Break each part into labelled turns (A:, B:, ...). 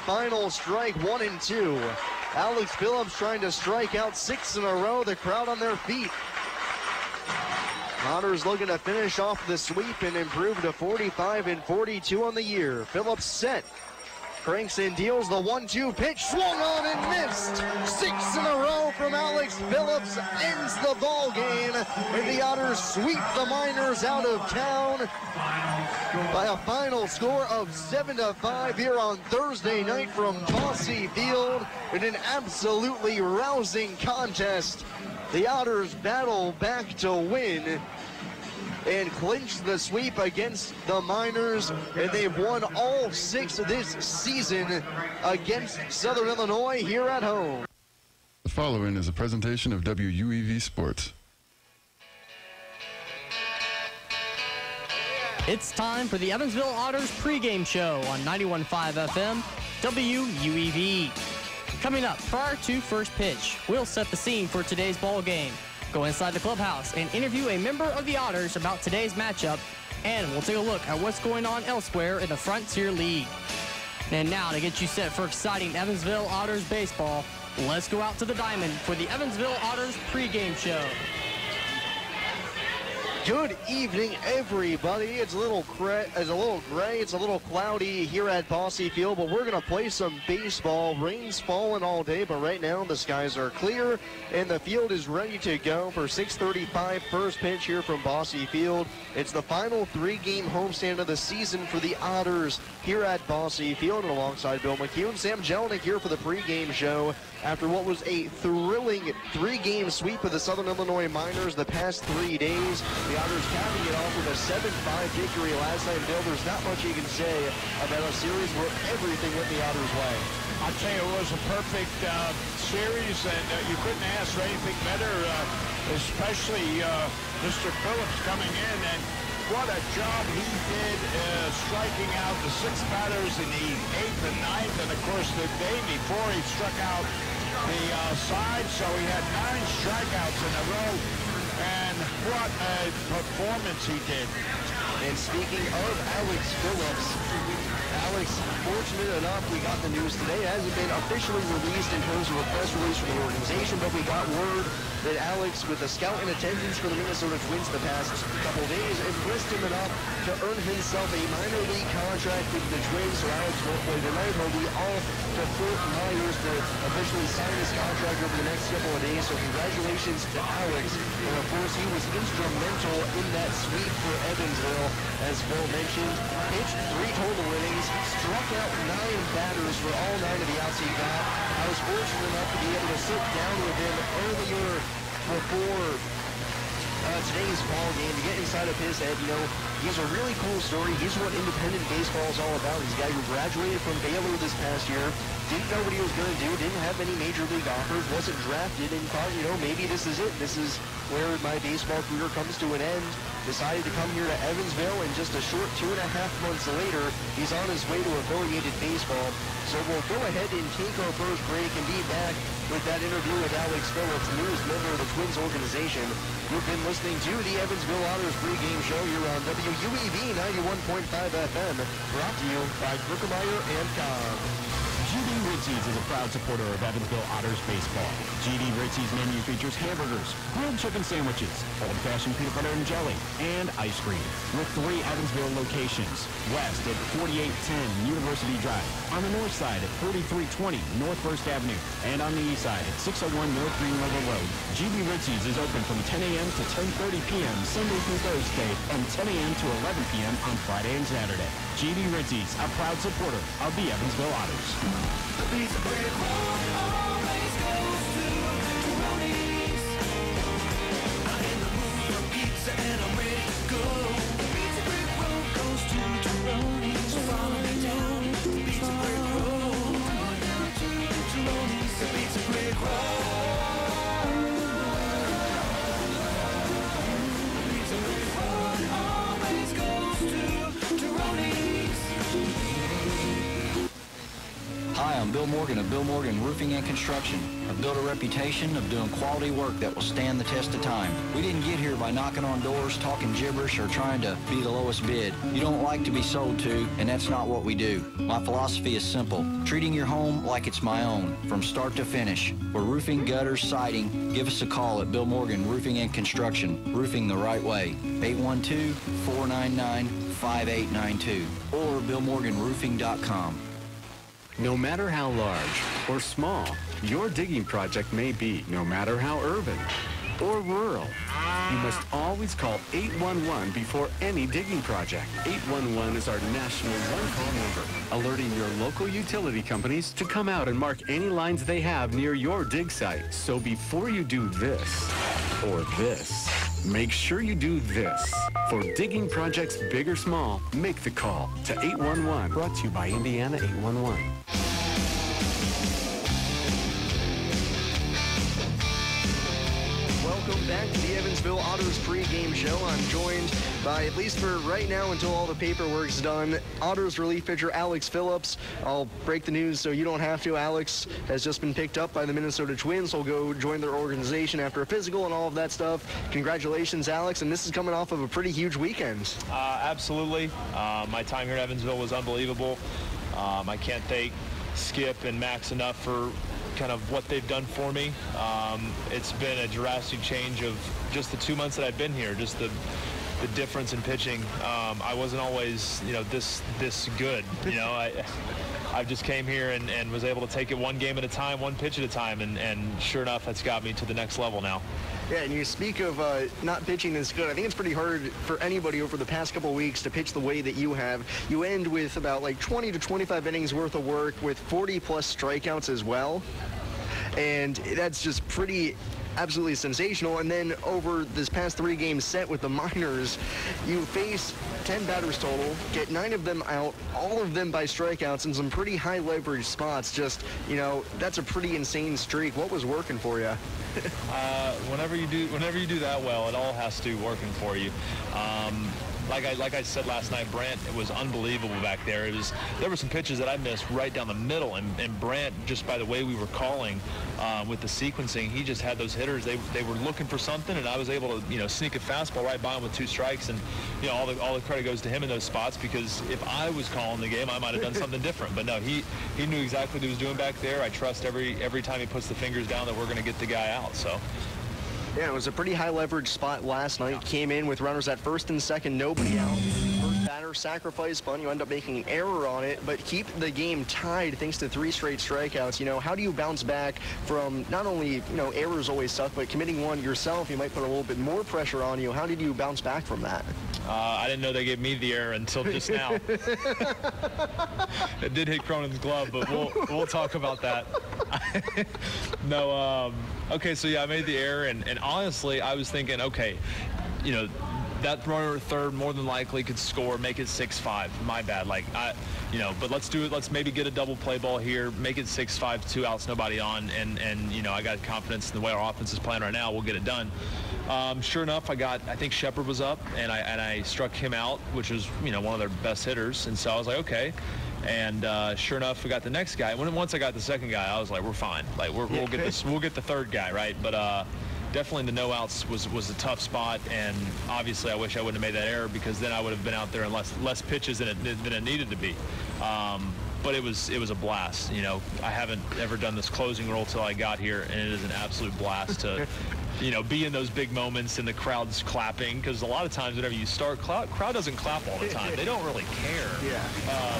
A: final strike, 1-2. Alex Phillips trying to strike out 6 in a row. The crowd on their feet. Otters looking to finish off the sweep and improve to 45-42 on the year. Phillips set. Cranks and deals the 1-2 pitch, swung on and missed. 6 in a row from Alex Phillips ends the ball game, and the Otters sweep the Miners out of town by a final score of 7-5 here on Thursday night from Bosse Field in an absolutely rousing contest. The Otters battle back to win and clinch the sweep against the Miners, and they've won all 6 this season against Southern Illinois here at home.
B: The following is a presentation of WUEV Sports.
C: It's time for the Evansville Otters pregame show on 91.5 FM, WUEV. Coming up prior to first pitch, we'll set the scene for today's ball game, go inside the clubhouse and interview a member of the Otters about today's matchup, and we'll take a look at what's going on elsewhere in the Frontier League. And now to get you set for exciting Evansville Otters baseball, let's go out to the diamond for the Evansville Otters pregame show.
A: Good evening, everybody. It's a little gray, it's a little cloudy here at Bosse Field, but we're going to play some baseball. Rain's falling all day, but right now the skies are clear, and the field is ready to go for 6:35 first pitch here from Bosse Field. It's the final 3-game homestand of the season for the Otters here at Bosse Field, and alongside Bill McHugh and Sam Jelinek here for the pregame show after what was a thrilling 3-game sweep of the Southern Illinois Miners the past 3 days. The Otters capping it off with a 7-5 victory last night. Bill, there's not much you can say about a series where everything went the Otters' way.
D: I'll tell you, it was a perfect series, and you couldn't ask for anything better, especially Mr. Phillips coming in, and what a job he did striking out the 6 batters in the 8th and 9th, and of course the day before he struck out the side, so he had 9 strikeouts in a row, and what a performance he did.
A: And speaking of Alex Phillips, Alex, fortunate enough, we got the news today. It hasn't been officially released in terms of a press release from the organization, but we got word that Alex, with a scout in attendance for the Minnesota Twins the past couple days, impressed him enough to earn himself a minor league contract with the Twins. So Alex won't play tonight. He'll be off to Fort Myers to officially sign his contract over the next couple of days. So congratulations to Alex. And of course, he was instrumental in that sweep for Evansville, as Phil mentioned. Pitched 3 total innings, struck out 9 batters for all 9 of the outs he got. I was fortunate enough to be able to sit down with him earlier before today's ball game to get inside of his head. You know, he's a really cool story. He's what independent baseball is all about. He's a guy who graduated from Baylor this past year, didn't know what he was going to do, didn't have any major league offers, wasn't drafted, and thought, you know, maybe this is it. This is where my baseball career comes to an end. Decided to come here to Evansville, and just a short 2.5 months later, he's on his way to affiliated baseball. So we'll go ahead and take our first break and be back with that interview with Alex Phillips, the newest member of the Twins organization. You've been listening to the Evansville Otters pregame show here on WUEV 91.5 FM, brought to you by Brookemeyer and Cobb.
E: GD Ritzy's is a proud supporter of Evansville Otters baseball. GD Ritzy's menu features hamburgers, grilled chicken sandwiches, old-fashioned peanut butter and jelly, and ice cream. With 3 Evansville locations: west at 4810 University Drive, on the north side at 4320 North 1st Avenue, and on the east side at 601 North Green River Road. GD Ritzy's is open from 10 a.m. to 10:30 p.m. Sunday through Thursday, and 10 a.m. to 11 p.m. on Friday and Saturday. GD Ritzy's, a proud supporter of the Evansville Otters.
F: The Pizza Brick Road always goes to Tyroni's. I'm in the mood for pizza and I'm ready to go. The Pizza Brick Road goes to Tyroni's. So follow me down the Pizza Brick Road. Down to Tyroni's. The Pizza Brick Road. The Pizza Brick Road always goes to Tyroni's.
G: Hi, I'm Bill Morgan of Bill Morgan Roofing and Construction. I've built a reputation of doing quality work that will stand the test of time. We didn't get here by knocking on doors, talking gibberish, or trying to be the lowest bid. You don't like to be sold to, and that's not what we do. My philosophy is simple. Treating your home like it's my own, from start to finish. For roofing, gutters, siding, give us a call at Bill Morgan Roofing and Construction. Roofing the right way. 812-499-5892 or BillMorganRoofing.com.
H: No matter how large or small your digging project may be, no matter how urban or rural, you must always call 811 before any digging project. 811 is our national one-call number, alerting your local utility companies to come out and mark any lines they have near your dig site. So before you do this or this, make sure you do this. For digging projects big or small, make the call to 811. Brought to you by Indiana 811.
A: Welcome back to the Evansville Otters pregame show. I'm joined by, at least for right now until all the paperwork's done, Otters relief pitcher Alex Phillips. I'll break the news so you don't have to. Alex has just been picked up by the Minnesota Twins. He'll go join their organization after a physical and all of that stuff. Congratulations, Alex, and this is coming off of a pretty huge weekend.
I: Absolutely. My time here in Evansville was unbelievable. I can't thank Skip and Max enough for kind of what they've done for me. It's been a drastic change of just the 2 months that I've been here, just the difference in pitching. I wasn't always, this good. I just came here and was able to take it one game at a time, one pitch at a time, and sure enough, that's got me to the next level now.
A: Yeah, and you speak of not pitching as good. I think it's pretty hard for anybody over the past couple of weeks to pitch the way that you have. You end with about 20 to 25 innings worth of work with 40-plus strikeouts as well. And that's just pretty absolutely sensational. And then over this past 3-game set with the minors, you face 10 batters total, get 9 of them out, all of them by strikeouts in some pretty high leverage spots. Just, that's a pretty insane streak. What was working for you?
I: Whenever you do that well, it all has to be working for you. Like I said last night, Brant, it was unbelievable back there. There were some pitches that I missed right down the middle, and Brant, just by the way we were calling with the sequencing, he just had those hitters. They were looking for something, and I was able to sneak a fastball right by him with 2 strikes, and all the credit goes to him in those spots, because if I was calling the game, I might have done something different. But no, he knew exactly what he was doing back there. I trust every time he puts the fingers down that we're going to get the guy out. So.
A: Yeah, it was a pretty high leverage spot last night. Came in with runners at first and second, nobody out. First batter, sacrifice bunt. You end up making an error on it, but keep the game tied thanks to 3 straight strikeouts. How do you bounce back from not only, errors always suck, but committing one yourself, you might put a little bit more pressure on you. How did you bounce back from that?
I: I didn't know they gave me the error until just now. It did hit Cronin's glove, but we'll talk about that. No, okay, so yeah, I made the error, and honestly, I was thinking, okay, that runner at third more than likely could score, make it 6-5. My bad. But let's do it. Let's maybe get a double play ball here, make it 6-5, 2 outs, nobody on, and I got confidence in the way our offense is playing right now. We'll get it done. Sure enough, I think Shepard was up, and I struck him out, which was one of their best hitters, and so I was like, okay. And sure enough, we got the next guy. Once I got the second guy, I was like, we're fine. We'll get this. We'll get the third guy, right? But definitely the no outs was a tough spot, and obviously I wish I wouldn't have made that error, because then I would have been out there in less pitches than it needed to be. But it was a blast. I haven't ever done this closing role till I got here, and it is an absolute blast to. Be in those big moments and the crowd's clapping, because a lot of times whenever you start, crowd doesn't clap all the time. They don't really care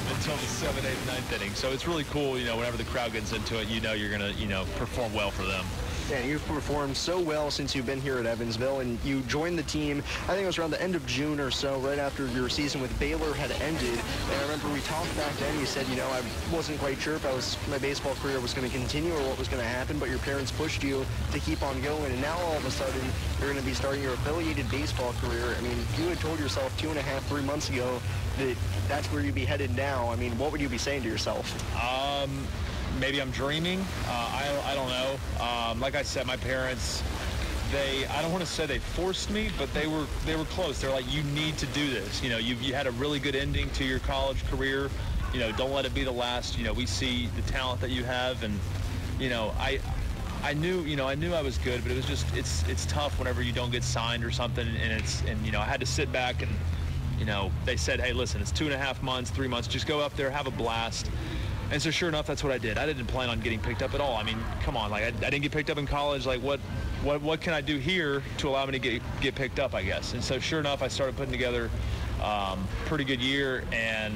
I: until the 7th, 8th, 9th inning. So it's really cool, whenever the crowd gets into it, you're going to, perform well for them.
A: Yeah, you've performed so well since you've been here at Evansville, and you joined the team, I think it was around the end of June or so, right after your season with Baylor had ended. And I remember we talked back then, you said, I wasn't quite sure if my baseball career was going to continue or what was going to happen, but your parents pushed you to keep on going, and now all of a sudden, you're going to be starting your affiliated baseball career. I mean, you had told yourself 2.5, 3 months ago that that's where you'd be headed now. I mean, what would you be saying to yourself?
I: Maybe I'm dreaming. I don't know. Like I said, my parents, I don't want to say they forced me, but they were close. They're like, you need to do this. You had a really good ending to your college career. don't let it be the last. We see the talent that you have, and I knew I was good, but it was just it's tough whenever you don't get signed or something, and I had to sit back and they said, hey, listen, it's 2.5 months, 3 months, just go up there, have a blast. And so sure enough, that's what I did. I didn't plan on getting picked up at all. I mean, come on, like I didn't get picked up in college. Like what can I do here to allow me to get picked up, I guess. And so sure enough, I started putting together pretty good year. And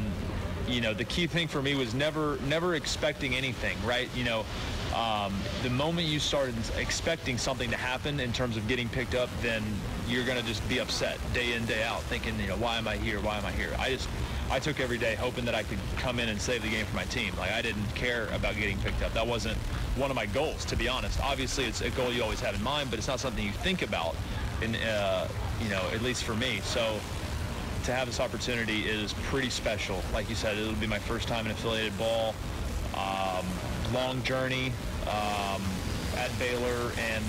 I: the key thing for me was never expecting anything, right? The moment you started expecting something to happen in terms of getting picked up, then you're going to just be upset day in, day out, thinking, why am I here? Why am I here? I took every day hoping that I could come in and save the game for my team. Like, I didn't care about getting picked up. That wasn't one of my goals, to be honest. Obviously, it's a goal you always have in mind, but it's not something you think about, at least for me. So to have this opportunity is pretty special. Like you said, it'll be my first time in affiliated ball. Long journey at Baylor and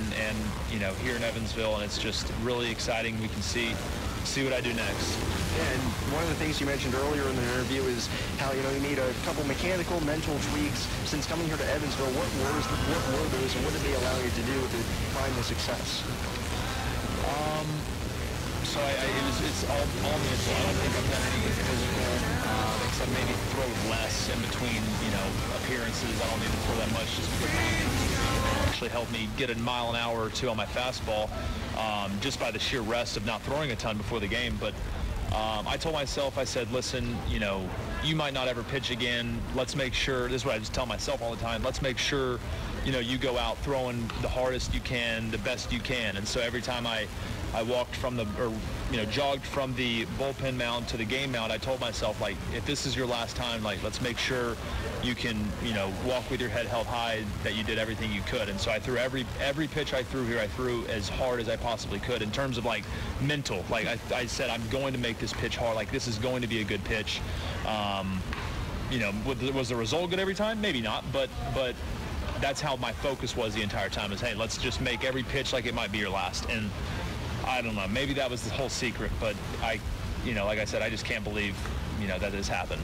I: here in Evansville, and it's just really exciting. We can see what I do next.
A: Yeah, and one of the things you mentioned earlier in the interview is how you need a couple mechanical, mental tweaks since coming here to Evansville. What were those, and what did they allow you to do to find the success?
I: So it's all mental. I don't think I've done anything physical, except maybe throw less in between, appearances. I don't need to throw that much just because it actually helped me get a mile an hour or two on my fastball, just by the sheer rest of not throwing a ton before the game. But I told myself, I said, listen, you might not ever pitch again. Let's make sure, this is what I just tell myself all the time, let's make sure, you go out throwing the hardest you can, the best you can. And so every time I walked from jogged from the bullpen mound to the game mound, I told myself, like, if this is your last time, like, let's make sure you can, walk with your head held high, that you did everything you could. And so I threw every pitch I threw here, I threw as hard as I possibly could in terms of, like, mental. Like, I said, I'm going to make this pitch hard. Like, this is going to be a good pitch. Was the result good every time? Maybe not, but that's how my focus was the entire time, is, hey, let's just make every pitch like it might be your last. And I don't know, maybe that was the whole secret, but like I said, I just can't believe, that this happened.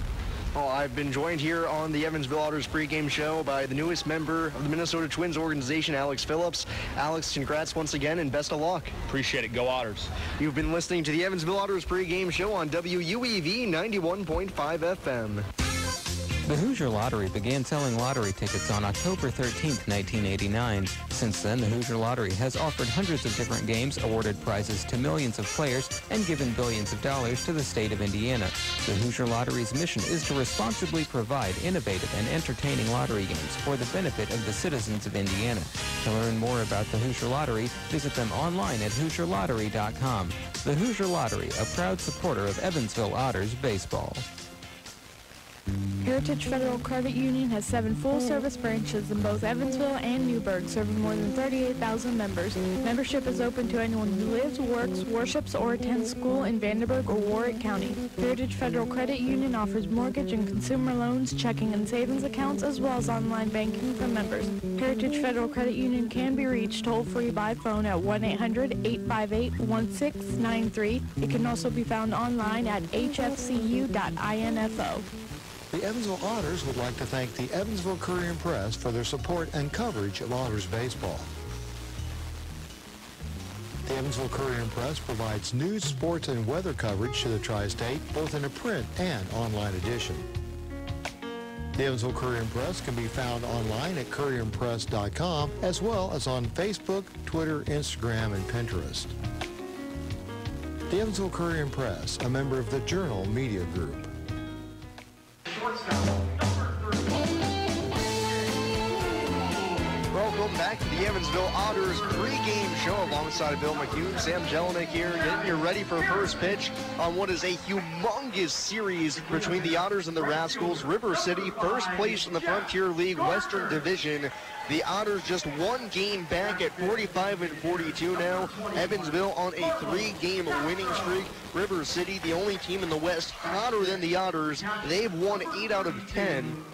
A: Well, I've been joined here on the Evansville Otters pregame show by the newest member of the Minnesota Twins organization, Alex Phillips. Alex, congrats once again and best of luck.
I: Appreciate it. Go Otters.
A: You've been listening to the Evansville Otters pregame show on WUEV 91.5 FM.
J: The Hoosier Lottery began selling lottery tickets on October 13, 1989. Since then, the Hoosier Lottery has offered hundreds of different games, awarded prizes to millions of players, and given billions of dollars to the state of Indiana. The Hoosier Lottery's mission is to responsibly provide innovative and entertaining lottery games for the benefit of the citizens of Indiana. To learn more about the Hoosier Lottery, visit them online at HoosierLottery.com. The Hoosier Lottery, a proud supporter of Evansville Otters baseball.
K: Heritage Federal Credit Union has 7 full-service branches in both Evansville and Newburgh, serving more than 38,000 members. Membership is open to anyone who lives, works, worships, or attends school in Vandenberg or Warwick County. Heritage Federal Credit Union offers mortgage and consumer loans, checking and savings accounts, as well as online banking for members. Heritage Federal Credit Union can be reached toll-free by phone at 1-800-858-1693. It can also be found online at hfcu.info.
L: The Evansville Otters would like to thank the Evansville Courier and Press for their support and coverage of Otters baseball. The Evansville Courier and Press provides news, sports, and weather coverage to the Tri-State, both in a print and online edition. The Evansville Courier and Press can be found online at courierandpress.com, as well as on Facebook, Twitter, Instagram, and Pinterest. The Evansville Courier and Press, a member of the Journal Media Group.
A: Welcome back to the Evansville Otters pregame show alongside Bill McHugh, Sam Jelinek here, getting you ready for first pitch on what is a humongous series between the Otters and the Rascals. River City, first place in the Frontier League Western Division. The Otters just 1 game back at 45-42 now. Evansville on a 3-game winning streak. River City, the only team in the West hotter than the Otters. They've won 8 out of 10.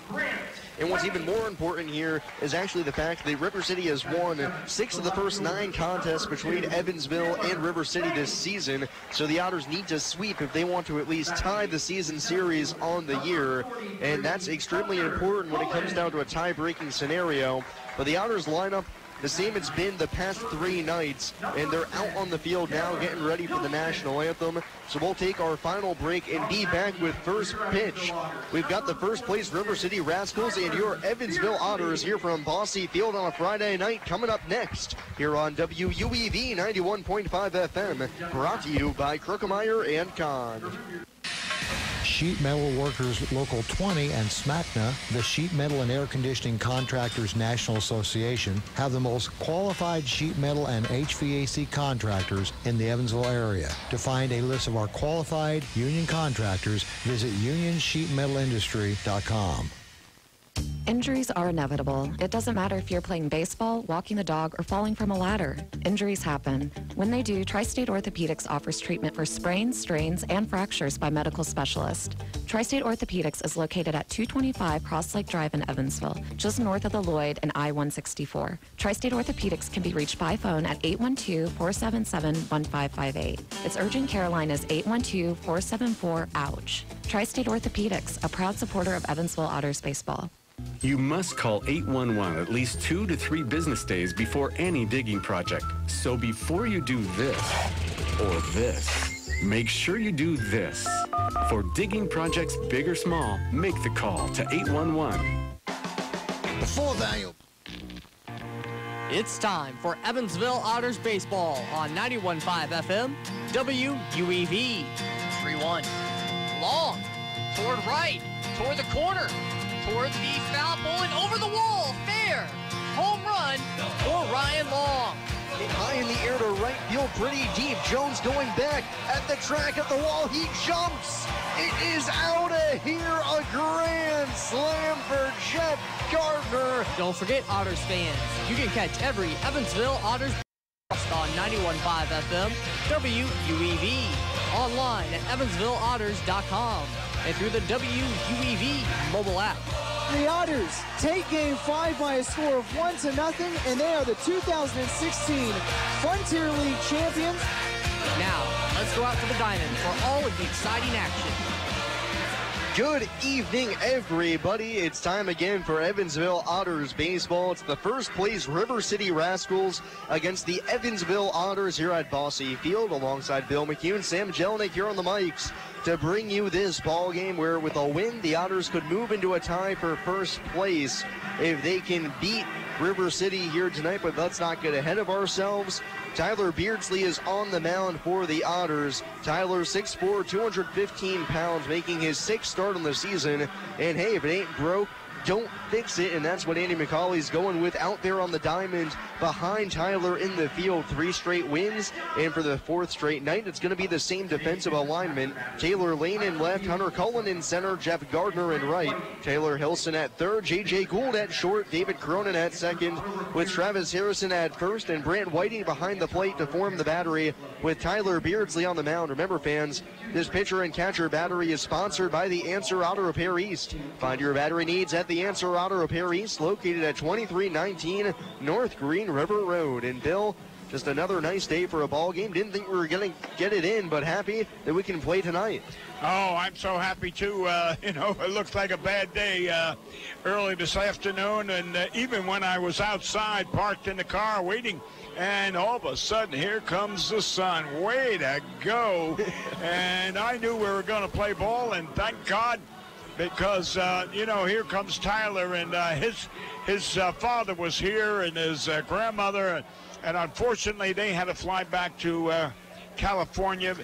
A: And what's even more important here is actually the fact that River City has won 6 of the first 9 contests between Evansville and River City this season. So the Otters need to sweep if they want to at least tie the season series on the year. And that's extremely important when it comes down to a tie-breaking scenario. But the Otters lineup the same it's been the past 3 nights, and they're out on the field now getting ready for the national anthem. So we'll take our final break and be back with first pitch. We've got the first place River City Rascals and your Evansville Otters here from Bosse Field on a Friday night coming up next here on WUEV 91.5 FM, brought to you by Kruckemeyer and Kahn.
L: Sheet Metal Workers Local 20 and SMACNA, the Sheet Metal and Air Conditioning Contractors National Association, have the most qualified sheet metal and HVAC contractors in the Evansville area. To find a list of our qualified union contractors, visit unionsheetmetalindustry.com.
M: Injuries are inevitable. It doesn't matter if you're playing baseball, walking the dog, or falling from a ladder. Injuries happen. When they do, Tri-State Orthopedics offers treatment for sprains, strains, and fractures by medical specialists. Tri-State Orthopedics is located at 225 Cross Lake Drive in Evansville, just north of the Lloyd and I-164. Tri-State Orthopedics can be reached by phone at 812-477-1558. Its urgent care line is 812-474-OUCH. Tri-State Orthopedics, a proud supporter of Evansville Otters baseball.
H: You must call 811 at least 2 to 3 business days before any digging project. So before you do this or this, make sure you do this. For digging projects big or small, make the call to 811.
L: The full value.
C: It's time for Evansville Otters baseball on 91.5 FM, WUEV. 3-1. Long, toward right, toward the corner, toward the foul pole and over the wall. Fair. Home run for Ryan Long.
A: High in the air to right field, pretty deep. Jones going back at the track at the wall. He jumps. It is out of here. A grand slam for Jeff Gardner.
C: Don't forget, Otters fans, you can catch every Evansville Otters on 91.5 FM, WUEV, online at evansvilleotters.com, and through the WUEV mobile app.
N: The Otters take Game 5 by a score of 1-0, and they are the 2016 Frontier League champions.
C: Now, let's go out to the diamond for all of the exciting action.
A: Good evening, everybody. It's time again for Evansville Otters baseball. It's the first place River City Rascals against the Evansville Otters here at Bosse Field, alongside Bill McHugh, Sam Jelinek here on the mics to bring you this ball game where with a win, the Otters could move into a tie for first place if they can beat River City here tonight, but let's not get ahead of ourselves. Tyler Beardsley is on the mound for the Otters. Tyler, 6'4", 215 pounds, making his 6th start on the season. And hey, if it ain't broke, don't fix it, and that's what Andy McCauley's going with out there on the diamond behind Tyler in the field. 3 straight wins, and for the 4th straight night, it's going to be the same defensive alignment. Taylor Lane in left, Hunter Cullen in center, Jeff Gardner in right, Taylor Hilson at third, J.J. Gould at short, David Cronin at second, with Travis Harrison at first, and Brant Whiting behind the plate to form the battery with Tyler Beardsley on the mound. Remember, fans, this pitcher and catcher battery is sponsored by the Answer Auto Repair East. Find your battery needs at the Answer Auto Repair East, located at 2319 North Green River Road. And Bill, just another nice day for a ball game. Didn't think we were going to get it in, but happy that we can play tonight.
D: Oh, I'm so happy too. It looks like a bad day early this afternoon, and even when I was outside, parked in the car waiting, and all of a sudden, here comes the sun. Way to go. And I knew we were going to play ball, and thank God, because, here comes Tyler, and his father was here, and his grandmother, and unfortunately, they had to fly back to California.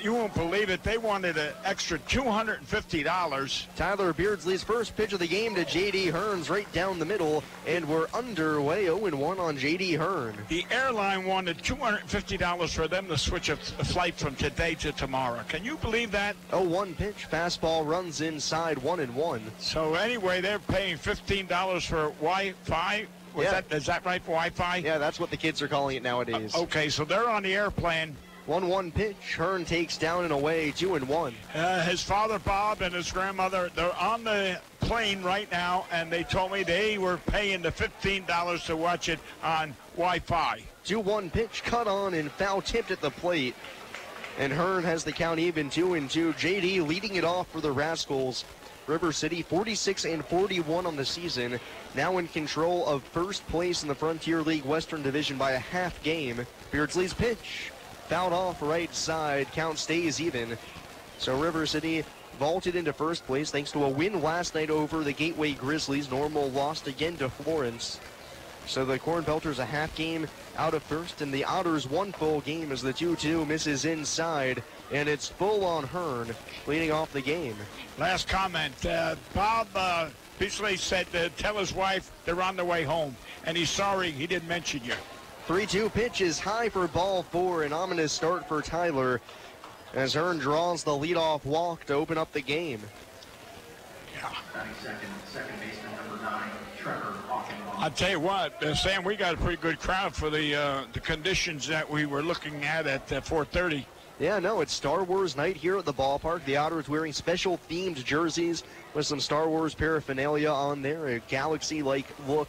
D: You won't believe it. They wanted an extra $250.
A: Tyler Beardsley's first pitch of the game to J.D. Hearns right down the middle, and we're underway 0-1 on J.D. Hearn.
D: The airline wanted $250 for them to switch a flight from today to tomorrow. Can you believe that?
A: 0-1 pitch. Fastball runs inside 1-1.
D: So anyway, they're paying $15 for Wi-Fi. Is that right, Wi-Fi?
A: Yeah, that's what the kids are calling it nowadays.
D: Okay, so they're on the airplane,
A: 1-1 pitch. Hearn takes down and away, 2-1.
D: His father, Bob, and his grandmother, they're on the plane right now, and they told me they were paying the $15 to watch it on Wi-Fi.
A: 2-1 pitch, cut on and foul tipped at the plate. And Hearn has the count even, 2-2. JD leading it off for the Rascals. River City 46-41 on the season, now in control of first place in the Frontier League Western Division by a half game. Beardsley's pitch fouled off right side, count stays even. So River City vaulted into first place thanks to a win last night over the Gateway Grizzlies. Normal lost again to Florence. So the Corn Belters a half game out of first, and the Otters one full game as the 2-2 misses inside, and it's full on Hearn leading off the game.
D: Last comment, Bob Beasley said to tell his wife they're on their way home, and he's sorry he didn't mention you.
A: 3-2 pitch is high for ball 4, an ominous start for Tyler as Hearn draws the leadoff walk to open up the game.
D: Yeah.
O: Second baseman number 9, Trevor Hawkins.
D: I'll tell you what, Sam, we got a pretty good crowd for the conditions that we were looking at 4:30.
A: Yeah, no, it's Star Wars night here at the ballpark. The Otters wearing special themed jerseys with some Star Wars paraphernalia on there, a galaxy-like look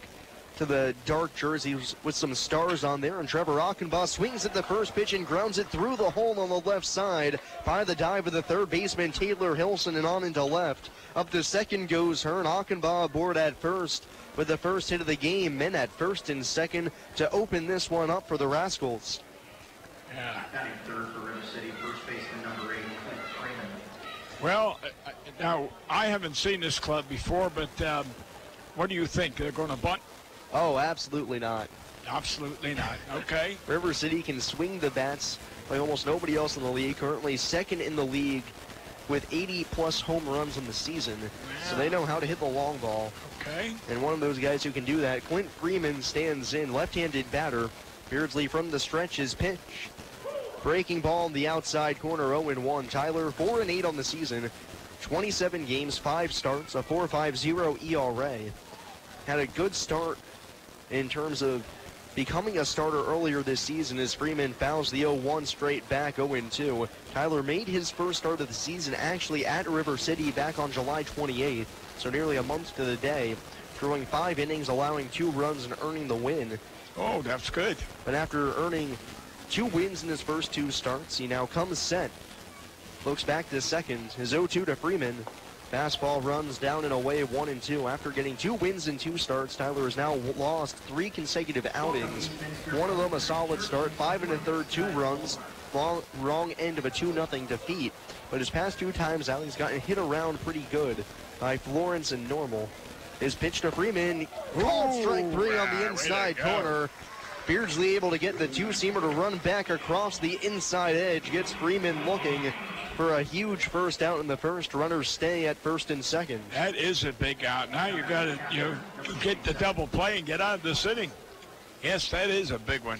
A: to the dark jerseys with some stars on there. And Trevor Achenbaugh swings at the first pitch and grounds it through the hole on the left side by the dive of the third baseman Taylor Hilson and on into left. Up to second goes Hearn. Achenbaugh aboard at first with the first hit of the game. Men at first and second to open this one up for the Rascals.
D: Yeah.
O: Batting third for River City, first baseman number 8, Clint Freeman.
D: Well, now, I haven't seen this club before, but what do you think? They're going to bunt?
A: Oh, absolutely not.
D: Absolutely not. Okay.
A: River City can swing the bats like almost nobody else in the league. Currently second in the league with 80-plus home runs in the season. Yeah. So they know how to hit the long ball.
D: Okay.
A: And one of those guys who can do that, Clint Freeman, stands in, left-handed batter. Beardsley from the stretch, his pitch. Breaking ball in the outside corner, 0-1. Tyler, 4-8 on the season. 27 games, 5 starts, a 4.50 ERA. Had a good start in terms of becoming a starter earlier this season as Freeman fouls the 0-1 straight back, 0-2. Tyler made his first start of the season actually at River City back on July 28th, so nearly a month to the day, throwing 5 innings, allowing 2 runs, and earning the win.
D: Oh, that's good.
A: But after earning 2 wins in his first 2 starts, he now comes set. Looks back to second. His 0-2 to Freeman. Fastball runs down and away, 1-2. After getting 2 wins in 2 starts, Tyler has now lost 3 consecutive outings. One of them a solid start, 5 1/3, 2 runs. Wrong end of a 2-0 defeat. But his past 2 times out, he's gotten hit around pretty good by Florence and Normal. His pitch to Freeman, called strike 3 on the inside corner. Beardsley able to get the 2-seamer to run back across the inside edge. Gets Freeman looking for a huge first out in the first. Runners stay at first and second.
D: That is a big out. Now you got to get the double play and get out of this inning. Yes, that is a big one.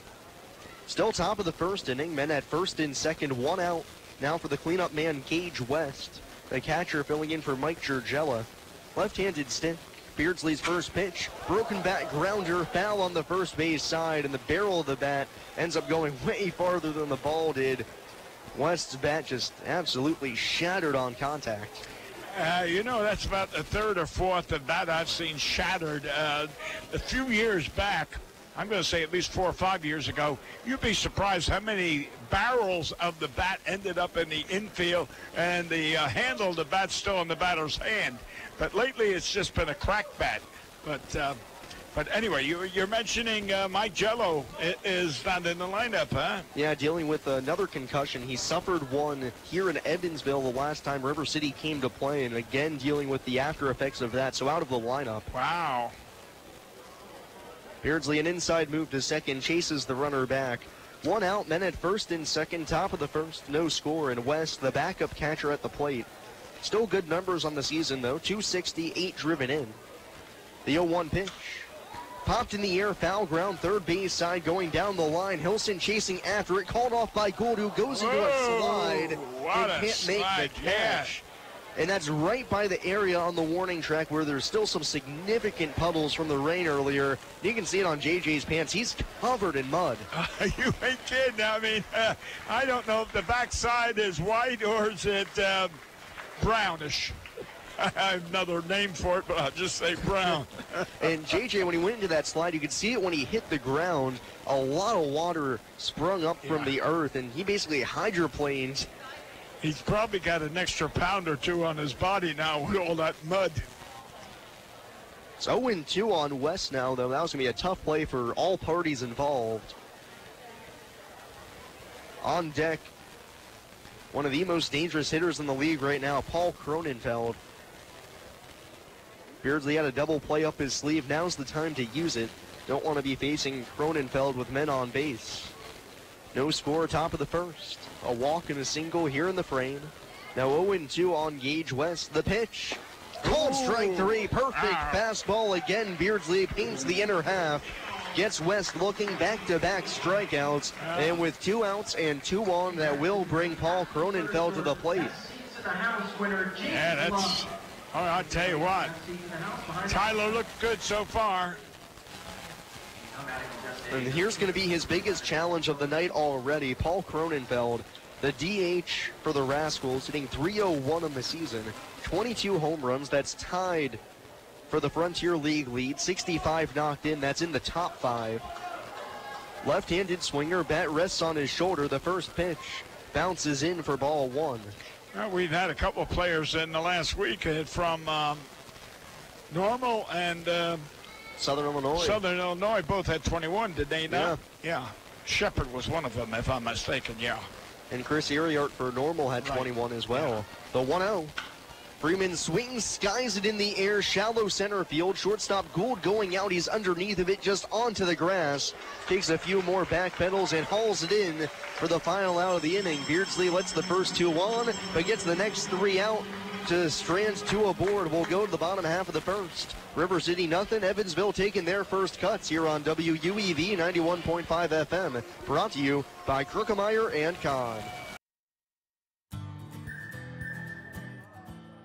A: Still top of the first inning. Men at first and second. 1 out now for the cleanup man, Gage West. The catcher filling in for Mike Giorgella. Left-handed stick. Beardsley's first pitch. Broken bat grounder, foul on the first base side, and the barrel of the bat ends up going way farther than the ball did. West's bat just absolutely shattered on contact.
D: That's about the 3rd or 4th of that I've seen shattered. A few years back, I'm going to say at least 4 or 5 years ago, you'd be surprised how many barrels of the bat ended up in the infield, and the handle of the bat's still in the batter's hand. But lately, it's just been a crack bat. But anyway, you're mentioning Mike Jello is not in the lineup, huh?
A: Yeah, dealing with another concussion. He suffered one here in Evansville the last time River City came to play, and again dealing with the after effects of that, so out of the lineup.
D: Wow.
A: Beardsley, an inside move to second, chases the runner back. 1 out, men at first and second, top of the first, no score. And West, the backup catcher at the plate. Still good numbers on the season, though. 260, 8 driven in. The 0-1 pitch. Popped in the air, foul ground, third base side going down the line. Hilson chasing after it, called off by Gould, who goes into a slide and can't make the catch. and that's right by the area on the warning track where there's still some significant puddles from the rain earlier. You can see it on JJ's pants. He's covered in mud.
D: You ain't kidding. I mean, I don't know if the backside is white or is it brownish. I have another name for it, but I'll just say brown.
A: And JJ, when he went into that slide, you could see it when he hit the ground. A lot of water sprung up from the earth, and he basically hydroplaned.
D: He's probably got an extra pound or two on his body now with all that mud.
A: It's 0-2 on West now, though. That was going to be a tough play for all parties involved. On deck, one of the most dangerous hitters in the league right now, Paul Cronenfeld. Beardsley had a double play up his sleeve. Now's the time to use it. Don't want to be facing Cronenfeld with men on base. No score, top of the first. A walk and a single here in the frame. Now 0-2 on Gage West. The pitch. Called strike three. Perfect fastball again. Beardsley paints the inner half. Gets West looking back-to-back strikeouts. And with 2 outs and 2 on, that will bring Paul Cronenfeld to the plate.
D: Yeah, that's... Oh, I'll tell you what. Tyler looked good so far.
A: And here's going to be his biggest challenge of the night already. Paul Cronenfeld, the DH for the Rascals, hitting .301 in the season. 22 home runs. That's tied for the Frontier League lead. 65 knocked in. That's in the top 5. Left-handed swinger. Bat rests on his shoulder. The first pitch bounces in for ball 1.
D: Well, we've had a couple of players in the last week from Normal and
A: Southern Illinois.
D: Southern Illinois both had 21, did they not? Yeah. Shepard was one of them, if I'm mistaken, yeah.
A: And Chris Ariart for Normal had 21 as well. The 1-0. Freeman swings, skies it in the air, shallow center field. Shortstop Gould going out. He's underneath of it, just onto the grass. Takes a few more back pedals and hauls it in for the final out of the inning. Beardsley lets the first 2 on, but gets the next 3 out to Strands 2 aboard. We'll go to the bottom half of the first. River City nothing. Evansville taking their first cuts here on WUEV 91.5 FM. Brought to you by Krukemeyer and Kahn.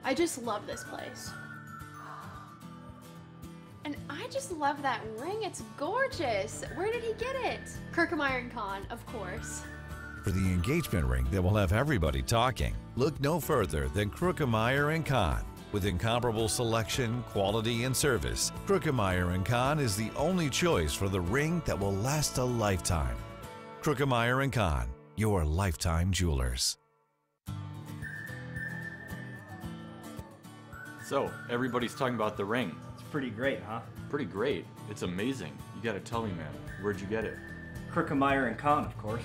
P: I just love this place. And I just love that ring. It's gorgeous. Where did he get it? Krukemeyer and Kahn, of course.
Q: For the engagement ring that will have everybody talking, look no further than Krukemeyer & Kahn. With incomparable selection, quality, and service, Krukemeyer & Kahn is the only choice for the ring that will last a lifetime. Krukemeyer & Kahn, your lifetime jewelers.
R: So, everybody's talking about the ring.
S: It's pretty great, huh?
R: Pretty great. It's amazing. You gotta tell me, man. Where'd you get it?
S: Krukemeyer & Kahn, of course.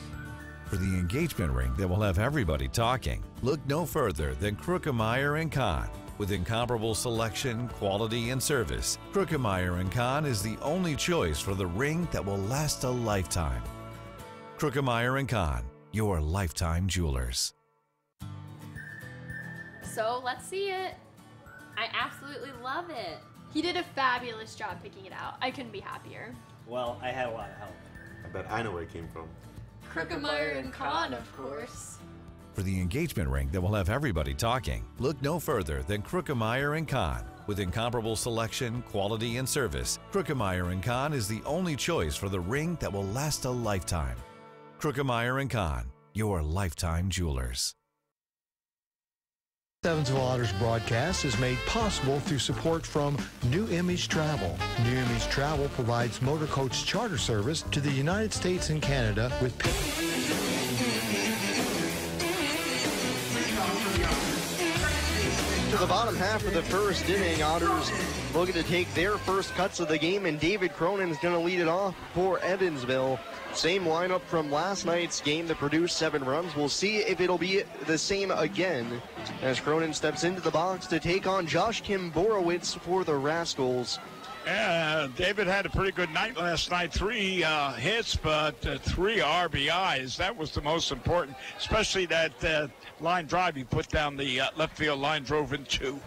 Q: For the engagement ring that will have everybody talking, look no further than Krukemeyer & Kahn. With incomparable selection, quality, and service, Krukemeyer & Kahn is the only choice for the ring that will last a lifetime. Krukemeyer & Kahn, your lifetime jewelers.
P: So let's see it. I absolutely love it. He did a fabulous job picking it out. I couldn't be happier.
S: Well, I had a lot of help.
T: I bet I know where it came from.
P: Krukemeyer and Kahn, of course.
Q: For the engagement ring that will have everybody talking, look no further than Krukemeyer & Kahn. With incomparable selection, quality, and service, Krukemeyer & Kahn is the only choice for the ring that will last a lifetime. Krukemeyer & Kahn, your lifetime jewelers.
L: Evansville Otters broadcast is made possible through support from New Image Travel. New Image Travel provides motor coach charter service to the United States and Canada with
A: To the bottom half of the first inning, Otters looking to take their first cuts of the game, and David Cronin's going to lead it off for Evansville. Same lineup from last night's game that produced 7 runs. We'll see if it'll be the same again as Cronin steps into the box to take on Josh Kimborowicz for the Rascals.
D: Yeah, David had a pretty good night last night. 3 hits, but 3 RBIs. That was the most important, especially that line drive he put down the left field line, drove in 2.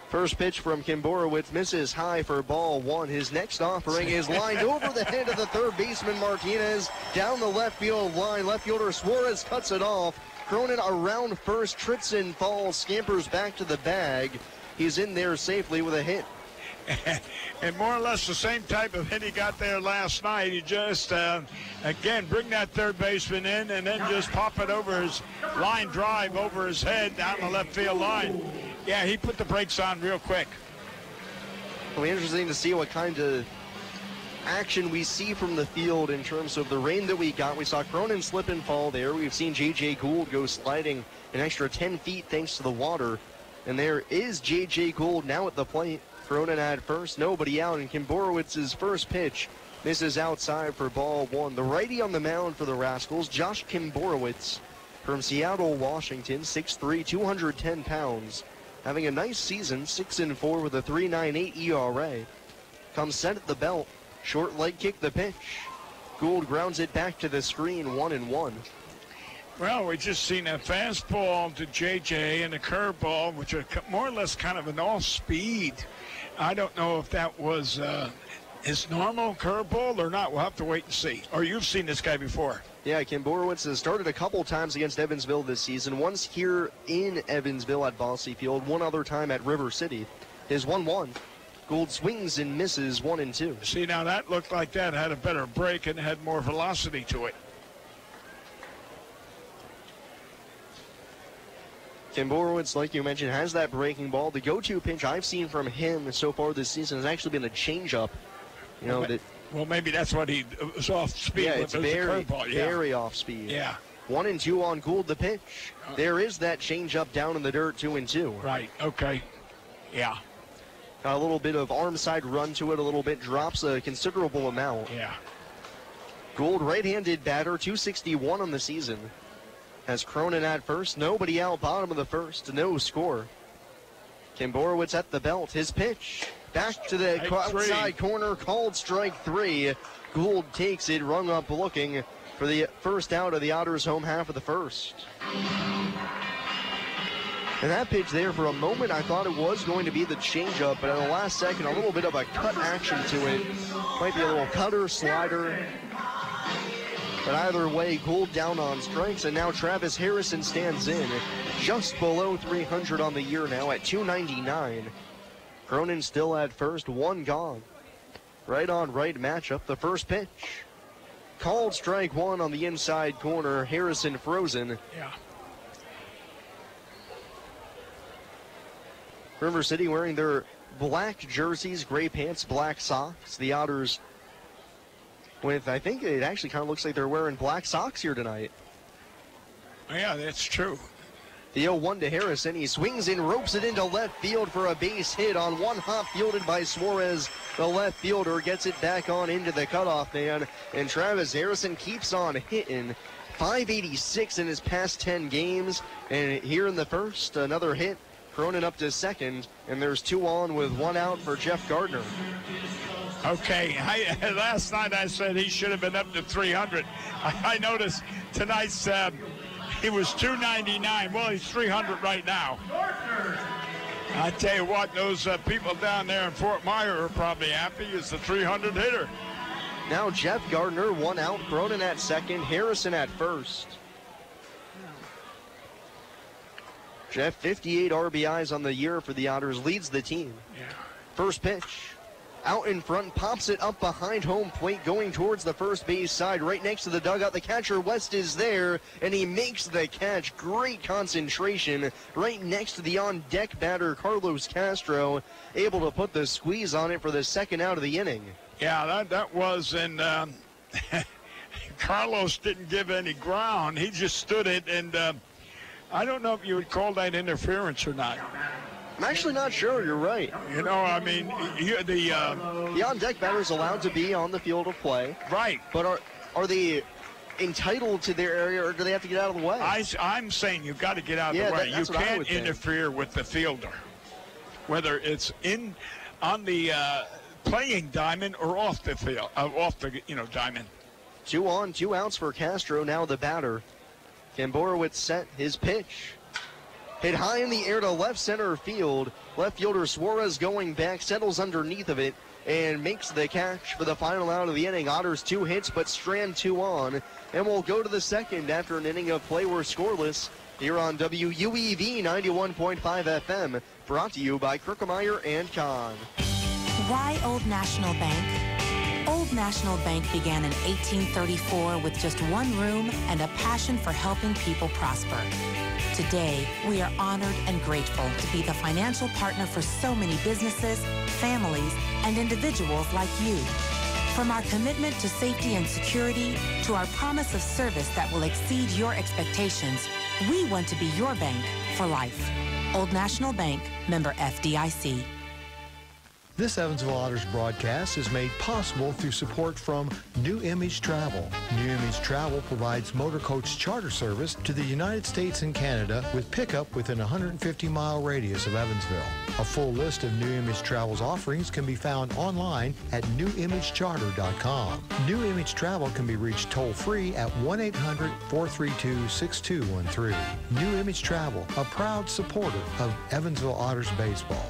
A: First pitch from Kimborowicz misses high for ball 1. His next offering is lined over the head of the third baseman Martinez down the left field line. Left fielder Suarez cuts it off. Cronin around first, trips and falls, scampers back to the bag. He's in there safely with a hit.
D: And more or less the same type of hit he got there last night. He just, again, bring that third baseman in and then just pop it over his line drive over his head down the left field line. Yeah, he put the brakes on real quick.
A: It'll be interesting to see what kind of action we see from the field in terms of the rain that we got. We saw Cronin slip and fall there. We've seen J.J. Gould go sliding an extra 10 feet thanks to the water. And there is J.J. Gould now at the plate. Cronin at first, nobody out, and Kim Borowitz's first pitch misses outside for ball one. The righty on the mound for the Rascals, Josh Kimborowitz from Seattle, Washington, 6'3", 210 pounds. Having a nice season, 6-4 with a 3.98 ERA. Comes set at the belt, short leg kick the pitch. Gould grounds it back to the screen, 1-1.
D: Well, we just seen a fastball to J.J. and a curveball, which are more or less kind of an all-speed. I don't know if that was his normal curveball or not. We'll have to wait and see. Or you've seen this guy before.
A: Yeah, Kim Borowitz has started a couple times against Evansville this season. Once here in Evansville at Bosse Field, one other time at River City. His 1-1. Gould swings and misses 1-2.
D: See, now that looked like that had a better break and had more velocity to it.
A: Kim Borowitz, like you mentioned, has that breaking ball. The go-to pitch I've seen from him so far this season has actually been a changeup. You know,
D: well, maybe that's what he was off speed.
A: Yeah,
D: with.
A: it's very off speed.
D: Yeah.
A: 1-2 on Gould, the pitch. There is that changeup down in the dirt, 2-2.
D: Right, okay. Yeah.
A: Got a little bit of arm side run to it, a little bit, drops a considerable amount.
D: Yeah.
A: Gould, right-handed batter, 261 on the season. Has Cronin at first, nobody out, bottom of the first, no score. Kim Borowitz at the belt, his pitch. Back to the outside corner, called strike 3. Gould takes it, rung up looking for the first out of the Otters' home half of the first. And that pitch there, for a moment, I thought it was going to be the changeup, but in the last second, a little bit of a cut action to it. Might be a little cutter, slider. But either way, Gould down on strikes, and now Travis Harrison stands in, just below 300 on the year now at 299. Cronin still at first, one gone. Right on right matchup, the first pitch. Called strike one on the inside corner, Harrison frozen.
D: Yeah.
A: River City wearing their black jerseys, gray pants, black socks. The Otters with, I think it actually kind of looks like they're wearing black socks here tonight.
D: Yeah, that's true.
A: The 0-1 to Harrison. He swings and ropes it into left field for a base hit on one hop, fielded by Suarez. The left fielder gets it back on into the cutoff man, and Travis Harrison keeps on hitting. 586 in his past 10 games, and here in the first, another hit. Cronin up to second, and there's 2 on with 1 out for Jeff Gardner.
D: Okay, last night I said he should have been up to 300. I noticed tonight's he was 299. Well, he's 300 right now. I tell you what, those people down there in Fort Myer are probably happy. It's the 300 hitter.
A: Now Jeff Gardner, 1 out. Cronin at second, Harrison at first. Jeff, 58 RBIs on the year for the Otters, leads the team.
D: Yeah.
A: First pitch. Out in front, pops it up behind home plate, going towards the first base side, right next to the dugout. The catcher, West, is there, and he makes the catch. Great concentration right next to the on-deck batter, Carlos Castro, able to put the squeeze on it for the second out of the inning.
D: Yeah, that was, and Carlos didn't give any ground. He just stood it, and I don't know if you would call that interference or not.
A: I'm actually not sure. You're right.
D: You know, I mean, the
A: on-deck batter is allowed to be on the field of play.
D: Right.
A: But are they entitled to their area, or do they have to get out of the way?
D: I'm saying you've got to get out of the way.
A: That's
D: you
A: what I
D: can't
A: would think.
D: interfere with the fielder, whether it's on the playing diamond or off the field, off the diamond.
A: 2 on, 2 outs for Castro. Now the batter. Kim Borowitz set his pitch. Hit high in the air to left center field. Left fielder Suarez going back, settles underneath of it. and makes the catch for the final out of the inning. Otters 2 hits, but Strand 2 on. And we'll go to the second after an inning of play. We're scoreless here on WUEV 91.5 FM, brought to you by Krookemeyer and Kahn.
U: Why Old National Bank? Old National Bank began in 1834 with just one room and a passion for helping people prosper. Today, we are honored and grateful to be the financial partner for so many businesses, families, and individuals like you. From our commitment to safety and security to our promise of service that will exceed your expectations, we want to be your bank for life. Old National Bank, member FDIC.
L: This Evansville Otters broadcast is made possible through support from New Image Travel. New Image Travel provides motor coach charter service to the United States and Canada with pickup within a 150-mile radius of Evansville. A full list of New Image Travel's offerings can be found online at newimagecharter.com. New Image Travel can be reached toll-free at 1-800-432-6213. New Image Travel, a proud supporter of Evansville Otters baseball.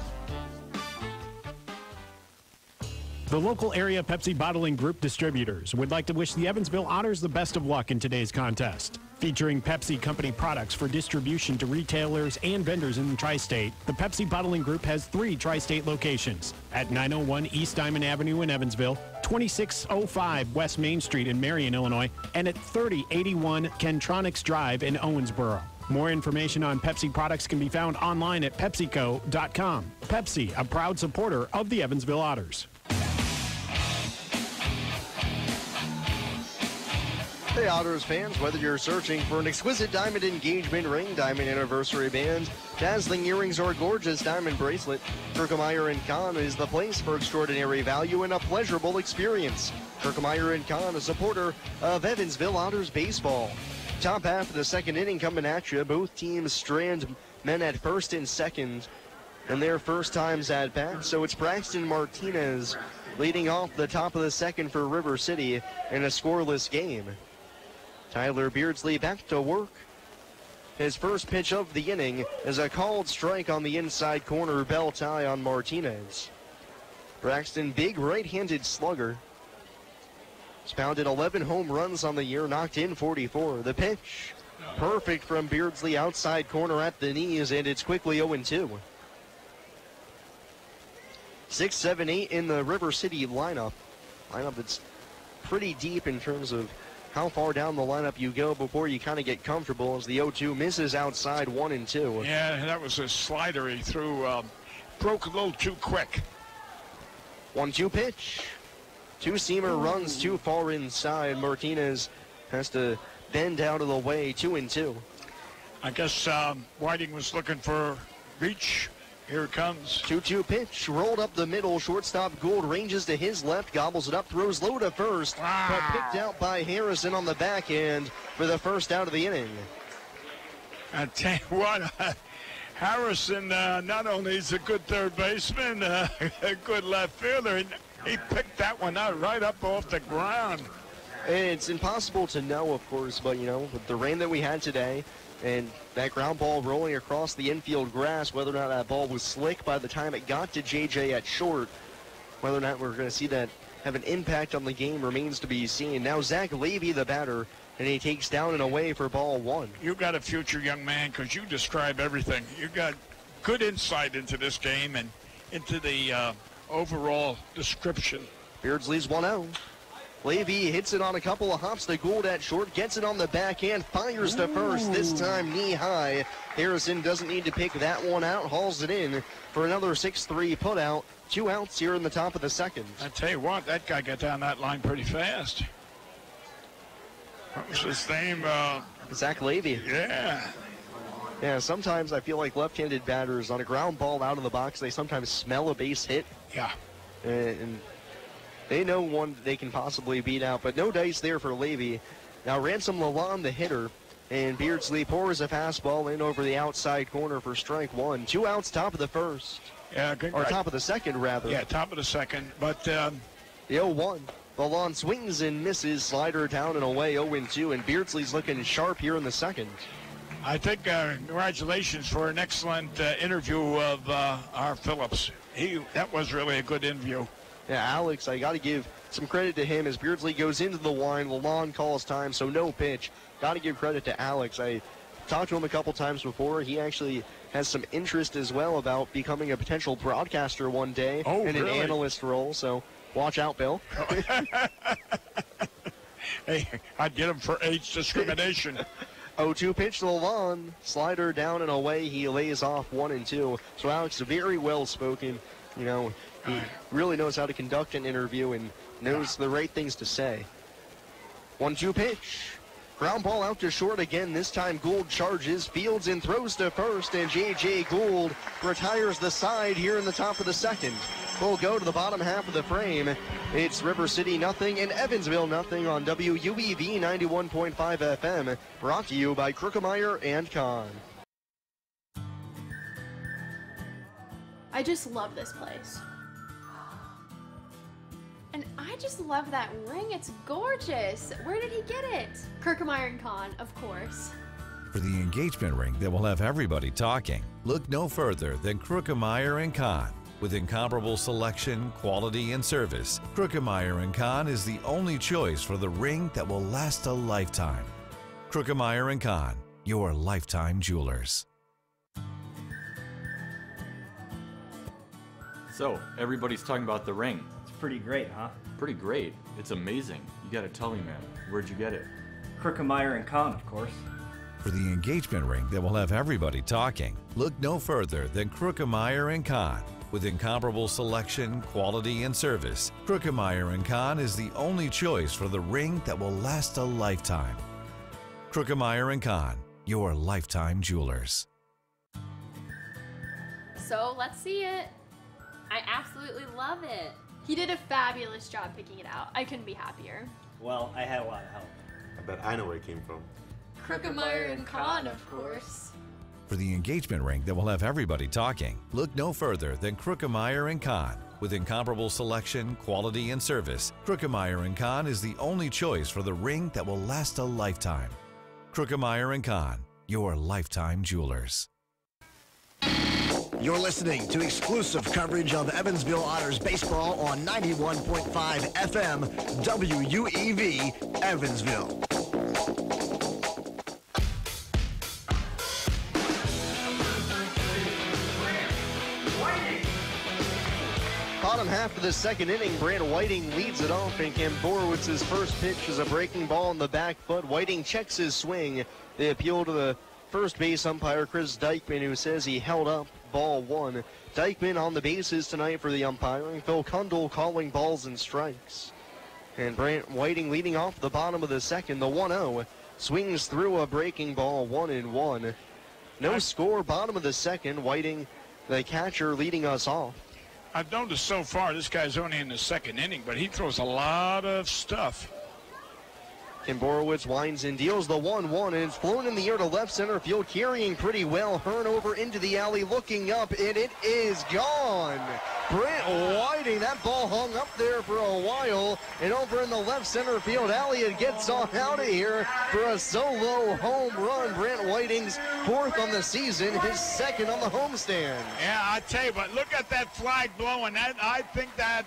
E: The local area Pepsi Bottling Group distributors would like to wish the Evansville Otters the best of luck in today's contest. Featuring Pepsi Company products for distribution to retailers and vendors in the Tri-State, the Pepsi Bottling Group has 3 Tri-State locations at 901 East Diamond Avenue in Evansville, 2605 West Main Street in Marion, Illinois, and at 3081 Kentronics Drive in Owensboro. More information on Pepsi products can be found online at PepsiCo.com. Pepsi, a proud supporter of the Evansville Otters.
A: Hey Otters fans, whether you're searching for an exquisite diamond engagement ring, diamond anniversary band, dazzling earrings, or gorgeous diamond bracelet, Krookemeyer & Kahn is the place for extraordinary value and a pleasurable experience. Krookemeyer & Kahn, a supporter of Evansville Otters baseball. Top half of the second inning coming at you. Both teams strand men at first and second in their first times at bat. So it's Braxton Martinez leading off the top of the second for River City in a scoreless game. Tyler Beardsley back to work. His first pitch of the inning is a called strike on the inside corner, bell tie on Martinez. Braxton, big right-handed slugger. He's pounded 11 home runs on the year, knocked in 44. The pitch, perfect from Beardsley, outside corner at the knees, and it's quickly 0-2. 6, 7, 8 in the River City lineup. Lineup that's pretty deep in terms of how far down the lineup you go before you kind of get comfortable, as the 0-2 misses outside 1-2.
D: Yeah, that was a slider he threw. Broke a little too quick.
A: 1-2 pitch. Two-seamer runs too far inside. Martinez has to bend out of the way. 2-2.
D: I guess Whiting was looking for reach. Here it comes.
A: 2-2 pitch, rolled up the middle. Shortstop Gould ranges to his left, gobbles it up, throws low to first, but picked out by Harrison on the backhand for the first out of the inning.
D: I tell you what, Harrison not only is a good third baseman, a good left fielder, he picked that one out right up off the ground.
A: It's impossible to know, of course, but, you know, with the rain that we had today, and that ground ball rolling across the infield grass, whether or not that ball was slick by the time it got to JJ at short, whether or not we're going to see that have an impact on the game remains to be seen. Now Zach Levy, the batter, and he takes down and away for ball 1.
D: You got a future young man, because you describe everything. You got good insight into this game and into the overall description.
A: Beardsley's 1-0. Levy hits it on a couple of hops to Gould at short, gets it on the backhand, fires to first, this time knee high. Harrison doesn't need to pick that one out, hauls it in for another 6-3 put out. 2 outs here in the top of the second.
D: I tell you what, that guy got down that line pretty fast. What was his name?
A: Zach Levy.
D: Yeah.
A: Yeah, sometimes I feel like left-handed batters on a ground ball out of the box, they sometimes smell a base hit.
D: Yeah.
A: And they know one they can possibly beat out, but no dice there for Levy. Now Ransom Lalonde, the hitter, and Beardsley pours a fastball in over the outside corner for strike 1. 2 outs, top of the first.
D: Yeah, good.
A: Or top of the second, rather.
D: Yeah, top of the second. But
A: the 0-1. Lalonde swings and misses, slider down and away, 0-2, and Beardsley's looking sharp here in the second.
D: I think congratulations for an excellent interview of our Phillips. That was really a good interview.
A: Yeah, Alex, I got to give some credit to him as Beardsley goes into the line. Lalonde calls time, so no pitch. Got to give credit to Alex. I talked to him a couple times before. He actually has some interest as well about becoming a potential broadcaster one day in an analyst role, so watch out, Bill.
D: Hey, I'd get him for age discrimination.
A: 0-2 pitch to Lalonde. Slider down and away. He lays off 1-2. So Alex, very well spoken. You know, he really knows how to conduct an interview and knows the right things to say. 1-2 pitch. Ground ball out to short again. This time Gould charges, fields and throws to first, and J.J. Gould retires the side here in the top of the second. We'll go to the bottom half of the frame. It's River City nothing and Evansville nothing on WUEV 91.5 FM. Brought to you by Krookemeyer and Kahn.
P: I just love this place. And I just love that ring. It's gorgeous. Where did he get it? Krookemeyer and Kahn, of course.
Q: For the engagement ring that will have everybody talking, look no further than Krookemeyer and Kahn. With incomparable selection, quality, and service, Krookemeyer & Kahn is the only choice for the ring that will last a lifetime. Krookemeyer & Kahn, your lifetime jewelers.
R: So, everybody's talking about the ring.
S: It's pretty great, huh?
R: Pretty great. It's amazing. You gotta tell me, man. Where'd you get it?
S: Krookemeyer and Kahn, of course.
Q: For the engagement ring that will have everybody talking, look no further than Krookemeyer & Kahn. With incomparable selection, quality, and service, Krookemeyer & Kahn is the only choice for the ring that will last a lifetime. Krookemeyer & Kahn, your lifetime jewelers.
P: So let's see it. I absolutely love it. He did a fabulous job picking it out. I couldn't be happier.
S: Well, I had a lot of help.
T: I bet I know where it came from.
P: Krookemeyer and Kahn, of course.
Q: For the engagement ring that will have everybody talking, look no further than Krookemeyer & Kahn. With incomparable selection, quality, and service, Krookemeyer & Kahn is the only choice for the ring that will last a lifetime. Krookemeyer & Kahn, your lifetime jewelers.
B: You're listening to exclusive coverage of Evansville Otters baseball on 91.5 FM WUEV Evansville.
A: Bottom half of the second inning, Brant Whiting leads it off, and Ken Borowitz's first pitch is a breaking ball on the back foot. Whiting checks his swing. They appeal to the first base umpire, Chris Dykeman, who says he held up ball one. Dykeman on the bases tonight for the umpiring. Phil Kundle calling balls and strikes. And Brant Whiting leading off the bottom of the second. The 1-0 swings through a breaking ball, 1-1. No score, bottom of the second. Whiting, the catcher, leading us off.
D: I've noticed so far this guy's only in the second inning, but he throws a lot of stuff.
A: Ken Borowitz winds and deals the 1-1, and it's flown in the air to left center field, carrying pretty well. Hearn over into the alley, looking up, and it is gone. Brant Whiting, that ball hung up there for a while, and over in the left center field, Elliott gets on out of here for a solo home run. Brant Whiting's fourth on the season, his second on the homestand.
D: Yeah, I tell you, but look at that flag blowing. I think that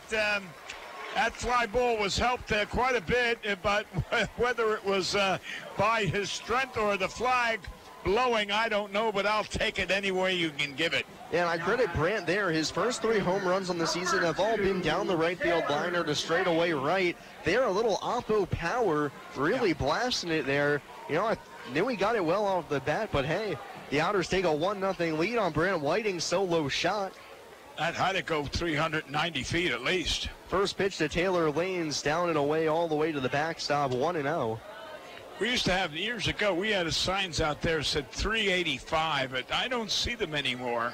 D: that fly ball was helped quite a bit, but whether it was by his strength or the flag blowing, I don't know, but I'll take it any way you can give it.
A: Yeah, and I credit Brant there. His first three home runs on the season have all been down the right field line or to straightaway right. They're a little oppo power, really blasting it there. You know, I knew he got it well off the bat, but hey, the Otters take a 1-0 lead on Brant Whiting's solo shot.
D: That had to go 390 feet at least.
A: First pitch to Taylor Lanes, down and away all the way to the backstop, 1-0.
D: We used to have, years ago, we had signs out there that said 385, but I don't see them anymore.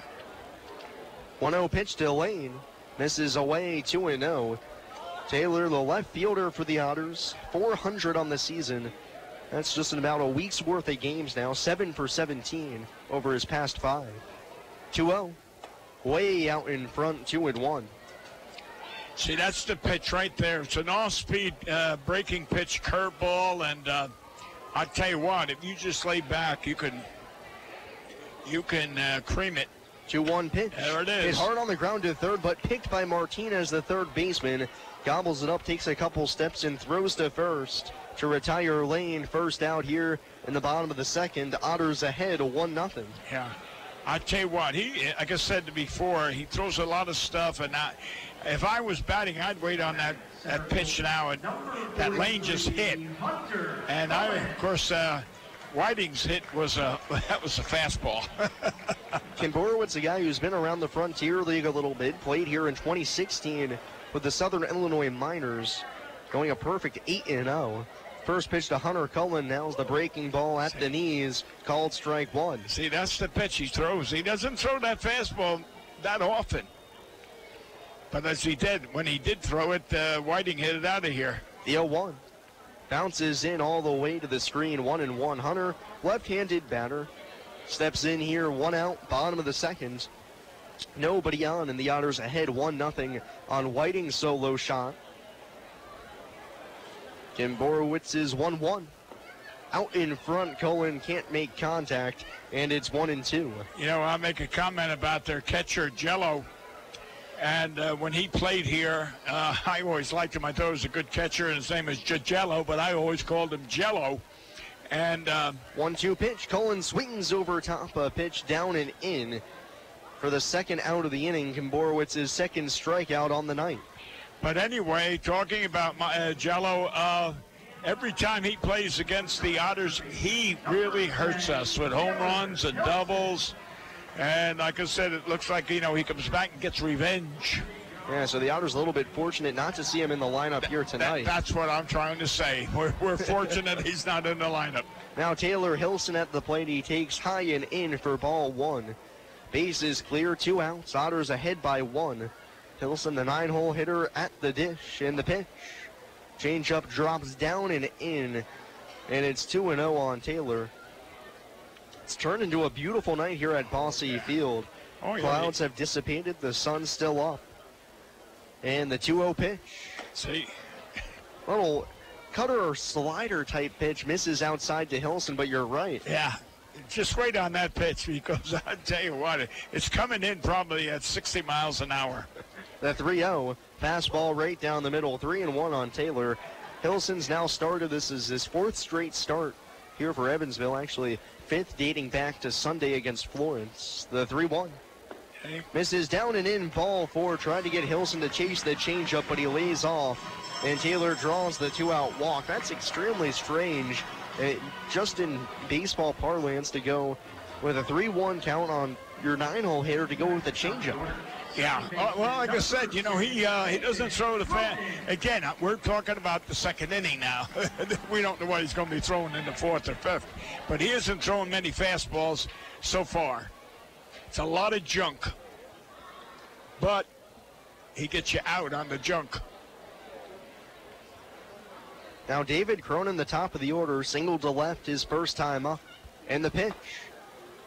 A: 1-0 pitch to Lane. Misses away, 2-0. Taylor, the left fielder for the Otters, 400 on the season. That's just in about a week's worth of games now, 7 for 17 over his past 5. 2-0. Way out in front, 2-1.
D: See, that's the pitch right there. It's an off-speed breaking pitch curveball, and I tell you what, if you just lay back, you can cream it.
A: 2-1 pitch.
D: There it is.
A: Hit hard on the ground to third, but picked by Martinez, the third baseman. Gobbles it up, takes a couple steps, and throws to first to retire Lane. First out here in the bottom of the second. Otters ahead 1-0.
D: Yeah. I tell you what, like I said before, he throws a lot of stuff, and if I was batting, I'd wait on that pitch now, and that Lane just hit. And of course, Whiting's hit was that was a fastball.
A: Kim Borowitz, a guy who's been around the Frontier League a little bit, played here in 2016 with the Southern Illinois Miners, going a perfect 8-0. First pitch to Hunter Cullen. Now's the breaking ball at the knees, called strike one.
D: See, that's the pitch he throws. He doesn't throw that fastball that often. But as he did, when he did throw it, Whiting hit it out of here.
A: The 0-1. Bounces in all the way to the screen, 1-1. Hunter, left-handed batter, steps in here, 1 out, bottom of the second. Nobody on, and the Otters ahead 1-0 on Whiting's solo shot. Kim Borowitz is 1-1. Out in front, Cullen can't make contact, and it's 1-2.
D: You know, I'll make a comment about their catcher, Jello. And when he played here, I always liked him. I thought he was a good catcher, and his name is Jello, but I always called him Jello. And
A: 1-2 pitch. Cullen swings over top, a pitch down and in for the second out of the inning. Kim Borowitz's second strikeout on the night.
D: But anyway, talking about Jello, every time he plays against the Otters, he really hurts us with home runs and doubles. And like I said, it looks like, he comes back and gets revenge.
A: Yeah, so the Otters a little bit fortunate not to see him in the lineup here tonight.
D: That's what I'm trying to say. We're fortunate he's not in the lineup.
A: Now Taylor Hilson at the plate. He takes high and in for ball one. Base is clear, 2 outs. Otters ahead by 1. Hilson, the 9-hole hitter, at the dish, and the pitch. Changeup drops down and in, and it's 2-0 on Taylor. It's turned into a beautiful night here at Bosse Field.
D: Oh, yeah.
A: Clouds have dissipated, the sun's still up. And the 2-0 pitch.
D: See.
A: Little cutter or slider type pitch, misses outside to Hilson, but you're right.
D: Yeah. Just wait on that pitch, because I tell you what, it's coming in probably at 60 miles an hour.
A: The 3-0, fastball right down the middle, 3-1 on Taylor. Hilson's now started. This is his 4th straight start here for Evansville, actually 5th dating back to Sunday against Florence. The 3-1.
D: Okay.
A: Misses down and in, ball 4. Tried to get Hilson to chase the changeup, but he lays off. And Taylor draws the 2-out walk. That's extremely strange, just in baseball parlance, to go with a 3-1 count on your 9-hole hitter to go with the changeup.
D: Yeah, well, like I said, he doesn't throw the again, we're talking about the second inning now. We don't know what he's going to be throwing in the 4th or 5th, but he isn't throwing many fastballs so far. It's a lot of junk, but he gets you out on the junk.
A: Now David Cronin, the top of the order, singled to left his first time up, and the pitch.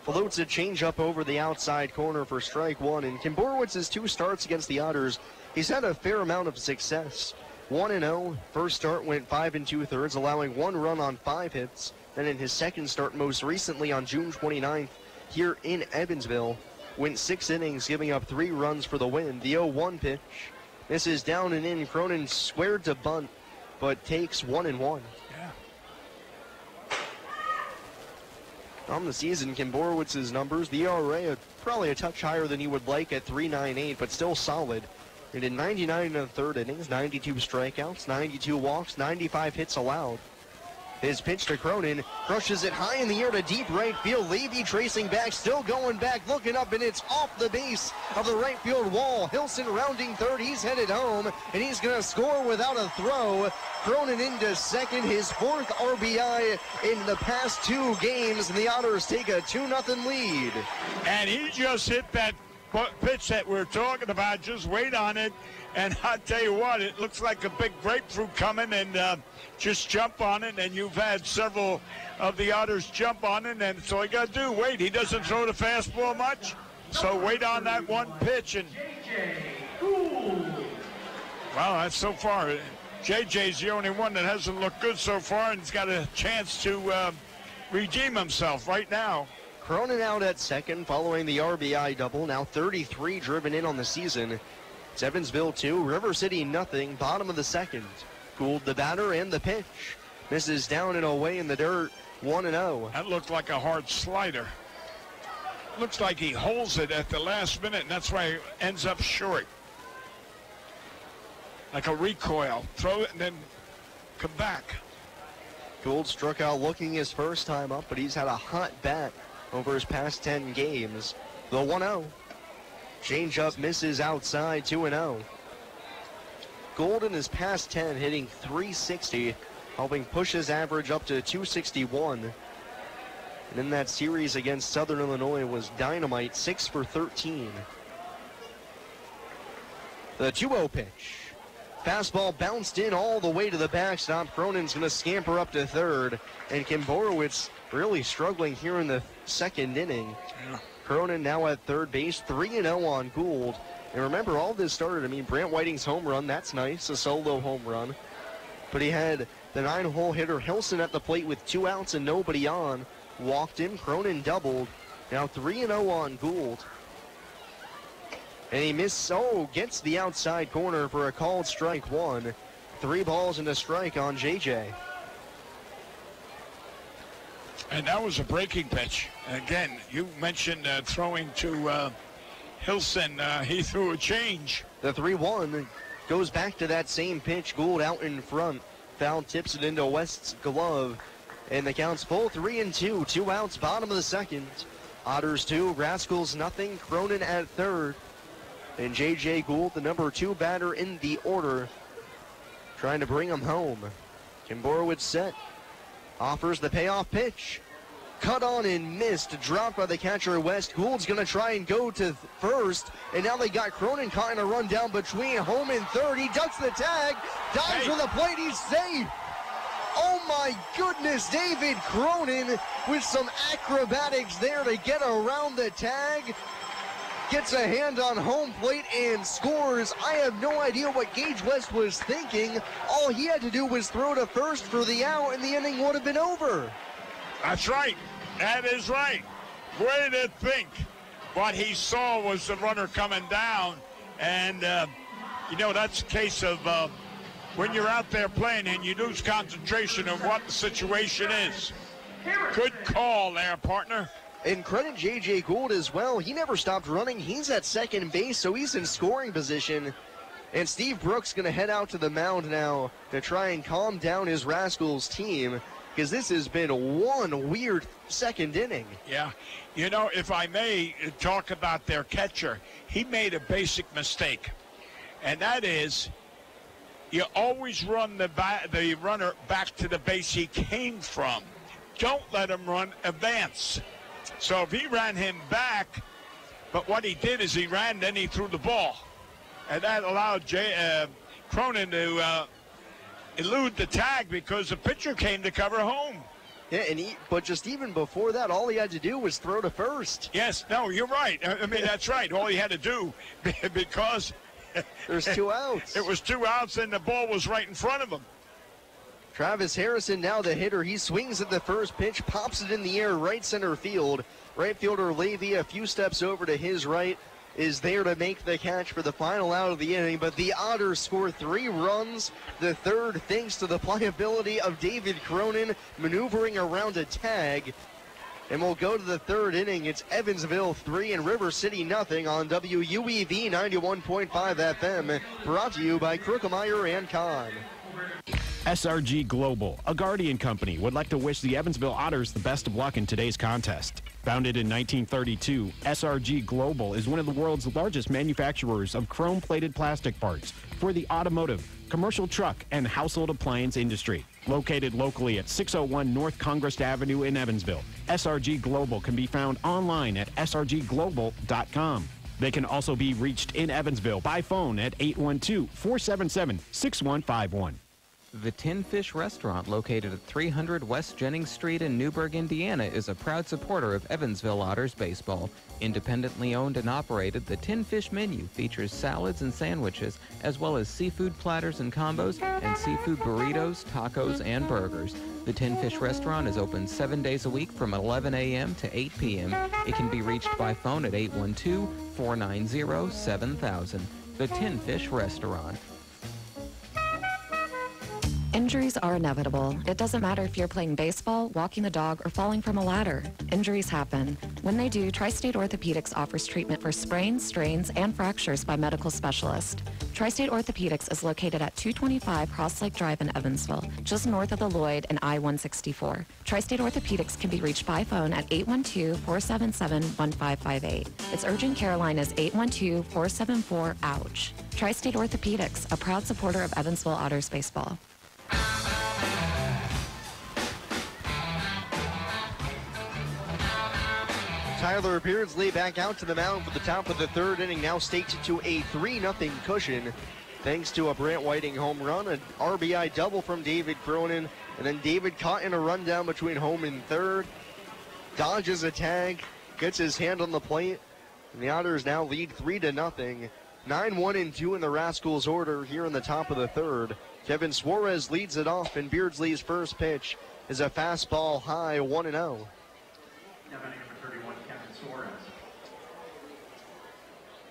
A: Floats a changeup over the outside corner for strike 1. And Kim Borowitz's 2 starts against the Otters, he's had a fair amount of success. 1-0. First start went 5 2/3, allowing 1 run on 5 hits. Then in his second start, most recently on June 29th, here in Evansville, went 6 innings, giving up 3 runs for the win. The 0-1 pitch. This is down and in. Cronin squared to bunt, but takes 1-1. On the season, Kim Borowitz's numbers, the ERA probably a touch higher than he would like at 3.98, but still solid. He did 99 in the 3rd innings, 92 strikeouts, 92 walks, 95 hits allowed. His pitch to Cronin, crushes it high in the air to deep right field. Levy tracing back, still going back, looking up, and it's off the base of the right field wall. Hilson rounding third, he's headed home, and he's going to score without a throw. Cronin into second, his 4th RBI in the past 2 games, and the Otters take a 2-0 lead.
D: And he just hit that pitch that we're talking about. Just wait on it, and I'll tell you what, it looks like a big grapefruit coming, and just jump on it, and you've had several of the Otters jump on it, and so you got to do, wait, he doesn't throw the fastball much, so wait on that one pitch. And well, that's so far. JJ's the only one that hasn't looked good so far, and he's got a chance to redeem himself right now.
A: Cronin out at second following the RBI double. Now 33 driven in on the season. It's Evansville 2, River City nothing. Bottom of the second. Gould the batter and the pitch. Misses down and away in the dirt. 1-0.
D: That looked like a hard slider. Looks like he holds it at the last minute, and that's why he ends up short. Like a recoil. Throw it and then come back.
A: Gould struck out looking his first time up, but he's had a hot bat over his past 10 games. The 1-0. Change-up misses outside, 2-0. Gould in his past 10 hitting .360, helping push his average up to .261. And in that series against Southern Illinois was dynamite, 6 for 13. The 2-0 pitch. Fastball bounced in all the way to the backstop. Cronin's going to scamper up to third. And Kim Borowitz really struggling here in the second inning.
D: Yeah.
A: Cronin now at third base, 3-0 on Gould. And remember, all this started, Brant Whiting's home run, that's nice, a solo home run. But he had the 9-hole hitter Hilson at the plate with 2 outs and nobody on. Walked in, Cronin doubled. Now 3-0 on Gould. And he gets the outside corner for a called strike 1. 3 balls and a strike on JJ.
D: And that was a breaking pitch. Again, you mentioned throwing to Hilson. He threw a change.
A: The 3-1 goes back to that same pitch. Gould out in front. Foul tips it into West's glove. And the count's full, 3-2. 2 outs, bottom of the second. Otters 2, Rascals nothing. Cronin at third. And J.J. Gould, the number 2 batter in the order, trying to bring him home. Kim Borowitz set. Offers the payoff pitch. Cut on and missed. Dropped by the catcher West. Gould's going to try and go to first. And now they got Cronin caught in a run down between home and third. He ducks the tag. Dives for the plate. He's safe. Oh my goodness, David Cronin with some acrobatics there to get around the tag. Gets a hand on home plate and scores. I have no idea what Gage West was thinking. All he had to do was throw to first for the out and the inning would have been over.
D: That's right. That is right. Way to think. What he saw was the runner coming down. And, that's a case of when you're out there playing and you lose concentration of what the situation is. Good call there, partner.
A: And credit J.J. Gould as well. He never stopped running. He's at second base, so he's in scoring position. And Steve Brooks going to head out to the mound now to try and calm down his Rascals team, because this has been one weird second inning.
D: Yeah. If I may talk about their catcher, he made a basic mistake. And that is, you always run the runner back to the base he came from. Don't let him run advance. So if he ran him back, but what he did is he ran, then he threw the ball. And that allowed Cronin to elude the tag because the pitcher came to cover home.
A: Yeah, but just even before that, all he had to do was throw to first.
D: Yes, no, you're right. That's right. All he had to do, because
A: there's 2 outs.
D: It was 2 outs and the ball was right in front of him.
A: Travis Harrison now the hitter. He swings at the first pitch, pops it in the air, right center field. Right fielder Levy, a few steps over to his right, is there to make the catch for the final out of the inning. But the Otters score 3 runs, the third thanks to the pliability of David Cronin maneuvering around a tag. And we'll go to the third inning. It's Evansville 3 and River City nothing on WUEV 91.5 FM. Brought to you by Krukemeyer and Kahn.
E: SRG Global, a Guardian company, would like to wish the Evansville Otters the best of luck in today's contest. Founded in 1932, SRG Global is one of the world's largest manufacturers of chrome-plated plastic parts for the automotive, commercial truck, and household appliance industry. Located locally at 601 North Congress Avenue in Evansville, SRG Global can be found online at srgglobal.com. They can also be reached in Evansville by phone at 812-477-6151.
J: The Tin Fish Restaurant, located at 300 West Jennings Street in Newburgh, Indiana, is a proud supporter of Evansville Otters baseball. Independently owned and operated, the Tin Fish menu features salads and sandwiches, as well as seafood platters and combos, and seafood burritos, tacos, and burgers. The Tin Fish Restaurant is open 7 days a week from 11 a.m. to 8 p.m. It can be reached by phone at 812-490-7000. The Tin Fish Restaurant.
M: Injuries are inevitable. It doesn't matter if you're playing baseball, walking the dog, or falling from a ladder. Injuries happen. When they do, Tri-State Orthopedics offers treatment for sprains, strains, and fractures by medical specialists. Tri-State Orthopedics is located at 225 Cross Lake Drive in Evansville, just north of the Lloyd and I-164. Tri-State Orthopedics can be reached by phone at 812-477-1558. Its urgent care line is 812-474-OUCH. Tri-State Orthopedics, a proud supporter of Evansville Otters baseball.
A: Tyler Beardsley back out to the mound for the top of the third inning, now stakes it to a 3-0 cushion thanks to a Brant Whiting home run, an RBI double from David Cronin, and then David caught in a rundown between home and third, dodges a tag, gets his hand on the plate, and the Otters now lead 3-0. 9-1-2 in the Rascals order here in the top of the third. Kevin Suarez leads it off, and Beardsley's first pitch is a fastball high, 1-0.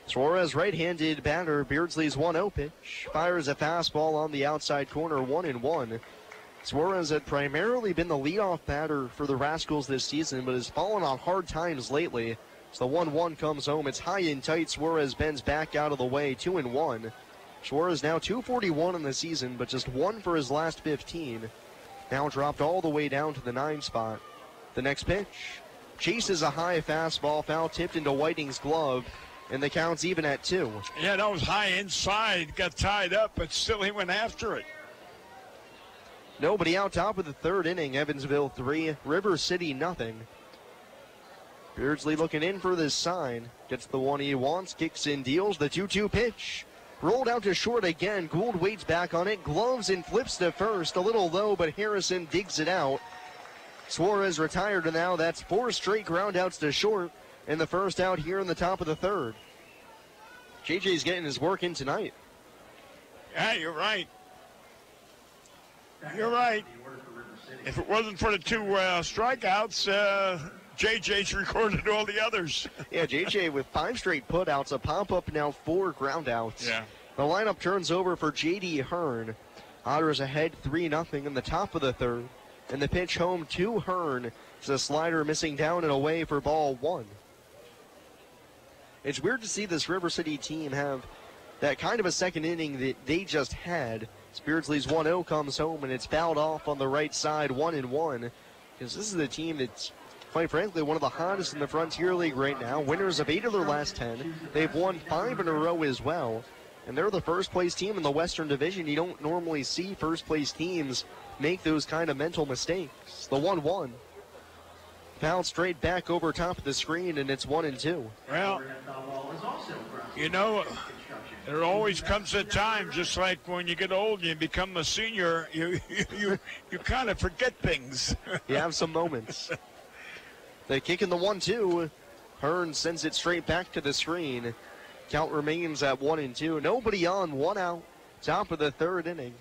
A: Suarez, right-handed batter. Beardsley's 1-0 pitch. Fires a fastball on the outside corner, 1-1. Suarez had primarily been the leadoff batter for the Rascals this season, but has fallen on hard times lately. So the 1-1 comes home. It's high and tight. Suarez bends back out of the way, 2-1. Suarez now 241 in the season, but just 1 for his last 15. Now dropped all the way down to the 9 spot. The next pitch chases a high fastball, foul tipped into Whiting's glove, and the count's even at 2.
D: Yeah, that was high inside, got tied up, but still he went after it.
A: Nobody out, top of the third inning. Evansville 3, River City nothing. Beardsley looking in for this sign. Gets the one he wants, kicks in, deals the 2-2 pitch. Rolled out to short again. Gould waits back on it, gloves and flips to first. A little low, but Harrison digs it out. Suarez retired, and now that's 4 straight groundouts to short in the first out here in the top of the third. JJ's getting his work in tonight.
D: Yeah, you're right. You're right. If it wasn't for the 2 strikeouts, JJ's recorded all the others.
A: Yeah, JJ with 5 straight putouts, a pop-up, now 4 groundouts.
D: Yeah.
A: The lineup turns over for J.D. Hearn. Otters ahead 3-0 in the top of the third. And the pitch home to Hearn is a slider missing down and away for ball 1. It's weird to see this River City team have that kind of a second inning that they just had. Beardsley's 1-0 comes home, and it's fouled off on the right side, 1-1. Because this is the team that's, quite frankly, one of the hottest in the Frontier League right now. Winners of 8 of their last 10. They've won 5 in a row as well. And they're the first-place team in the Western Division. You don't normally see first-place teams make those kind of mental mistakes. The 1-1. Fouled straight back over top of the screen, and it's 1-2.
D: Well, you know, there always comes a time, just like when you get old and you become a senior, you kind of forget things.
A: You have some moments. The kick in the 1-2. Hearn sends it straight back to the screen. Count remains at 1-2. Nobody on, 1 out. Top of the third inning.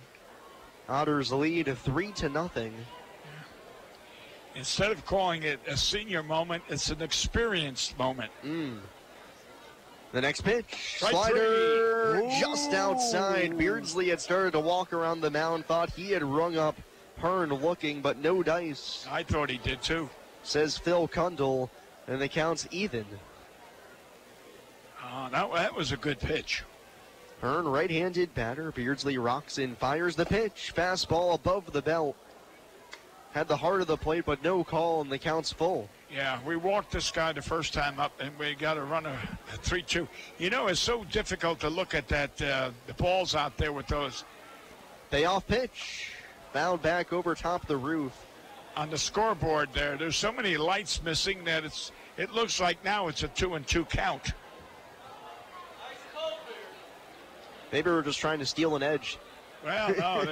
A: Otters lead 3-0.
D: Instead of calling it a senior moment, it's an experienced moment.
A: The next pitch,
D: Strike
A: slider
D: 3.
A: just outside. Beardsley had started to walk around the mound, thought he had rung up Hearn looking, but no dice.
D: I thought he did too.
A: Says Phil Kundle, and the count's even.
D: That was a good pitch.
A: Hearn, right-handed batter. Beardsley rocks in, fires the pitch. Fastball above the belt. Had the heart of the plate, but no call, and the count's full.
D: Yeah, we walked this guy the first time up, and we got to run a 3-2. You know, it's so difficult to look at that, the balls out there with those.
A: Payoff pitch. Fouled back over top of the roof.
D: On the scoreboard there's so many lights missing that it looks like now it's a 2-2 count.
A: Maybe we're just trying to steal an edge
D: Well, no,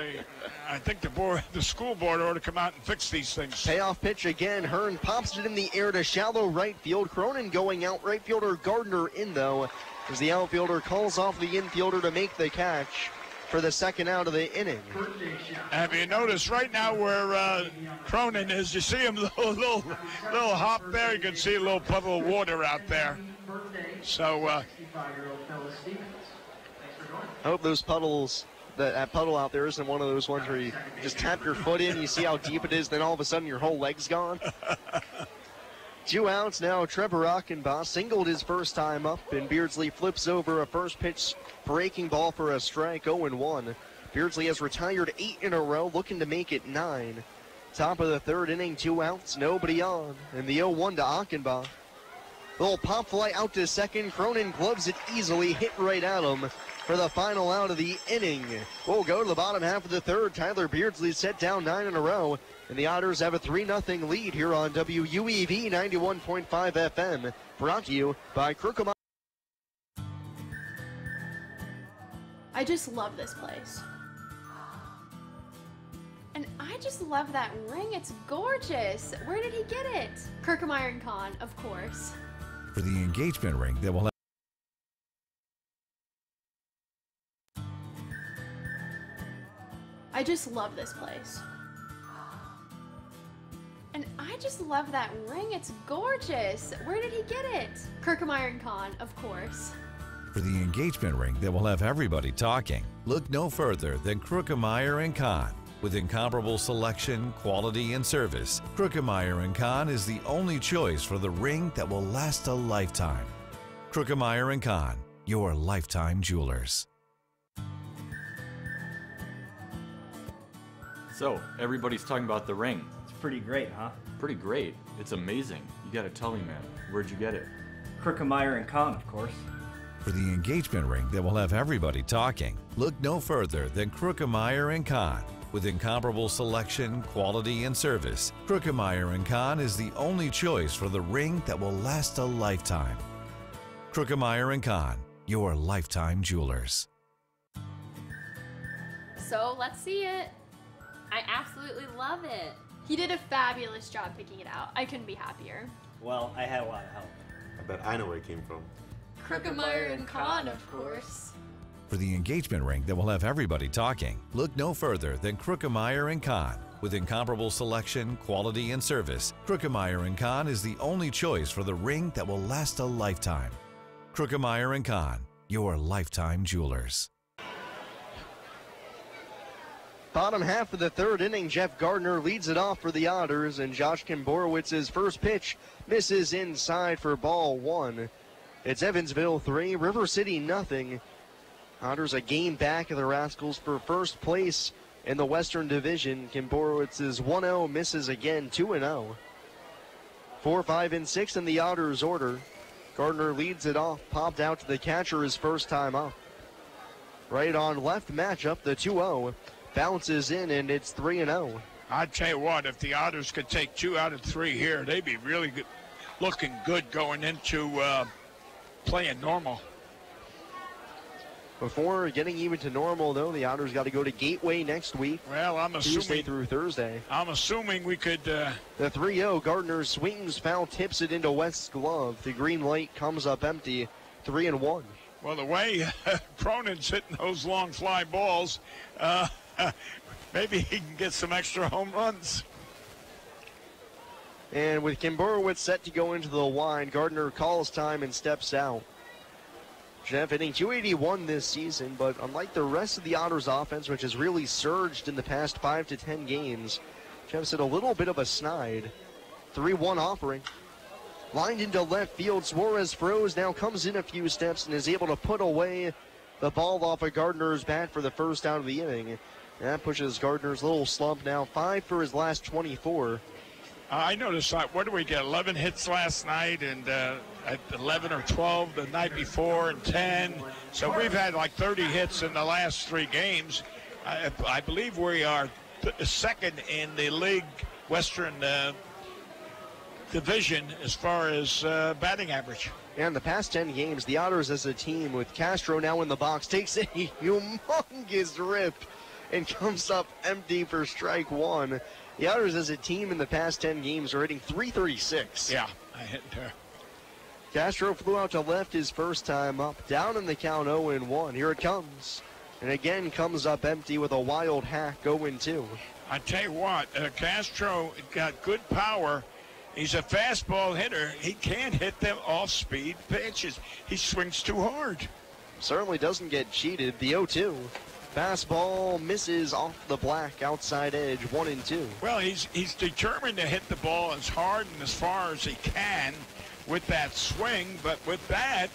D: I think the school board ought to come out and fix these things.
A: Payoff pitch again. Hearn pops it in the air to shallow right field. Cronin going out. Right fielder Gardner in, though, as the outfielder calls off the infielder to make the catch for the second out of the inning.
D: Have you noticed right now where Cronin is? You see him, little hop there. You can see a little puddle of water out there. So,
A: I hope those puddles, that puddle out there isn't one of those ones where you just tap your foot in, you see how deep it is, then all of a sudden your whole leg's gone. 2 outs now. Trevor Achenbach singled his first time up, and Beardsley flips over a first pitch breaking ball for a strike, 0-1. Beardsley has retired 8 in a row, looking to make it 9. Top of the third inning, 2 outs, nobody on, and the 0-1 to Achenbach. Little pop fly out to second. Cronin gloves it easily, hit right at him for the final out of the inning. We'll go to the bottom half of the third. Tyler Beardsley set down 9 in a row, and the Otters have a 3-0 lead here on WUEV 91.5 FM. Brought to you by Crookham.
P: I just love this place. And I just love that ring. It's gorgeous. Where did he get it? Kirkham Con, of course.
Q: For the engagement ring that will have
P: I just love this place. And I just love that ring. It's gorgeous. Where did he get it? Kirkham Con, of course.
Q: For the engagement ring that will have everybody talking, look no further than Crookham Con. With incomparable selection, quality, and service, Crookham Con is the only choice for the ring that will last a lifetime. Crookham Con, your lifetime jewelers.
R: So, everybody's talking about the ring.
S: It's pretty great, huh?
R: Pretty great. It's amazing. You gotta tell me, man. Where'd you get it?
S: Crookham Con, of course.
Q: For the engagement ring that will have everybody talking, look no further than Crookham Con. With incomparable selection, quality, and service, Crookham Con is the only choice for the ring that will last a lifetime. Crookham Con, your lifetime jewelers.
P: So let's see it. I absolutely love it. He did a fabulous job picking it out. I couldn't be happier.
S: Well, I had a lot of help.
T: I bet I know where it came from.
P: Crookham Con, of course.
Q: For the engagement ring that will have everybody talking, look no further than Crookham Con. With incomparable selection, quality, and service, Crookham Con is the only choice for the ring that will last a lifetime. Crookham Con, your lifetime jewelers.
A: Bottom half of the third inning, Jeff Gardner leads it off for the Otters, and Josh Kimborowicz's first pitch misses inside for ball 1. It's Evansville 3, River City nothing. Otters a game back of the Rascals for first place in the Western Division. Kimborowicz's 1-0 misses again, 2-0. 4, 5, and 6 in the Otters order. Gardner leads it off, popped out to the catcher his first time up. Right on left matchup, the 2-0. Bounces in, and it's 3-0.
D: I'd tell you what, if the Otters could take 2 out of 3 here, they'd be really good, looking good going into playing normal.
A: Before getting even to normal, though, the Otters got to go to Gateway next week.
D: Well, I'm assuming
A: Tuesday through Thursday.
D: I'm assuming we could.
A: The 3-0, Gardner swings foul, tips it into West's glove. The green light comes up empty, 3-1.
D: Well, the way Cronin's hitting those long fly balls, maybe he can get some extra home runs.
A: And with Kimborowicz set to go into the line, Gardner calls time and steps out. Jeff hitting .281 this season, but unlike the rest of the Otters offense, which has really surged in the past 5 to 10 games, Jeff's hit a little bit of a snide. 3-1 offering. Lined into left field, Suarez froze, now comes in a few steps and is able to put away the ball off of Gardner's bat for the first out of the inning. And that pushes Gardner's little slump now 5 for his last 24.
D: I noticed, what did we get, 11 hits last night, and 11 or 12 the night before, and 10. So we've had like 30 hits in the last 3 games. I believe we are second in the league Western division as far as batting average.
A: And the past 10 games, the Otters as a team with Castro now in the box takes a humongous rip and comes up empty for strike one. The Otters as a team in the past 10 games are hitting .336.
D: Yeah, I hit there.
A: Castro flew out to left his first time up, down in the count 0-1. Here it comes. And again comes up empty with a wild hack 0-2.
D: I tell you what, Castro got good power. He's a fastball hitter. He can't hit them off-speed pitches. He swings too hard.
A: Certainly doesn't get cheated. The 0-2. Fastball misses off the black outside edge, 1-2.
D: Well, he's determined to hit the ball as hard and as far as he can with that swing, but with that,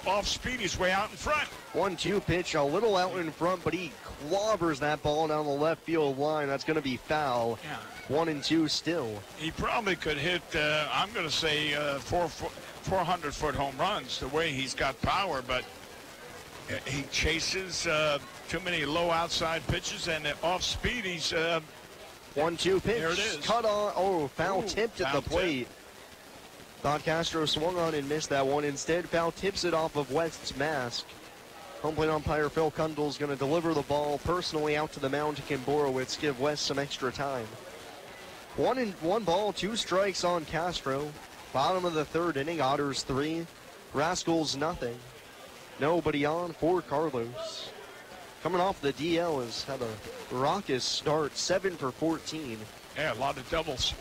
D: off-speed, he's way out in front.
A: 1-2 pitch, a little out in front, but he clobbers that ball down the left field line. That's going to be foul.
D: Yeah.
A: 1-2 still.
D: He probably could hit, I'm going to say, 400-foot home runs the way he's got power, but he chases too many low outside pitches, and off speed, he's
A: 1-2 pitch.
D: There it is.
A: Cut on. Oh, foul tipped at the plate.
D: Tip.
A: Thought Castro swung on and missed that one. Instead, foul tips it off of West's mask. Home plate umpire Phil Kundle's going to deliver the ball personally out to the mound to Kim Borowitz, give West some extra time. 1 ball, 2 strikes on Castro. Bottom of the third inning, Otters 3, Rascals nothing. Nobody on for Carlos. Coming off the DL has had a raucous start, 7 for 14.
D: Yeah, a lot of doubles.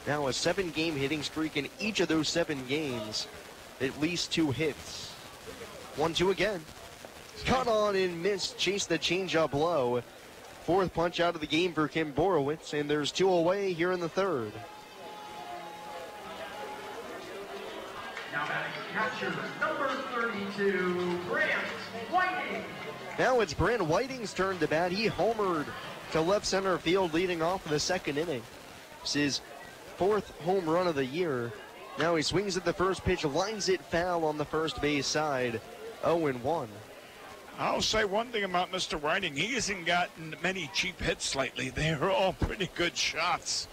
A: Now a 7-game hitting streak in each of those 7 games. At least 2 hits. 1-2 again. Cut on and missed. Chase the changeup low. 4th punch out of the game for Kim Borowitz, and there's 2 away here in the third.
O: Now batting catcher, number 32, Brant Whiting.
A: Now it's Brant Whiting's turn to bat. He homered to left center field, leading off the 2nd inning. This is 4th home run of the year. Now he swings at the first pitch, lines it foul on the first base side. 0-1.
D: I'll say one thing about Mr. Whiting. He hasn't gotten many cheap hits lately. They're all pretty good shots.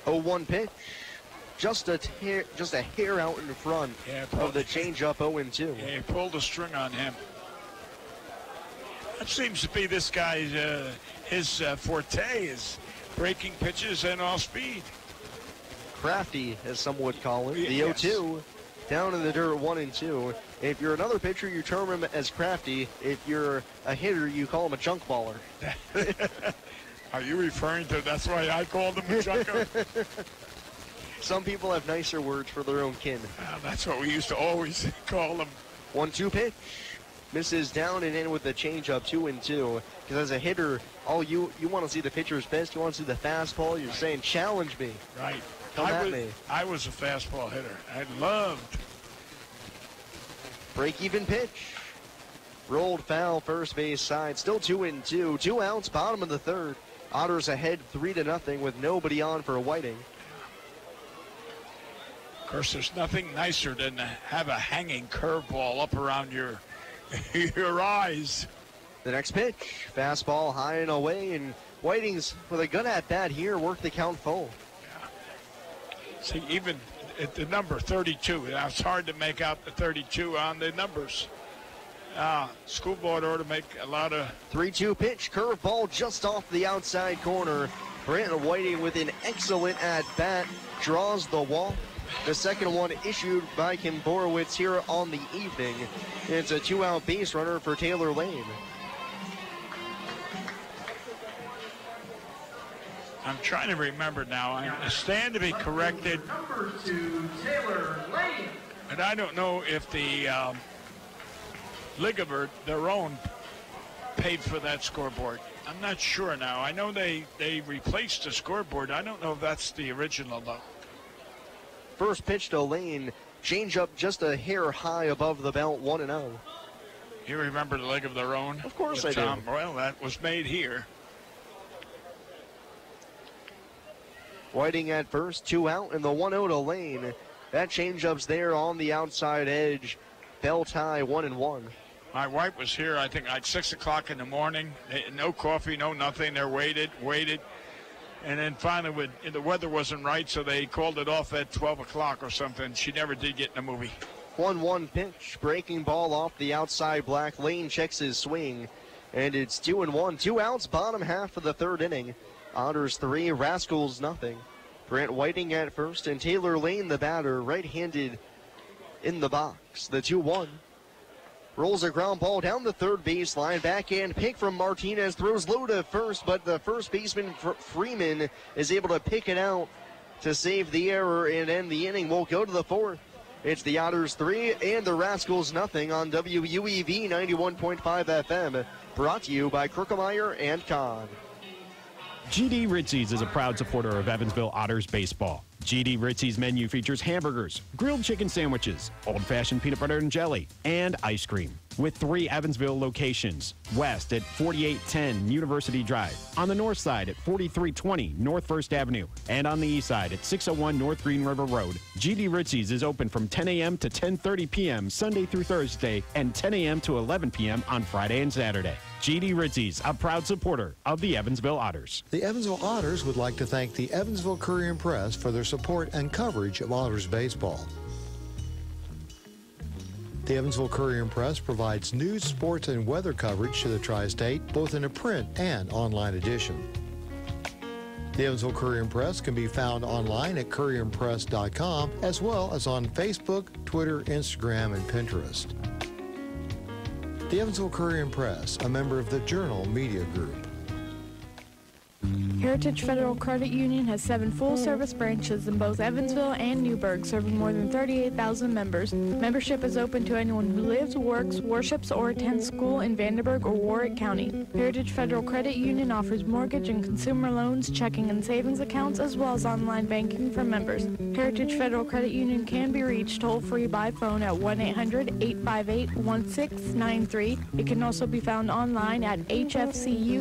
A: 0-1 pitch. Just a hair out in front of the changeup 0-2.
D: Yeah, he pulled a string on him. That seems to be this guy's, his forte is breaking pitches and off speed.
A: Crafty, as some would call it. The
D: Yes.
A: 0-2, down in the dirt, 1-2. If you're another pitcher, you term him as crafty. If you're a hitter, you call him a junk baller.
D: Are you referring to, that's why I called him a junker?
A: Some people have nicer words for their own kin.
D: That's what we used to always call him.
A: 1-2 pitch. Misses down and in with the changeup, 2-2. Because as a hitter, all you want to see the pitcher's best. You want to see the fastball. You're saying, challenge me.
D: Right.
A: Come at me.
D: I was a fastball hitter. I loved.
A: Break-even pitch. Rolled foul, first base side. Still 2-2. 2 outs, bottom of the third. Otters ahead 3-0 with nobody on for Whiting.
D: Of course, there's nothing nicer than to have a hanging curveball up around your eyes.
A: The next pitch, fastball high and away, and Whiting's with a good at bat here, worked the count full.
D: Yeah. See, even at the number 32, it's hard to make out the 32 on the numbers. School board ought to make a lot of...
A: 3-2 pitch, curveball just off the outside corner. Brandon Whiting with an excellent at bat, draws the walk. The second one issued by Kim Borowitz here on the evening. It's a 2-out base runner for Taylor Lane.
D: I'm trying to remember now. I stand to be corrected.
O: Number 2, Taylor Lane.
D: And I don't know if the Ligabert, their own, paid for that scoreboard. I'm not sure now. I know they replaced the scoreboard. I don't know if that's the original, though.
A: First pitch to Lane, change up just a hair high above the belt, 1-0.
D: You remember the League of Their Own?
A: Of course I
D: Tom
A: do.
D: Well, that was made here.
A: Whiting at first, 2 out, and the 1-0 to Lane. That changeup's there on the outside edge. Belt high, 1-1.
D: My wife was here, I think, like 6 o'clock in the morning. No coffee, no nothing. They waited. And then finally, the weather wasn't right, so they called it off at 12 o'clock or something. She never did get in the movie.
A: 1-1 pitch. Breaking ball off the outside. Black Lane checks his swing. And it's 2-1. 2 outs, bottom half of the third inning. Otters 3, Rascals nothing. Brent Whiting at first, and Taylor Lane, the batter, right-handed in the box. The 2-1. Rolls a ground ball down the third baseline. Backhand pick from Martinez. Throws low to first, but the first baseman, Freeman, is able to pick it out to save the error and end the inning. We'll go to the fourth. It's the Otters 3 and the Rascals nothing on WUEV 91.5 FM. Brought to you by Krukemeyer and Kahn.
E: GD Ritzy's is a proud supporter of Evansville Otters baseball. GD Ritzy's menu features hamburgers, grilled chicken sandwiches, old-fashioned peanut butter and jelly, and ice cream. With 3 Evansville locations: west at 4810 University Drive, on the north side at 4320 North 1st Avenue, and on the east side at 601 North Green River Road. GD Ritzy's is open from 10 a.m. to 10:30 p.m. Sunday through Thursday, and 10 a.m. to 11 p.m. on Friday and Saturday. GD Ritzy's, a proud supporter of the Evansville Otters.
L: The Evansville Otters would like to thank the Evansville Courier and Press for their support and coverage of Otters baseball. The Evansville Courier and Press provides news, sports, and weather coverage to the Tri-State, both in a print and online edition. The Evansville Courier and Press can be found online at courierandpress.com, as well as on Facebook, Twitter, Instagram, and Pinterest. The Evansville Courier and Press, a member of the Journal Media Group.
K: Heritage Federal Credit Union has 7 full-service branches in both Evansville and Newburgh, serving more than 38,000 members. Membership is open to anyone who lives, works, worships, or attends school in Vanderburgh or Warwick County. Heritage Federal Credit Union offers mortgage and consumer loans, checking and savings accounts, as well as online banking for members. Heritage Federal Credit Union can be reached toll-free by phone at 1-800-858-1693. It can also be found online at hfcu.info.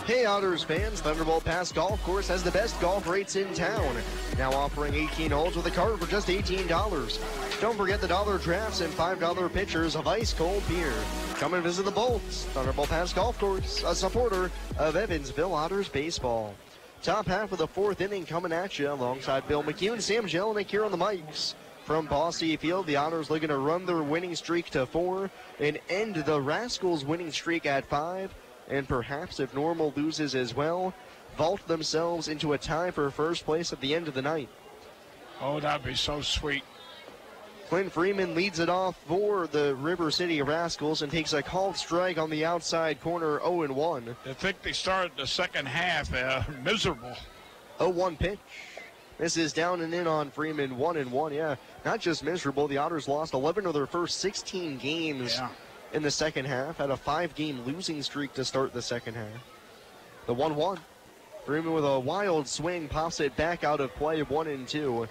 A: Hey Otters fans, Thunderbolt Pass Golf Course has the best golf rates in town. Now offering 18 holes with a cart for just $18. Don't forget the $1 drafts and $5 pitchers of ice-cold beer. Come and visit the Bolts, Thunderbolt Pass Golf Course, a supporter of Evansville Otters baseball. Top half of the fourth inning coming at you alongside Bill McHugh and Sam Jelinek here on the mics. From Bosse Field, the Otters looking to run their winning streak to 4 and end the Rascals' winning streak at 5. And perhaps, if Normal loses as well, vault themselves into a tie for first place at the end of the night.
D: Oh, that'd be so sweet.
A: Clint Freeman leads it off for the River City Rascals and takes a called strike on the outside corner, 0-1.
D: I think they started the second half miserable.
A: 0-1 pitch. This is down and in on Freeman, 1-1. Yeah, not just miserable. The Otters lost 11 of their first 16 games.
D: Yeah.
A: In the second half, had a 5-game losing streak to start the second half. The 1-1. Freeman with a wild swing pops it back out of play, 1-2.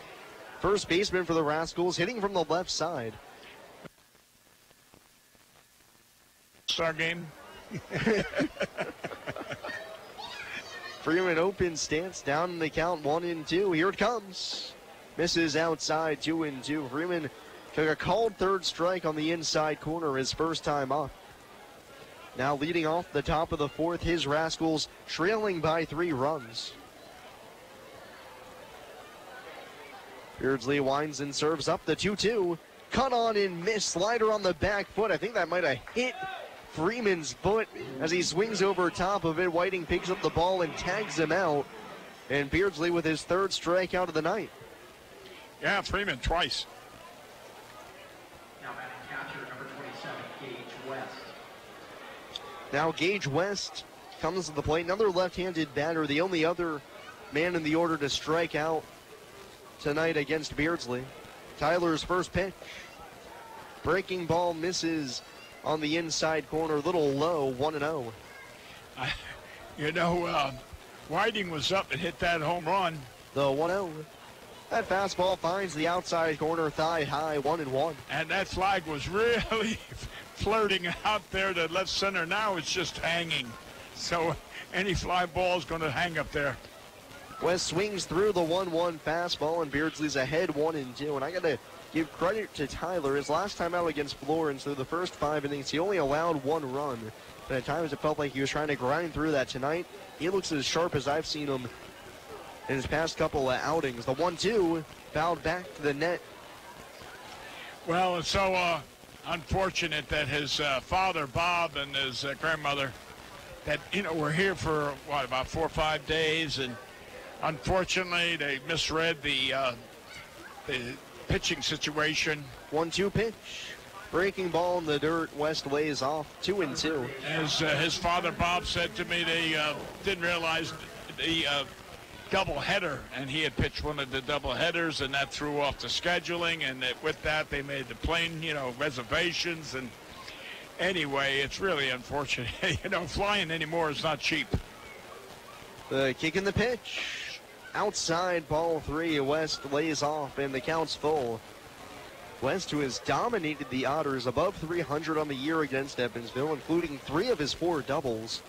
A: First baseman for the Rascals, hitting from the left side.
D: Star game.
A: Freeman open stance, down in the count, 1-2. Here it comes. Misses outside, 2-2. Freeman took a called third strike on the inside corner his first time up. Now leading off the top of the fourth, his Rascals trailing by 3 runs. Beardsley winds and serves up the 2-2. Cut on and miss, slider on the back foot. I think that might have hit Freeman's foot as he swings over top of it. Whiting picks up the ball and tags him out. And Beardsley with his 3rd strikeout of the night.
D: Yeah, Freeman twice.
A: Now Gage West comes to the plate. Another left-handed batter, the only other man in the order to strike out tonight against Beardsley. Tyler's first pitch. Breaking ball misses on the inside corner, a little low, 1-0.
D: You know, Whiting was up and hit that home run.
A: The 1-0. That fastball finds the outside corner, thigh high, 1-1.
D: And that flag was really flirting out there to left center. Now it's just hanging. So any fly ball is going to hang up there.
A: West swings through the 1-1 fastball, and Beardsley's ahead 1-2. And I got to give credit to Tyler. His last time out against Florence through the first 5 innings, he only allowed 1 run. But at times it felt like he was trying to grind through that tonight. He looks as sharp as I've seen him in his past couple of outings. The 1-2 fouled back to the net.
D: Well, it's so unfortunate that his father, Bob, and his grandmother, that, were here for, about 4 or 5 days, and unfortunately they misread the pitching situation.
A: 1-2 pitch. Breaking ball in the dirt. West lays off 2-2.
D: As his father, Bob, said to me, they didn't realize the double header, and he had pitched one of the double headers, and that threw off the scheduling, and with that they made the plane, reservations, and anyway, it's really unfortunate. Flying anymore is not cheap.
A: The kick in the pitch. Outside, ball 3. West lays off, and the count's full. West, who has dominated the Otters, above 300 on the year against Evansville, including 3 of his 4 doubles,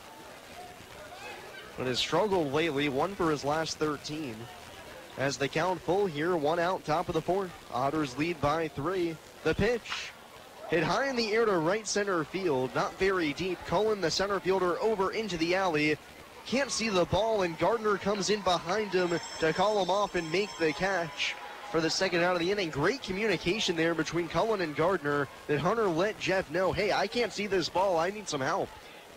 A: but has struggled lately, 1 for his last 13. As the count full here, 1 out, top of the 4th. Otters lead by 3. The pitch. Hit high in the air to right center field, not very deep. Cullen, the center fielder, over into the alley. Can't see the ball, and Gardner comes in behind him to call him off and make the catch for the second out of the inning. Great communication there between Cullen and Gardner, that Hunter let Jeff know, hey, I can't see this ball. I need some help.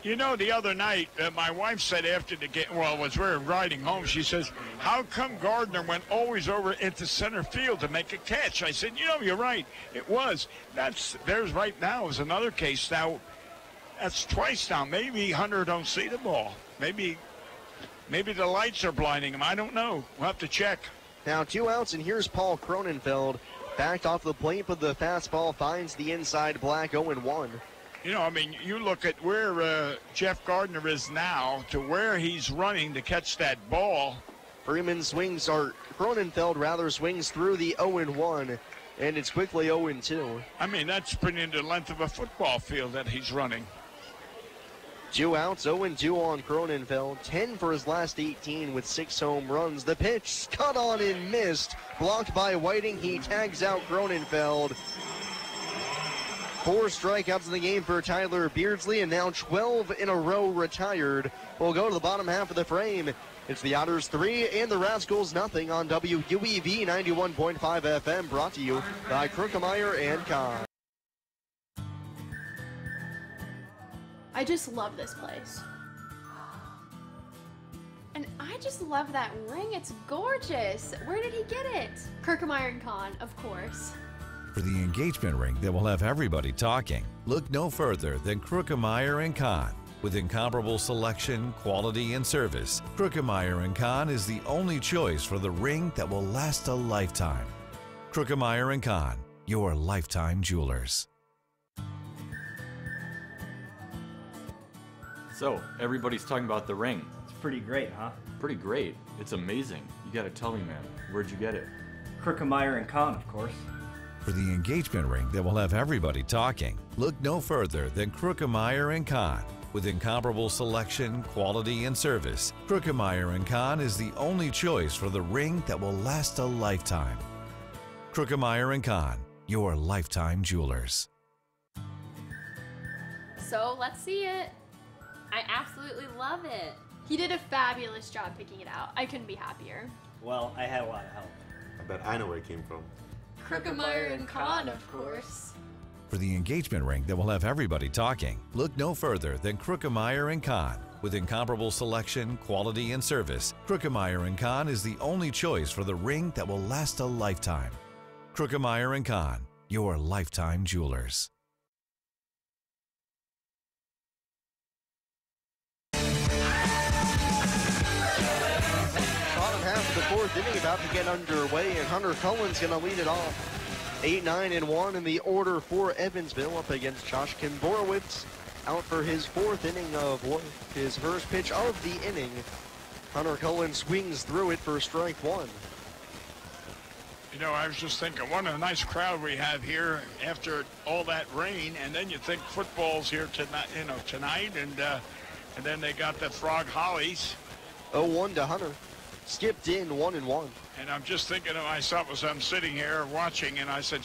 D: The other night, my wife said after the game, as we were riding home, she says, how come Gardner went always over into center field to make a catch? I said, you're right. It was. There's right now is another case. Now, that's twice now. Maybe Hunter don't see the ball. Maybe the lights are blinding him. I don't know. We'll have to check.
A: Now 2 outs, and here's Paul Cronenfeld. Backed off the plate, but the fastball finds the inside black, 0-1.
D: You look at where Jeff Gardner is now to where he's running to catch that ball.
A: Cronenfeld swings through the 0-1, and it's quickly 0-2.
D: That's pretty into the length of a football field that he's running.
A: 2 outs, 0-2 on Cronenfeld. 10 for his last 18 with 6 home runs. The pitch, cut on and missed. Blocked by Whiting. He tags out Cronenfeld. 4 strikeouts in the game for Tyler Beardsley, and now 12 in a row retired. We'll go to the bottom half of the frame. It's the Otters 3 and the Rascals nothing on WUEV 91.5 FM, brought to you by Krukemeyer and Kahn.
P: I just love this place. And I just love that ring. It's gorgeous. Where did he get it? Krukemeyer and Kahn, of course.
Q: For the engagement ring that will have everybody talking, look no further than Krukemeyer & Kahn. With incomparable selection, quality, and service, Krukemeyer & Kahn is the only choice for the ring that will last a lifetime. Krukemeyer & Kahn, your lifetime jewelers.
R: So, everybody's talking about the ring.
S: It's pretty great, huh?
R: Pretty great. It's amazing. You gotta tell me, man. Where'd you get it?
S: Krukemeyer and Kahn, of course.
Q: For the engagement ring that will have everybody talking, look no further than Krukemeyer & Kahn. With incomparable selection, quality, and service, Krukemeyer & Kahn is the only choice for the ring that will last a lifetime. Krukemeyer & Kahn, your lifetime jewelers.
P: So let's see it. I absolutely love it. He did a fabulous job picking it out. I couldn't be happier.
S: Well, I had a lot of help.
T: I bet I know where it came from.
P: Krukemeyer and Kahn, of course.
Q: For the engagement ring that will have everybody talking, look no further than Krukemeyer & Kahn. With incomparable selection, quality, and service, Krukemeyer & Kahn is the only choice for the ring that will last a lifetime. Krukemeyer & Kahn, your lifetime jewelers.
A: Bottom half of the 4th inning about to get underway, and Hunter Cullen's going to lead it off. 8-9-1 in the order for Evansville up against Josh Kimborowitz. Out for his 4th inning of work, his first pitch of the inning. Hunter Cullen swings through it for strike 1.
D: I was just thinking, what a nice crowd we have here after all that rain, and then you think football's here tonight, and then they got the Frog Hollies.
A: 0-1 to Hunter. Skipped in 1-1.
D: And I'm just thinking to myself as I'm sitting here watching, and I said,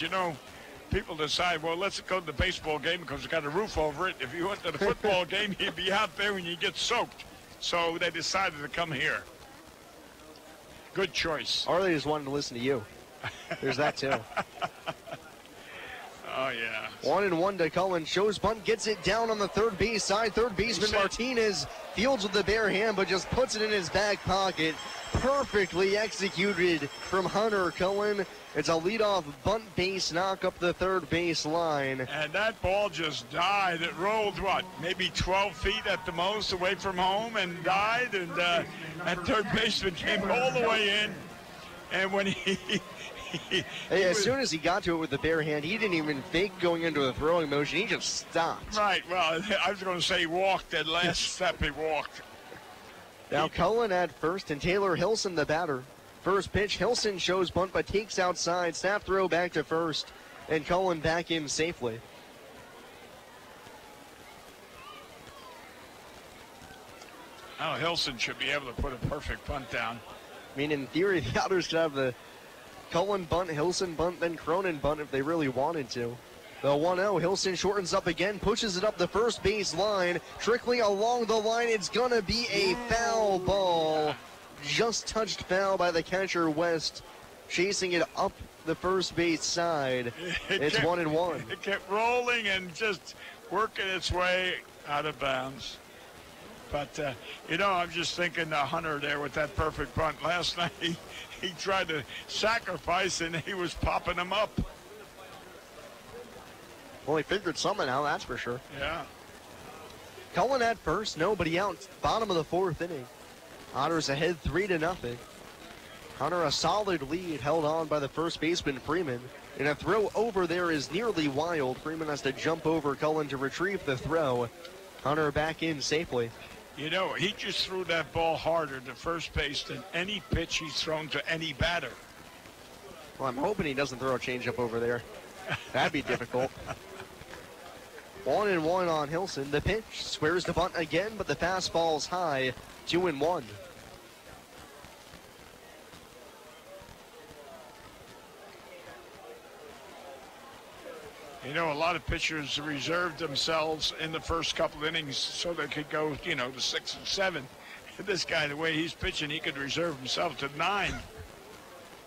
D: people decide, well, let's go to the baseball game because it's got a roof over it. If you went to the football game, you'd be out there and you get soaked. So they decided to come here. Good choice.
A: Or they just wanted to listen to you. There's that, too.
D: Oh, yeah.
A: 1-1 to Cullen. Shows bunt, gets it down on the third base side. Third baseman Martinez fields with the bare hand, but just puts it in his back pocket. Perfectly executed from Hunter Cullen. It's a leadoff bunt base knock up the third base line.
D: And that ball just died. It rolled, what, maybe 12 feet at the most away from home and died. And that third baseman came all the way in. And when
A: as soon as he got to it with the bare hand, he didn't even fake going into a throwing motion. He just stopped.
D: Right. Well, I was going to say he walked. That last step he walked.
A: Now Cullen at first and Taylor Hilson the batter. First pitch, Hilson shows bunt but takes outside. Snap throw back to first and Cullen back in safely.
D: Oh, Hilson should be able to put a perfect bunt down.
A: I mean, in theory, the Otters could have the Cullen bunt, Hilson bunt, then Cronin bunt if they really wanted to. The 1-0, Hilson shortens up again, pushes it up the first base line, trickling along the line. It's going to be a foul ball. Just touched foul by the catcher, West, chasing it up the first base side. It's 1-1.
D: It kept rolling and just working its way out of bounds. But, I'm just thinking Hunter there with that perfect bunt. Last night, he tried to sacrifice, and he was popping them up.
A: Well, he figured something out, that's for sure.
D: Yeah.
A: Cullen at first, nobody out. Bottom of the fourth inning. Otters ahead 3-0. Hunter, a solid lead held on by the first baseman, Freeman. And a throw over there is nearly wild. Freeman has to jump over Cullen to retrieve the throw. Hunter back in safely.
D: He just threw that ball harder to first base than any pitch he's thrown to any batter.
A: Well, I'm hoping he doesn't throw a changeup over there. That'd be difficult. 1-1 on Hilson. The pitch squares the bunt again, but the fastball's high. 2-1.
D: A lot of pitchers reserved themselves in the first couple innings so they could go, to 6 and 7. This guy, the way he's pitching, he could reserve himself to 9.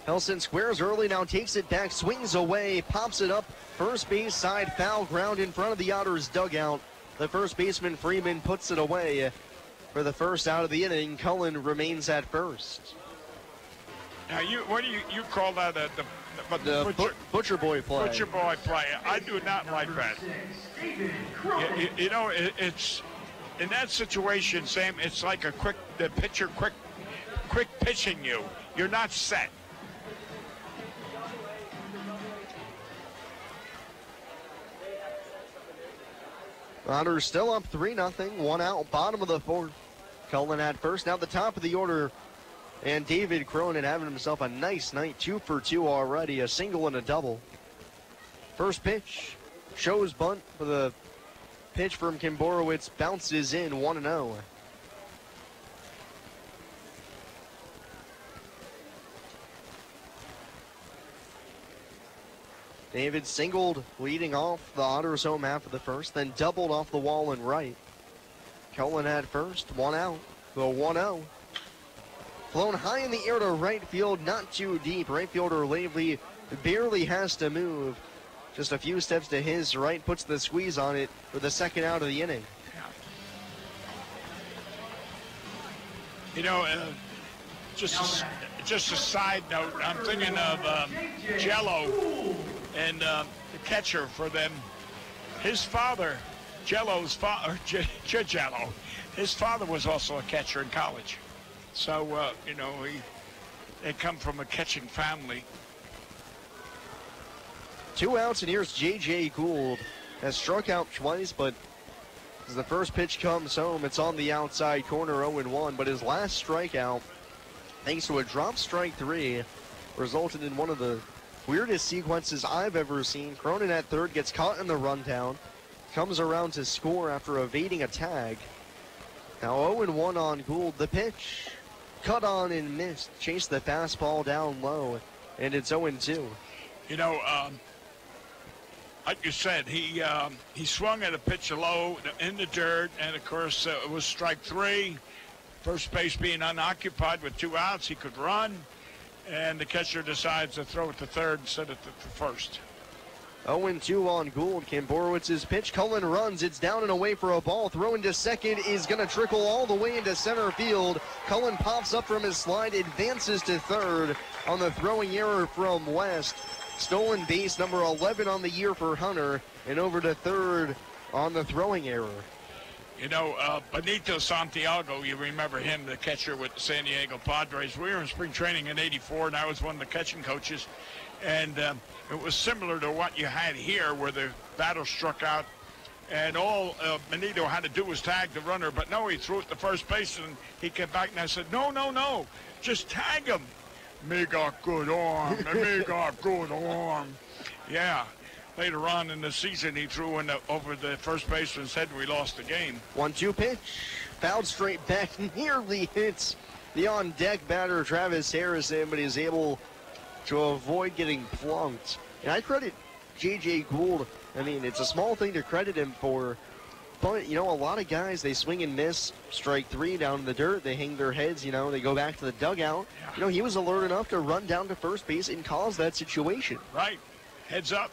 A: Hilson squares early, now takes it back, swings away, pops it up. First base side, foul ground in front of the Otters dugout. The first baseman, Freeman, puts it away. For the first out of the inning, Cullen remains at first.
D: Now, what do you call that?
A: The Butcher Boy play.
D: Butcher Boy play. I do not like that. It's in that situation, Sam. It's like the pitcher quick pitching you. You're not set.
A: Otters still up 3-0. 1 out, bottom of the fourth. Cullen at first. Now the top of the order. And David Cronin having himself a nice night. 2 for 2 already. A single and a double. First pitch. Shows bunt for the pitch from Kim Borowitz. Bounces in 1-0. David singled leading off the Otters home half of the first, then doubled off the wall and right. Cullen at first, 1 out, the 1-0. Flown high in the air to right field, not too deep. Right fielder Lavely barely has to move. Just a few steps to his right, puts the squeeze on it for the second out of the inning.
D: Just a side note, I'm thinking of Jello and the catcher for them. His father, Jello, his father was also a catcher in college. So, they come from a catching family.
A: 2 outs, and here's J.J. Gould. Has struck out twice, but as the first pitch comes home, it's on the outside corner, 0-1. But his last strikeout, thanks to a drop strike 3, resulted in one of the weirdest sequences I've ever seen. Cronin at third gets caught in the rundown, comes around to score after evading a tag. Now 0-1 on Gould. The pitch, cut on and missed. Chased the fastball down low, and it's 0-2.
D: like you said, he swung at a pitch low in the dirt, and of course it was strike 3. First base being unoccupied with 2 outs, he could run, and the catcher decides to throw it to third instead of to first.
A: 0-2 on Gould. Kim Borowitz's pitch. Cullen runs. It's down and away for a ball. Throw into second is going to trickle all the way into center field. Cullen pops up from his slide, advances to third on the throwing error from West. Stolen base number 11 on the year for Hunter, and over to third on the throwing error.
D: You know, Benito Santiago, you remember him, the catcher with the San Diego Padres. We were in spring training in '84, and I was one of the catching coaches. And it was similar to what you had here, where the batter struck out, and all Benito had to do was tag the runner. But no, he threw it to first base, and he came back, and I said, no, just tag him. Me got good arm, me got good arm. Yeah. Later on in the season, he threw over the first baseman's head, and we lost the game.
A: 1-2 pitch. Fouled straight back, nearly hits the on-deck batter, Travis Harrison, but he's able to avoid getting plunked. And I credit J.J. Gould. I mean, it's a small thing to credit him for, but, you know, a lot of guys, they swing and miss, strike 3 down in the dirt, they hang their heads, you know, they go back to the dugout. Yeah. You know, he was alert enough to run down to first base and cause that situation.
D: Right. Heads up.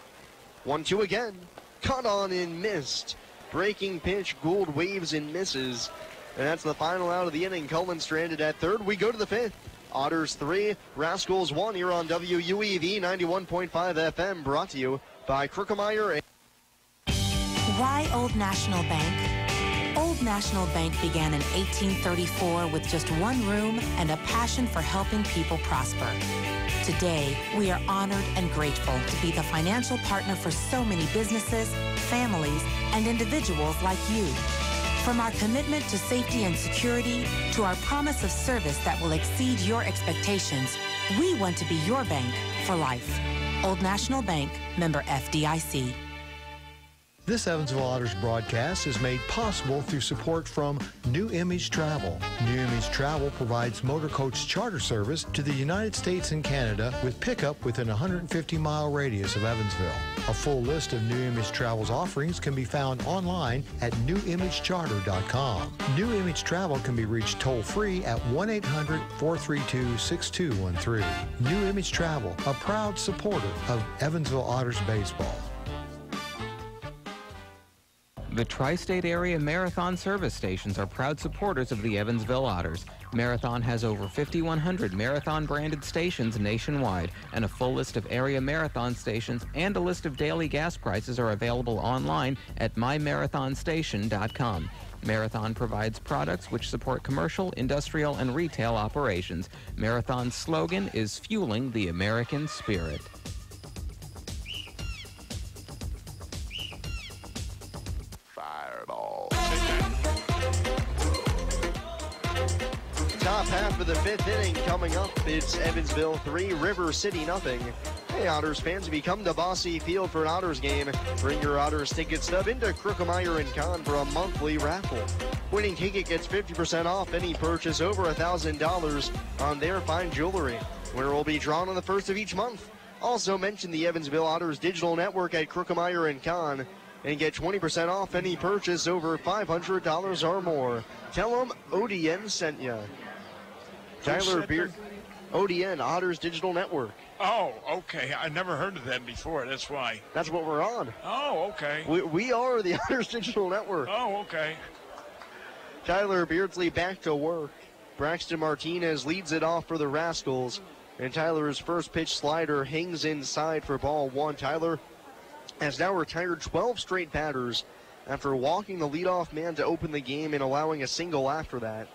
A: 1-2 again. Cut on and missed. Breaking pitch, Gould waves and misses. And that's the final out of the inning. Cullen stranded at third. We go to the 5th. Otters 3, Rascals 1 here on WUEV 91.5 FM, brought to you by Krukemeyer.
U: Why Old National Bank? Old National Bank began in 1834 with just one room and a passion for helping people prosper. Today, we are honored and grateful to be the financial partner for so many businesses, families, and individuals like you. From our commitment to safety and security to our promise of service that will exceed your expectations, we want to be your bank for life. Old National Bank, member FDIC.
L: This Evansville Otters broadcast is made possible through support from New Image Travel. New Image Travel provides motor coach charter service to the United States and Canada with pickup within a 150-mile radius of Evansville. A full list of New Image Travel's offerings can be found online at newimagecharter.com. New Image Travel can be reached toll-free at 1-800-432-6213. New Image Travel, a proud supporter of Evansville Otters baseball.
J: The Tri-State Area Marathon service stations are proud supporters of the Evansville Otters. Marathon has over 5,100 Marathon-branded stations nationwide, and a full list of area Marathon stations and a list of daily gas prices are available online at myMarathonStation.com. Marathon provides products which support commercial, industrial, and retail operations. Marathon's slogan is Fueling the American Spirit.
A: Top half of the 5th inning coming up. It's Evansville 3, River City nothing. Hey, Otters fans, if you come to Bosse Field for an Otters game, bring your Otters ticket stub into Krukemeyer & Kahn for a monthly raffle. Winning ticket gets 50% off any purchase over $1,000 on their fine jewelry. Winner will be drawn on the 1st of each month. Also mention the Evansville Otters digital network at Krukemeyer & Kahn and get 20% off any purchase over $500 or more. Tell them ODN sent you. Tyler Beard, ODN, Otters Digital Network.
D: Oh, okay. I never heard of them before. That's why.
A: That's what we're on.
D: Oh, okay.
A: We are the Otters Digital Network.
D: Oh, okay.
A: Tyler Beardsley back to work. Braxton Martinez leads it off for the Rascals. And Tyler's first pitch slider hangs inside for ball 1. Tyler has now retired 12 straight batters after walking the leadoff man to open the game and allowing a single after that.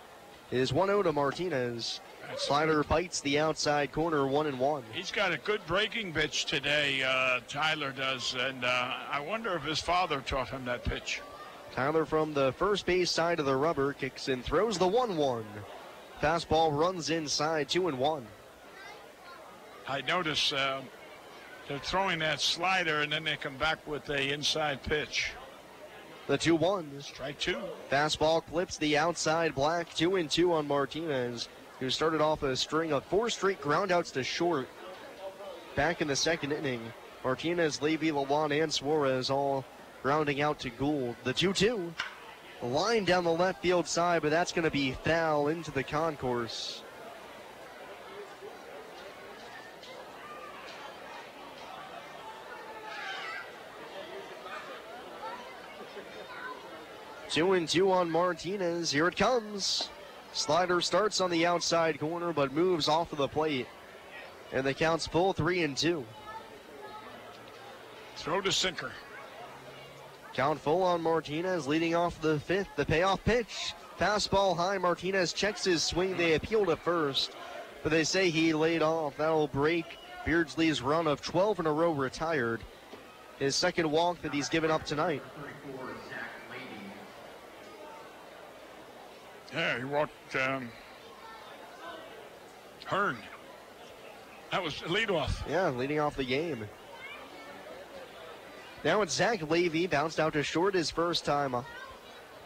A: It is 1-0 to Martinez. Slider bites the outside corner, 1-1.
D: He's got a good breaking pitch today, Tyler does, and I wonder if his father taught him that pitch.
A: Tyler from the first base side of the rubber kicks and throws the 1-1. Fastball runs inside, 2-1.
D: I notice they're throwing that slider, and then they come back with a inside pitch.
A: The 2-1.
D: Strike 2.
A: Fastball clips the outside black, 2-2 on Martinez, who started off a string of 4 straight groundouts to short. Back in the 2nd inning, Martinez, Levy, Lalonde, and Suarez all rounding out to Gould. The 2-2. Line down the left field side, but that's going to be foul into the concourse. Two and two on Martinez. Here it comes. Slider starts on the outside corner, but moves off of the plate. And the count's full 3-2.
D: Throw to sinker.
A: Count full on Martinez, leading off the fifth. The payoff pitch. Fastball high. Martinez checks his swing. They appeal to first, but they say he laid off. That'll break Beardsley's run of 12 in a row retired. His second walk that he's given up tonight.
D: Yeah, he walked Hearn. That was leadoff.
A: Yeah, leading off the game. Now it's Zach Levy, bounced out to short his first time.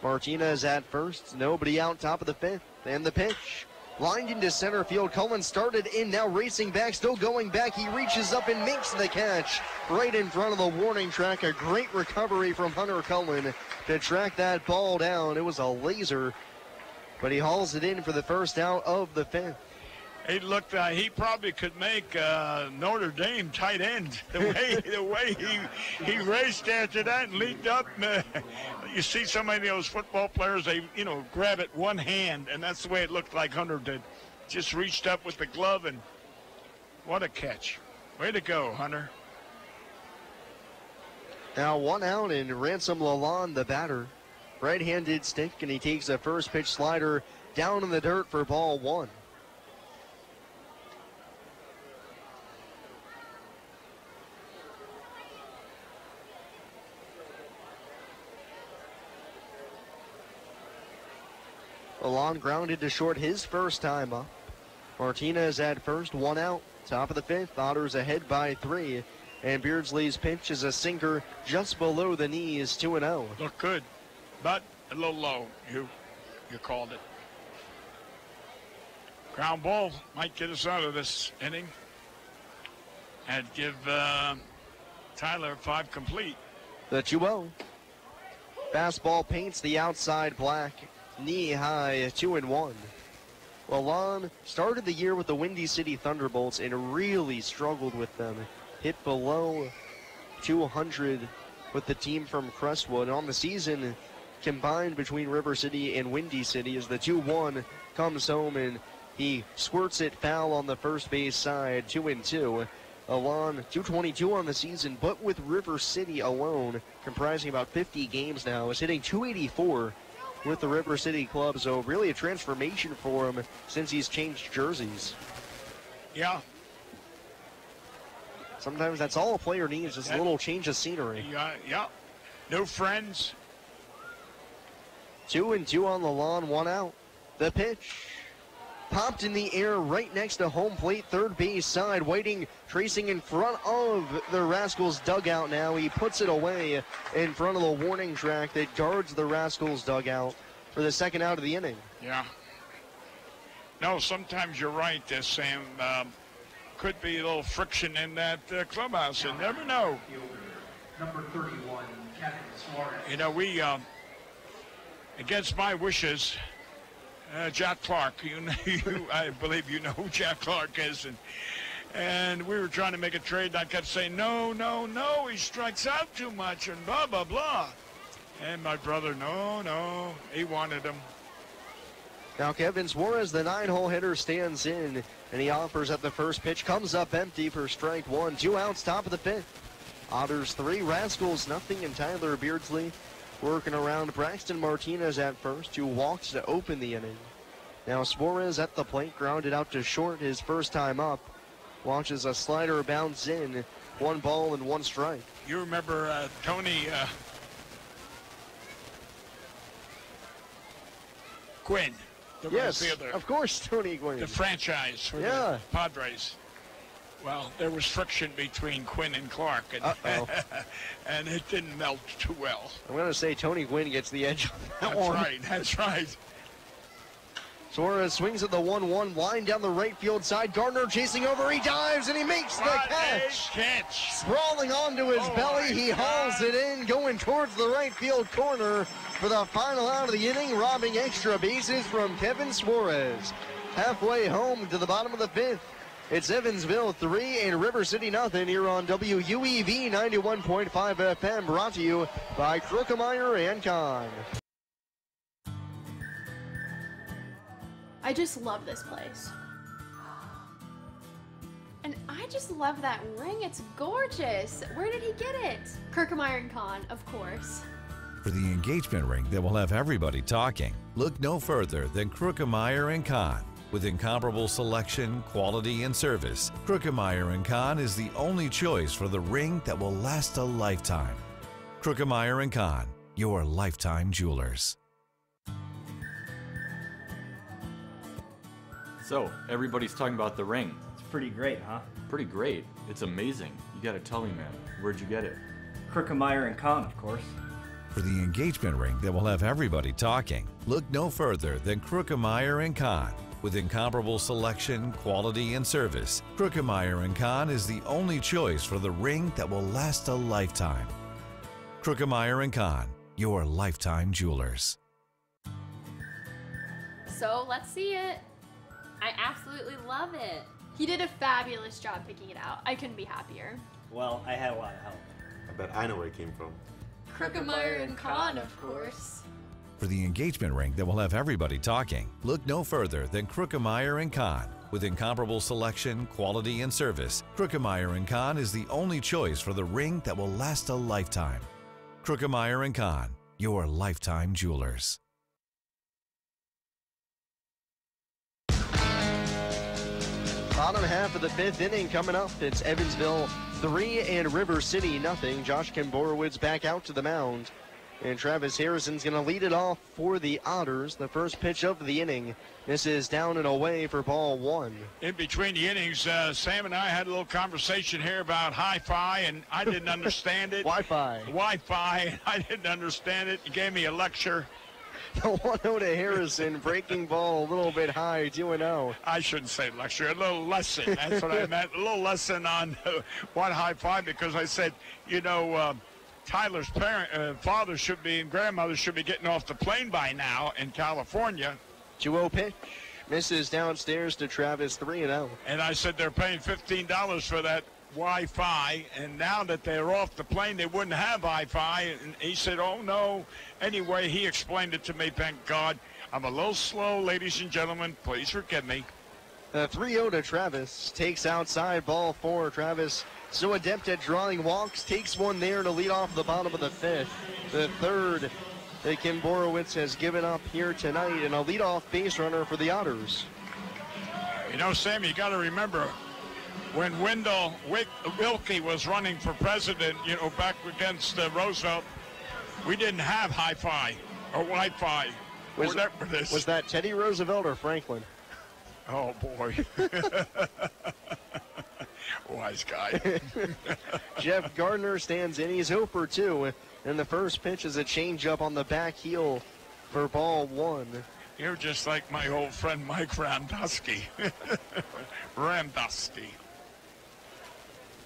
A: Martinez at first, nobody out, top of the fifth. And the pitch, lined into center field. Cullen started in, now racing back, still going back. He reaches up and makes the catch right in front of the warning track. A great recovery from Hunter Cullen to track that ball down. It was a laser, but he hauls it in for the first out of the fifth.
D: He looked. He probably could make Notre Dame tight end. The way he raced after that and leaped up. You see so many of those football players. They grab it one hand, and that's the way it looked like Hunter did. Just reached up with the glove, and what a catch! Way to go, Hunter.
A: Now one out, and Ransom Lalonde, the batter, right-handed stick, and he takes a first pitch slider down in the dirt for ball one. Lalonde grounded to short his first time up. Martinez at first, one out. Top of the fifth, Otters ahead by 3. And Beardsley's pitch is a sinker just below the knees, 2-0.
D: Looked good, but a little low. You called it. Ground ball might get us out of this inning and give Tyler 5 complete.
A: The 2-0. Fastball paints the outside black. Knee high, 2-1. Lalonde started the year with the Windy City Thunderbolts and really struggled with them. Hit below 200 with the team from Crestwood. On the season, combined between River City and Windy City, as the 2-1 comes home and he squirts it foul on the first base side, 2-2. Lalonde, 222 on the season, but with River City alone, comprising about 50 games now, is hitting 284 with the River City club, so really a transformation for him since he's changed jerseys.
D: Yeah.
A: Sometimes that's all a player needs, just a little change of scenery.
D: Yeah. No friends.
A: 2-2 on the lawn, one out. The pitch popped in the air right next to home plate, third base side, waiting, tracing in front of the Rascals dugout now. He puts it away in front of the warning track that guards the Rascals dugout for the second out of the inning.
D: Yeah. No, sometimes you're right, Sam. Could be a little friction in that clubhouse. You never know.
O: Number 31, Kevin Suarez.
D: We, against my wishes, Jack Clark, I believe you know who Jack Clark is, and we were trying to make a trade, and I kept saying, no, he strikes out too much, and blah, blah, blah. And my brother, no, he wanted him.
A: Now Kevin Suarez, the 9-hole hitter, stands in, and he offers at the first pitch, comes up empty for strike one. 2 outs, top of the fifth. Otters 3, Rascals nothing, and Tyler Beardsley working around Braxton Martinez at first, who walks to open the inning. Now Suarez at the plate, grounded out to short his first time up. Watches a slider bounce in, 1 ball and 1 strike.
D: You remember Tony Gwynn?
A: Yes, of course, Tony Gwynn.
D: The franchise for the Padres. Well, there was friction between Quinn and Clark, and, and it didn't melt too well.
A: I'm going to say Tony Gwynn gets the edge on that one.
D: That's right.
A: Suarez swings at the 1-1, line down the right field side. Gardner chasing over, he dives, and he makes the catch. Sprawling onto his belly, he hauls it in, going towards the right field corner for the final out of the inning, robbing extra bases from Kevin Suarez. Halfway home to the bottom of the 5th. It's Evansville 3 and River City nothing here on WUEV 91.5 FM, brought to you by Krookemeyer and Kahn.
P: I just love this place. And I just love that ring. It's gorgeous. Where did he get it? Krookemeyer and Kahn, of course.
Q: For the engagement ring that will have everybody talking, look no further than Krookemeyer and Kahn. With incomparable selection, quality, and service, Krookemeyer & Kahn is the only choice for the ring that will last a lifetime. Krookemeyer & Kahn, your lifetime jewelers.
R: So, everybody's talking about the ring.
S: It's pretty great, huh?
R: Pretty great. It's amazing. You gotta tell me, man. Where'd you get it?
S: Krookemeyer and Kahn, of course.
Q: For the engagement ring that will have everybody talking, look no further than Krookemeyer & Kahn. With incomparable selection, quality, and service, Krookemeyer & Kahn is the only choice for the ring that will last a lifetime. Krookemeyer & Kahn, your lifetime jewelers.
P: So let's see it. I absolutely love it. He did a fabulous job picking it out. I couldn't be happier.
S: Well, I had a lot of help.
T: I bet I know where it came from.
P: Krookemeyer and Kahn, of course.
Q: For the engagement ring that will have everybody talking, look no further than Krookemeyer & Kahn. With incomparable selection, quality, and service, Krookemeyer & Kahn is the only choice for the ring that will last a lifetime. Krookemeyer & Kahn, your lifetime jewelers.
A: Bottom half of the 5th inning coming up. It's Evansville 3 and River City nothing. Josh Kimborowicz back out to the mound. And Travis Harrison's going to lead it off for the Otters. The first pitch of the inning. This is down and away for ball 1.
D: In between the innings, Sam and I had a little conversation here about hi-fi, and I didn't understand it.
A: Wi-Fi.
D: Wi-Fi. I didn't understand it. He gave me a lecture.
A: The 1-0 to Harrison, breaking ball a little bit high, 2-0.
D: I shouldn't say lecture, a little lesson. That's what I meant, a little lesson on what high-five, because I said, you know, Tyler's father should be and grandmother should be getting off the plane by now in California.
A: 2-0 pitch. Misses downstairs to Travis, 3-0.
D: And I said they're paying $15 for that Wi-Fi, and now that they're off the plane, they wouldn't have Wi-Fi. And he said, oh, no. Anyway, he explained it to me, thank God. I'm a little slow, ladies and gentlemen. Please forgive me.
A: 3-0 to Travis. Takes outside, ball 4. Travis, so adept at drawing walks, takes one there to lead off the bottom of the 5th. The third that Kimborowicz has given up here tonight, and a leadoff base runner for the Otters.
D: You know, Sam, you got to remember, when Wendell Wilkie was running for president, you know, back against Roosevelt, we didn't have hi-fi or Wi-Fi.
A: Was that Teddy Roosevelt or Franklin?
D: Oh, boy. Wise guy.
A: Jeff Gardner stands in. He's 0 for 2. And the first pitch is a changeup on the back heel for ball 1.
D: You're just like my old friend Mike Ramdowski. Ramdowski.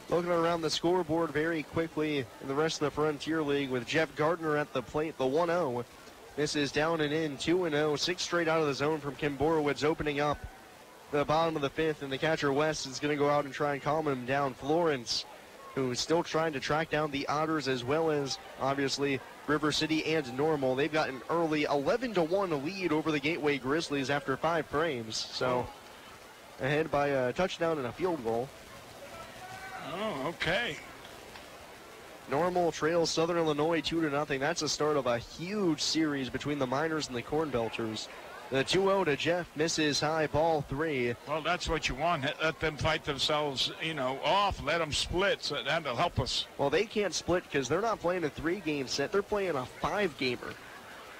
A: Looking around the scoreboard very quickly in the rest of the Frontier League with Jeff Gardner at the plate, the 1-0. This is down and in, 2-0, 6 straight out of the zone from Kimborowicz, opening up the bottom of the 5th, and the catcher West is going to go out and try and calm him down. Florence, who's still trying to track down the Otters as well as, obviously, River City and Normal. They've got an early 11-1 lead over the Gateway Grizzlies after 5 frames. So, ahead by a touchdown and a field goal.
D: Oh, okay.
A: Normal trails Southern Illinois 2-0. That's the start of a huge series between the Miners and the Corn Belters. The 2-0 to Jeff, misses high, ball 3.
D: Well, that's what you want. Let them fight themselves, you know, off. Let them split. So that'll help us.
A: Well, they can't split because they're not playing a 3-game set. They're playing a 5-gamer.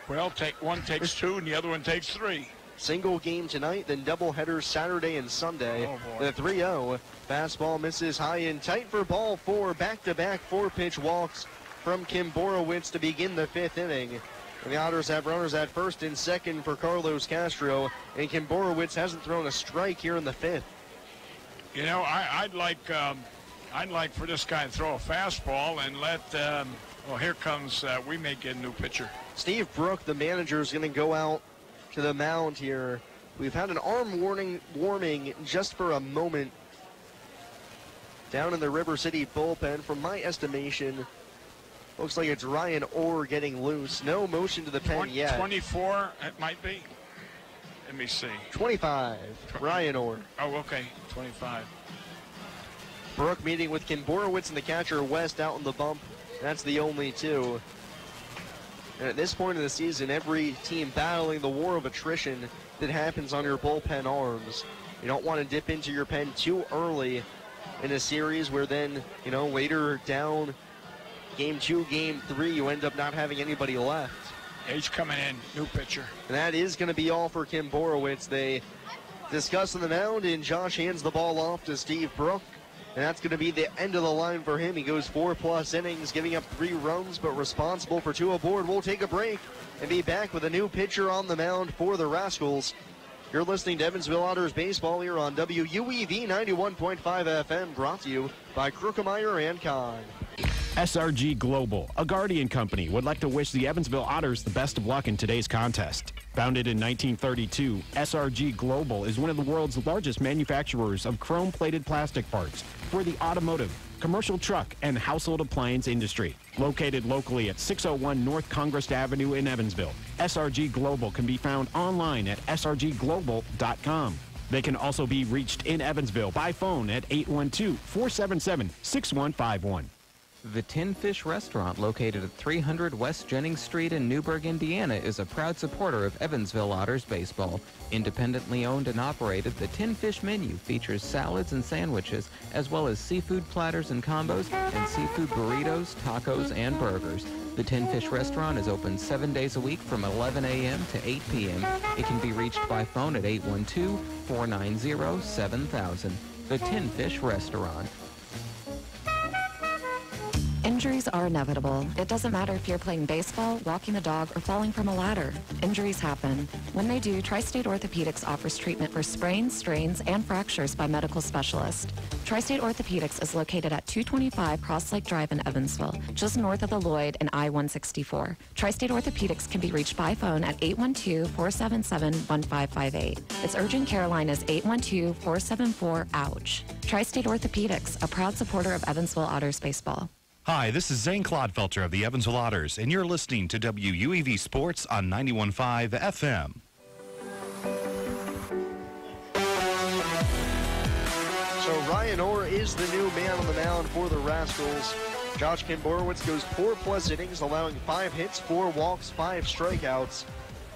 D: Well, one takes 2 and the other one takes 3.
A: Single game tonight, then doubleheaders Saturday and Sunday.
D: Oh, boy.
A: The 3-0. Fastball misses high and tight for ball 4. Back-to-back 4-pitch walks from Kimborowicz to begin the 5th inning. And the Otters have runners at first and second for Carlos Castro, and Kim Borowitz hasn't thrown a strike here in the fifth.
D: You know, I'd like for this guy to throw a fastball and let, well, here comes, we may get a new pitcher.
A: Steve Brook, the manager, is going to go out to the mound here. We've had an arm warming just for a moment down in the River City bullpen. From my estimation, looks like it's Ryan Orr getting loose. No motion to the pen yet.
D: 24, it might be. Let me see.
A: 25, Ryan Orr.
D: Oh, okay, 25.
A: Brook meeting with Kim Borowitz and the catcher West out in the bump. That's the only two. And at this point of the season, every team battling the war of attrition that happens on your bullpen arms. You don't want to dip into your pen too early in a series where then, you know, later down game 2, game 3, you end up not having anybody left.
D: Yeah, he's coming in, new pitcher.
A: And that is going to be all for Kim Borowitz. They discuss on the mound, and Josh hands the ball off to Steve Brook. And that's going to be the end of the line for him. He goes 4+ innings, giving up 3 runs, but responsible for 2 aboard. We'll take a break and be back with a new pitcher on the mound for the Rascals. You're listening to Evansville Otters baseball here on WUEV 91.5 FM, brought to you by Krukemeyer and Kahn.
E: SRG Global, a Guardian company, would like to wish the Evansville Otters the best of luck in today's contest. Founded in 1932, SRG Global is one of the world's largest manufacturers of chrome-plated plastic parts for the automotive, commercial truck, and household appliance industry. Located locally at 601 North Congress Avenue in Evansville, SRG Global can be found online at srgglobal.com. They can also be reached in Evansville by phone at 812-477-6151.
J: The Tin Fish Restaurant, located at 300 West Jennings Street in Newburgh, Indiana, is a proud supporter of Evansville Otters baseball. Independently owned and operated, the Tin Fish menu features salads and sandwiches, as well as seafood platters and combos, and seafood burritos, tacos, and burgers. The Tin Fish Restaurant is open 7 days a week from 11 a.m. to 8 p.m. It can be reached by phone at 812-490-7000. The Tin Fish Restaurant.
M: Injuries are inevitable. It doesn't matter if you're playing baseball, walking the dog, or falling from a ladder. Injuries happen. When they do, Tri-State Orthopedics offers treatment for sprains, strains, and fractures by medical specialists. Tri-State Orthopedics is located at 225 Cross Lake Drive in Evansville, just north of the Lloyd and I-164. Tri-State Orthopedics can be reached by phone at 812-477-1558. Its urgent care line is 812-474-OUCH. Tri-State Orthopedics, a proud supporter of Evansville Otters baseball.
F: Hi, this is Zane Clodfelter of the Evansville Otters, and you're listening to WUEV Sports on 91.5 FM.
A: So Ryan Orr is the new man on the mound for the Rascals. Josh Kim Borowitz goes 4+ innings, allowing 5 hits, 4 walks, 5 strikeouts.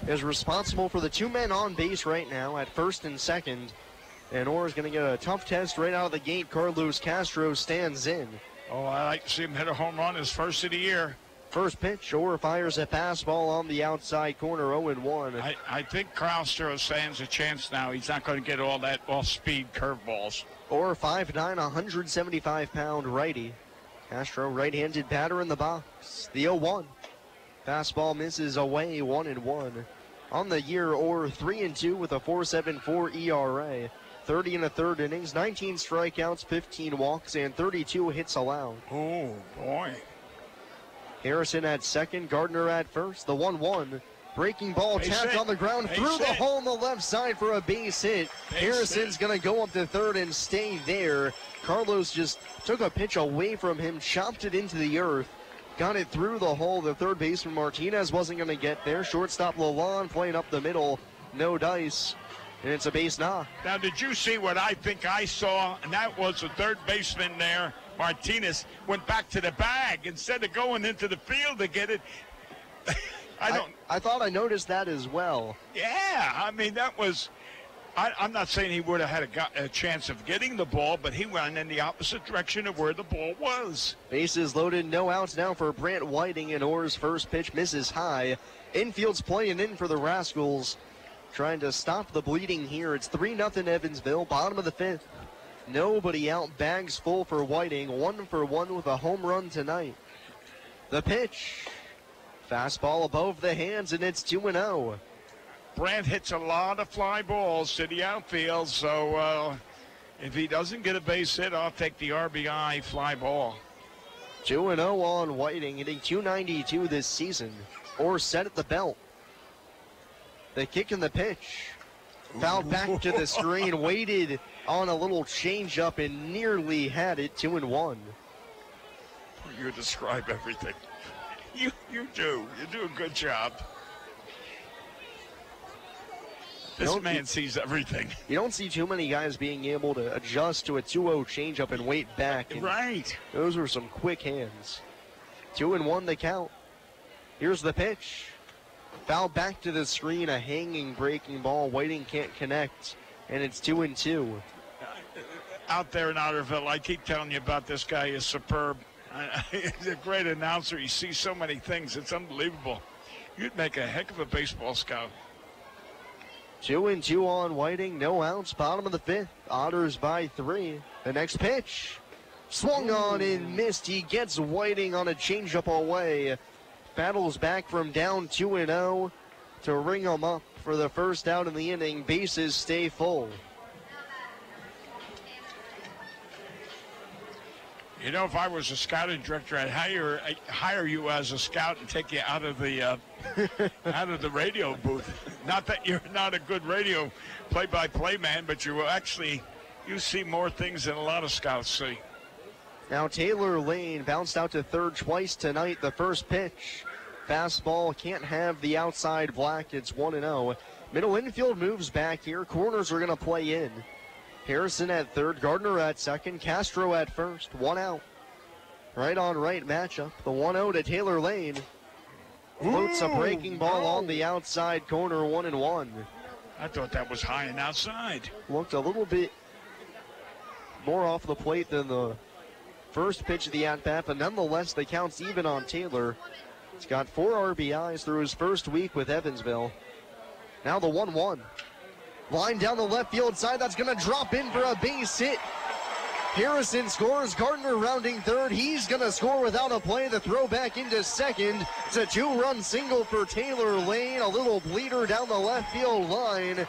A: Is responsible for the 2 men on base right now at first and second. And Orr is going to get a tough test right out of the gate. Carlos Castro stands in.
D: Oh, I like to see him hit a home run his first of the year.
A: First pitch, Orr fires a fastball on the outside corner, 0-1.
D: I think Castro stands a chance now. He's not going to get all that off-speed curveballs.
A: Orr, 5'9", 175-pound righty. Castro, right-handed batter in the box. The 0-1. Fastball misses away, 1-1. On the year, Orr 3-2 with a 4.74 ERA. 30 1/3 innings, 19 strikeouts, 15 walks, and 32 hits allowed.
D: Oh, boy.
A: Harrison at second, Gardner at first. The 1-1. Breaking ball tapped on the ground through the hole on the left side for a base hit. Harrison's going to go up to third and stay there. Carlos just took a pitch away from him, chopped it into the earth, got it through the hole. The third baseman Martinez wasn't going to get there. Shortstop Lalonde playing up the middle. No dice. And it's a base knock.
D: Now, did you see what I think I saw? And that was the third baseman there, Martinez, went back to the bag instead of going into the field to get it.
A: I thought I noticed that as well.
D: Yeah, I mean, that was, I'm not saying he would have had a chance of getting the ball, but he went in the opposite direction of where the ball was.
A: Bases loaded, no outs now for Brant Whiting, and Orr's first pitch misses high. Infield's playing in for the Rascals, trying to stop the bleeding here. It's 3-0 Evansville, bottom of the 5th. Nobody out, bags full for Whiting, 1 for 1 with a home run tonight. The pitch. Fastball above the hands, and it's 2-0.
D: Brandt hits a lot of fly balls to the outfield, so if he doesn't get a base hit, I'll take the RBI fly ball.
A: 2-0 on Whiting, hitting .292 this season, or set at the belt. The kick and the pitch. Fouled back to the screen, waited on a little changeup and nearly had it. 2-1.
D: You describe everything. You do. You do a good job. This man sees everything.
A: You don't see too many guys being able to adjust to a 2-0 changeup and wait back. And
D: right.
A: Those were some quick hands. 2-1 the count. Here's the pitch. Foul back to the screen, a hanging breaking ball. Whiting can't connect, and it's 2-2.
D: Out there in Otterville, I keep telling you about this guy. He's superb. He's a great announcer. He sees so many things. It's unbelievable. You'd make a heck of a baseball scout.
A: 2-2 on Whiting, no outs, bottom of the fifth. Otters by 3. The next pitch. Swung on and missed. He gets Whiting on a changeup away. Battles back from down 2-0 to ring him up for the first out in the inning. Bases stay full.
D: You know, if I was a scouting director, I'd hire you as a scout and take you out of the out of the radio booth. Not that you're not a good radio play-by-play man, but you see more things than a lot of scouts see.
A: Now Taylor Lane bounced out to third twice tonight. The first pitch, fastball, can't have the outside black. It's 1-0. Middle infield moves back here. Corners are going to play in. Harrison at third, Gardner at second, Castro at first, 1 out. Right on right matchup. The 1-0 to Taylor Lane. Floats a breaking ball on the outside corner, 1-1.
D: I thought that was high and outside.
A: Looked a little bit more off the plate than the first pitch of the at-bat, but nonetheless, the count's even on Taylor. He's got 4 RBIs through his first week with Evansville. Now the 1-1. Line down the left field side, that's going to drop in for a base hit. Harrison scores, Gardner rounding third. He's going to score without a play. The throw back into second. It's a 2-run single for Taylor Lane. A little bleeder down the left field line.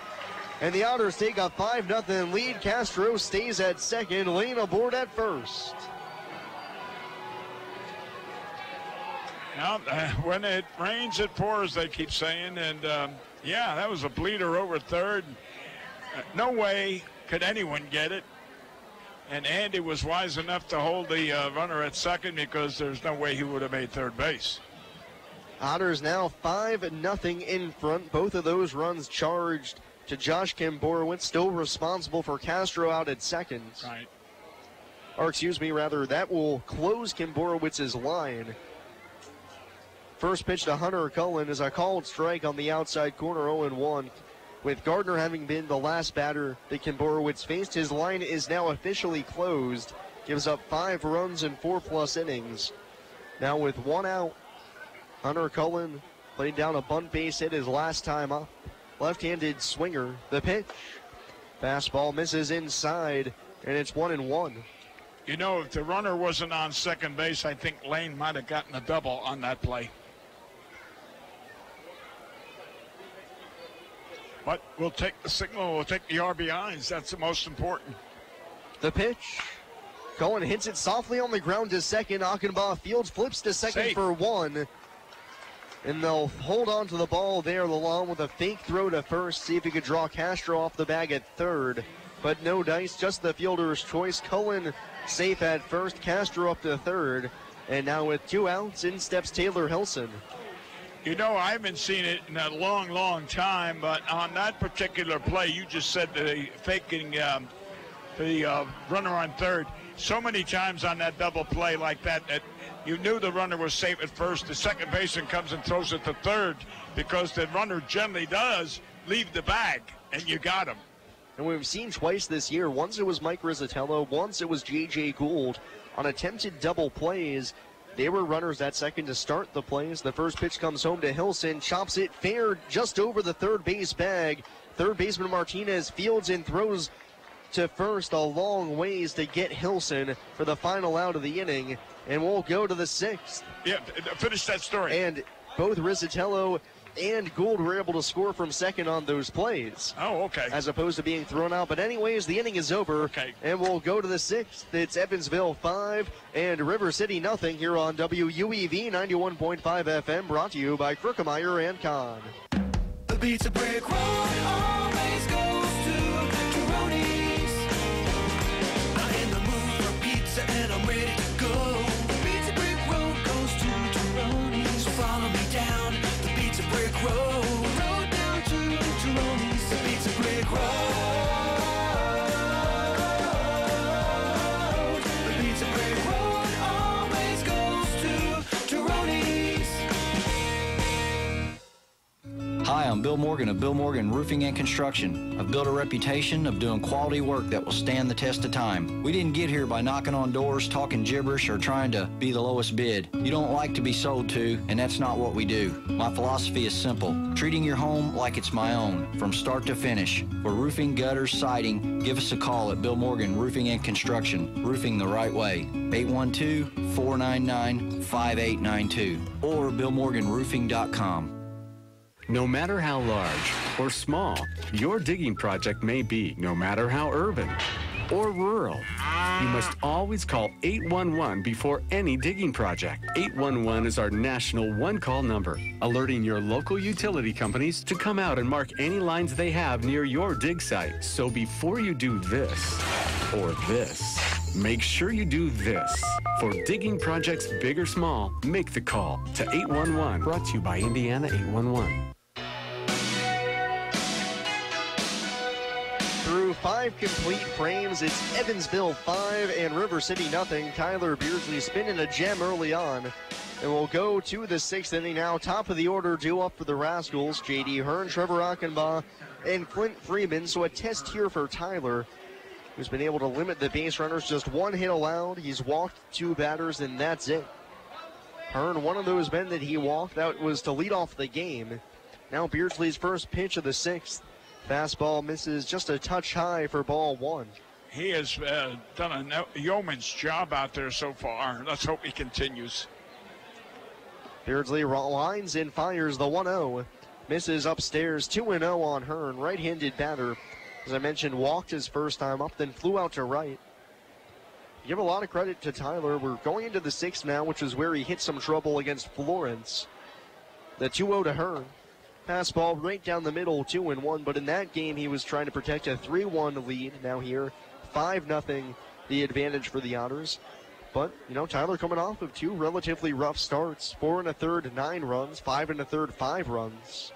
A: And the Otters take a 5-0 lead. Castro stays at second, Lane aboard at first.
D: Now, when it rains, it pours, they keep saying. And, yeah, that was a bleeder over third. No way could anyone get it. And Andy was wise enough to hold the runner at second because there's no way he would have made third base.
A: Otters now 5-0 in front. Both of those runs charged to Josh Kimborowicz, still responsible for Castro out at second.
D: Right.
A: Or excuse me, rather, that will close Kimborowicz's line. First pitch to Hunter Cullen is a called strike on the outside corner, 0-1. With Gardner having been the last batter that Kimborowicz faced, his line is now officially closed. Gives up 5 runs in 4+ innings. Now with 1 out, Hunter Cullen played down a bunt base hit his last time up. Left-handed swinger, the pitch. Fastball misses inside, and it's 1-1.
D: You know, if the runner wasn't on second base, I think Lane might have gotten a double on that play. But we'll take the signal, we'll take the RBIs. That's the most important.
A: The pitch. Cullen hits it softly on the ground to second. Achenbach fields, flips to second
D: Safe.
A: for 1. And they'll hold on to the ball there along with a fake throw to first. See if he could draw Castro off the bag at third. But no dice, just the fielder's choice. Cullen safe at first, Castro up to third. And now with 2 outs, in steps Taylor Hilson.
D: You know, I haven't seen it in a long, long time, but on that particular play, you just said the faking the runner on third. So many times on that double play like that, that you knew the runner was safe at first. The second baseman comes and throws it to third because the runner generally does leave the bag, and you got him.
A: And we've seen twice this year. Once it was Mike Rizzatello, once it was J.J. Gould. On attempted double plays, they were runners at second to start the plays. The first pitch comes home to Hilson, chops it fair just over the third base bag. Third baseman Martinez fields and throws to first a long ways to get Hilson for the final out of the inning. And we'll go to the 6th.
D: Yeah, finish that story.
A: And both Rizzatello and Gould were able to score from second on those plays.
D: Oh, okay.
A: As opposed to being thrown out. But anyways, the inning is over.
D: Okay.
A: And we'll go to the sixth. It's Evansville 5 and River City nothing here on WUEV 91.5 FM, brought to you by Krookemeyer and Kahn.
G: The Pizza Brick Road always goes to Tyroni's. I'm in the mood for pizza and I'm ready to go. The Pizza Brick Road goes to Tyroni's. So follow me down the Pizza Brick Road. Road down to Tyroni's. The Pizza Brick Road. The Pizza Brick Road always goes to Tyroni's.
V: Hi, I'm Bill Morgan of Bill Morgan Roofing and Construction. I've built a reputation of doing quality work that will stand the test of time. We didn't get here by knocking on doors, talking gibberish, or trying to be the lowest bid. You don't like to be sold to, and that's not what we do. My philosophy is simple: treating your home like it's my own, from start to finish. For roofing, gutters, siding, give us a call at Bill Morgan Roofing and Construction. Roofing the right way. 812-499-5892 or BillMorganRoofing.com.
H: No matter how large or small your digging project may be, no matter how urban or rural, you must always call 811 before any digging project. 811 is our national one-call number, alerting your local utility companies to come out and mark any lines they have near your dig site. So before you do this or this, make sure you do this. For digging projects big or small, make the call to 811. Brought to you by Indiana 811.
A: Through 5 complete frames, it's Evansville 5 and River City nothing. Tyler Beardsley spinning a gem early on. And we'll go to the 6th inning now. Top of the order due up for the Rascals. J.D. Hearn, Trevor Achenbaugh, and Clint Freeman. So a test here for Tyler, who's been able to limit the base runners. Just 1 hit allowed. He's walked 2 batters, and that's it. Hearn, one of those men that he walked, that was to lead off the game. Now Beardsley's first pitch of the 6th. Fastball misses just a touch high for ball 1.
D: He has done a yeoman's job out there so far. Let's hope he continues.
A: Beardsley lines and fires the 1-0. Misses upstairs, 2-0 on Hearn. Right-handed batter, as I mentioned, walked his first time up, then flew out to right. Give a lot of credit to Tyler. We're going into the 6th now, which is where he hit some trouble against Florence. The 2-0 to Hearn. Fastball right down the middle, 2-1, but in that game he was trying to protect a 3-1 lead. Now here, 5-0, the advantage for the Otters. But, you know, Tyler coming off of 2 relatively rough starts. 4 1/3, 9 runs, 5 1/3, 5 runs.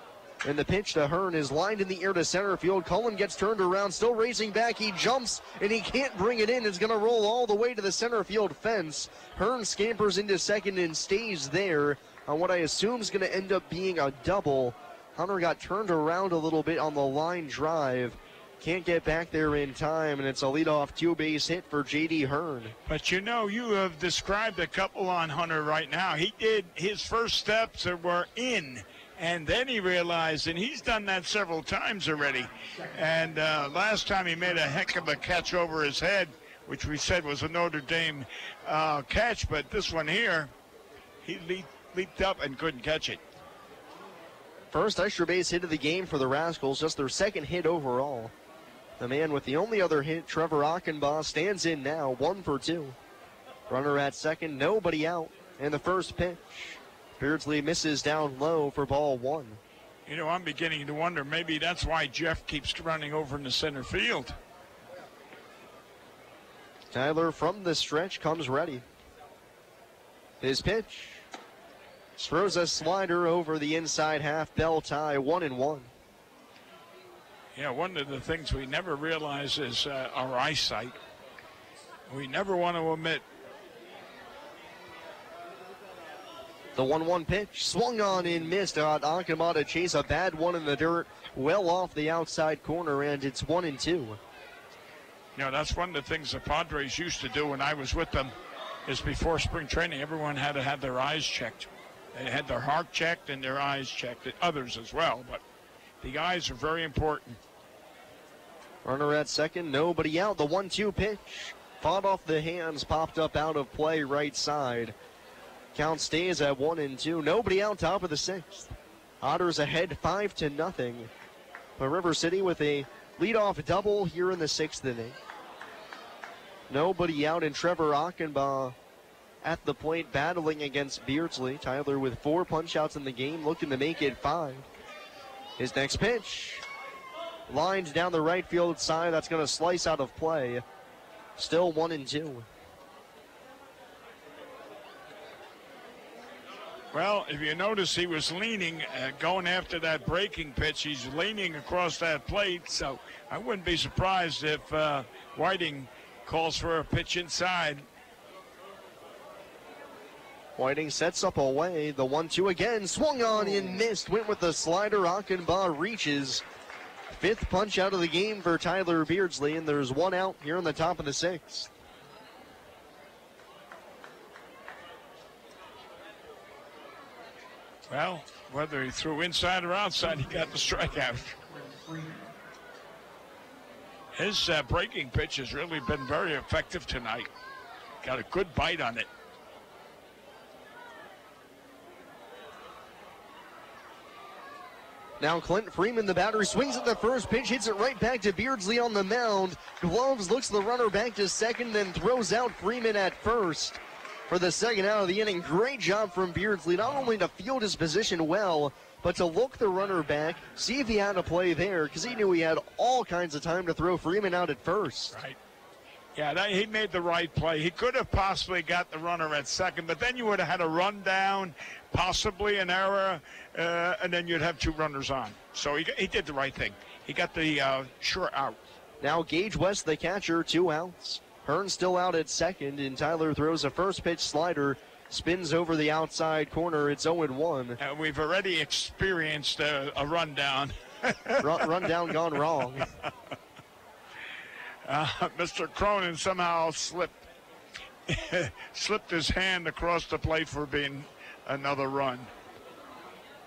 A: And the pitch to Hearn is lined in the air to center field. Cullen gets turned around, still racing back. He jumps, and he can't bring it in. It's going to roll all the way to the center field fence. Hearn scampers into second and stays there on what I assume is going to end up being a double. Hunter got turned around a little bit on the line drive. Can't get back there in time, and it's a leadoff 2-base hit for J.D. Hearn.
D: But you know, you have described a couple on Hunter right now. He did his first steps that were in, and then he realized, and he's done that several times already. And last time he made a heck of a catch over his head, which we said was a Notre Dame catch, but this one here, he leaped up and couldn't catch it.
A: First extra base hit of the game for the Rascals, just their 2nd hit overall. The man with the only other hit, Trevor Achenbaugh, stands in now, 1 for 2. Runner at second, nobody out. And the first pitch, Beardsley misses down low for ball 1.
D: You know, I'm beginning to wonder, maybe that's why Jeff keeps running over in the center field.
A: Tyler from the stretch comes ready. His pitch. Throws a slider over the inside half, bell tie, 1-1.
D: Yeah, one of the things we never realize is our eyesight. We never want to omit.
A: The 1-1 pitch, swung on and missed. Achenbaugh to chase a bad one in the dirt, well off the outside corner, and it's 1-2.
D: You know, that's one of the things the Padres used to do when I was with them, is before spring training, everyone had to have their eyes checked. They had their heart checked and their eyes checked, others as well, but the eyes are very important.
A: Runner at second, nobody out. The 1-2 pitch, fought off the hands, popped up out of play right side. Count stays at 1-2. Nobody out top of the sixth. Otters ahead 5-0. But River City with a leadoff double here in the sixth inning. Nobody out, and Trevor Achenbaugh at the plate battling against Beardsley. Tyler with 4 punch-outs in the game, looking to make it 5. His next pitch lines down the right field side. That's going to slice out of play. Still 1-2.
D: Well, if you notice, he was leaning, going after that breaking pitch. He's leaning across that plate, so I wouldn't be surprised if Whiting calls for a pitch inside.
A: Whiting sets up away. The 1-2 again. Swung on and missed. Went with the slider. Achenbaugh reaches. 5th punch out of the game for Tyler Beardsley, and there's 1 out here in the top of the 6th.
D: Well, whether he threw inside or outside, he got the strikeout. His breaking pitch has really been very effective tonight. Got a good bite on it.
A: Now Clint Freeman, the batter, swings at the first pitch, hits it right back to Beardsley on the mound. Gloves looks the runner back to second, then throws out Freeman at first for the second out of the inning. Great job from Beardsley, not only to field his position well, but to look the runner back, see if he had a play there, because he knew he had all kinds of time to throw Freeman out at first.
D: Right. Yeah, he made the right play. He could have possibly got the runner at second, but then you would have had a run down, possibly an error, and then you'd have 2 runners on. So he did the right thing. He got the sure out.
A: Now Gage West, the catcher, 2 outs. Hearn still out at second, and Tyler throws a first pitch slider, spins over the outside corner. It's 0-1.
D: We've already experienced a rundown.
A: Rundown gone wrong.
D: Mr. Cronin somehow slipped his hand across the plate for being another run.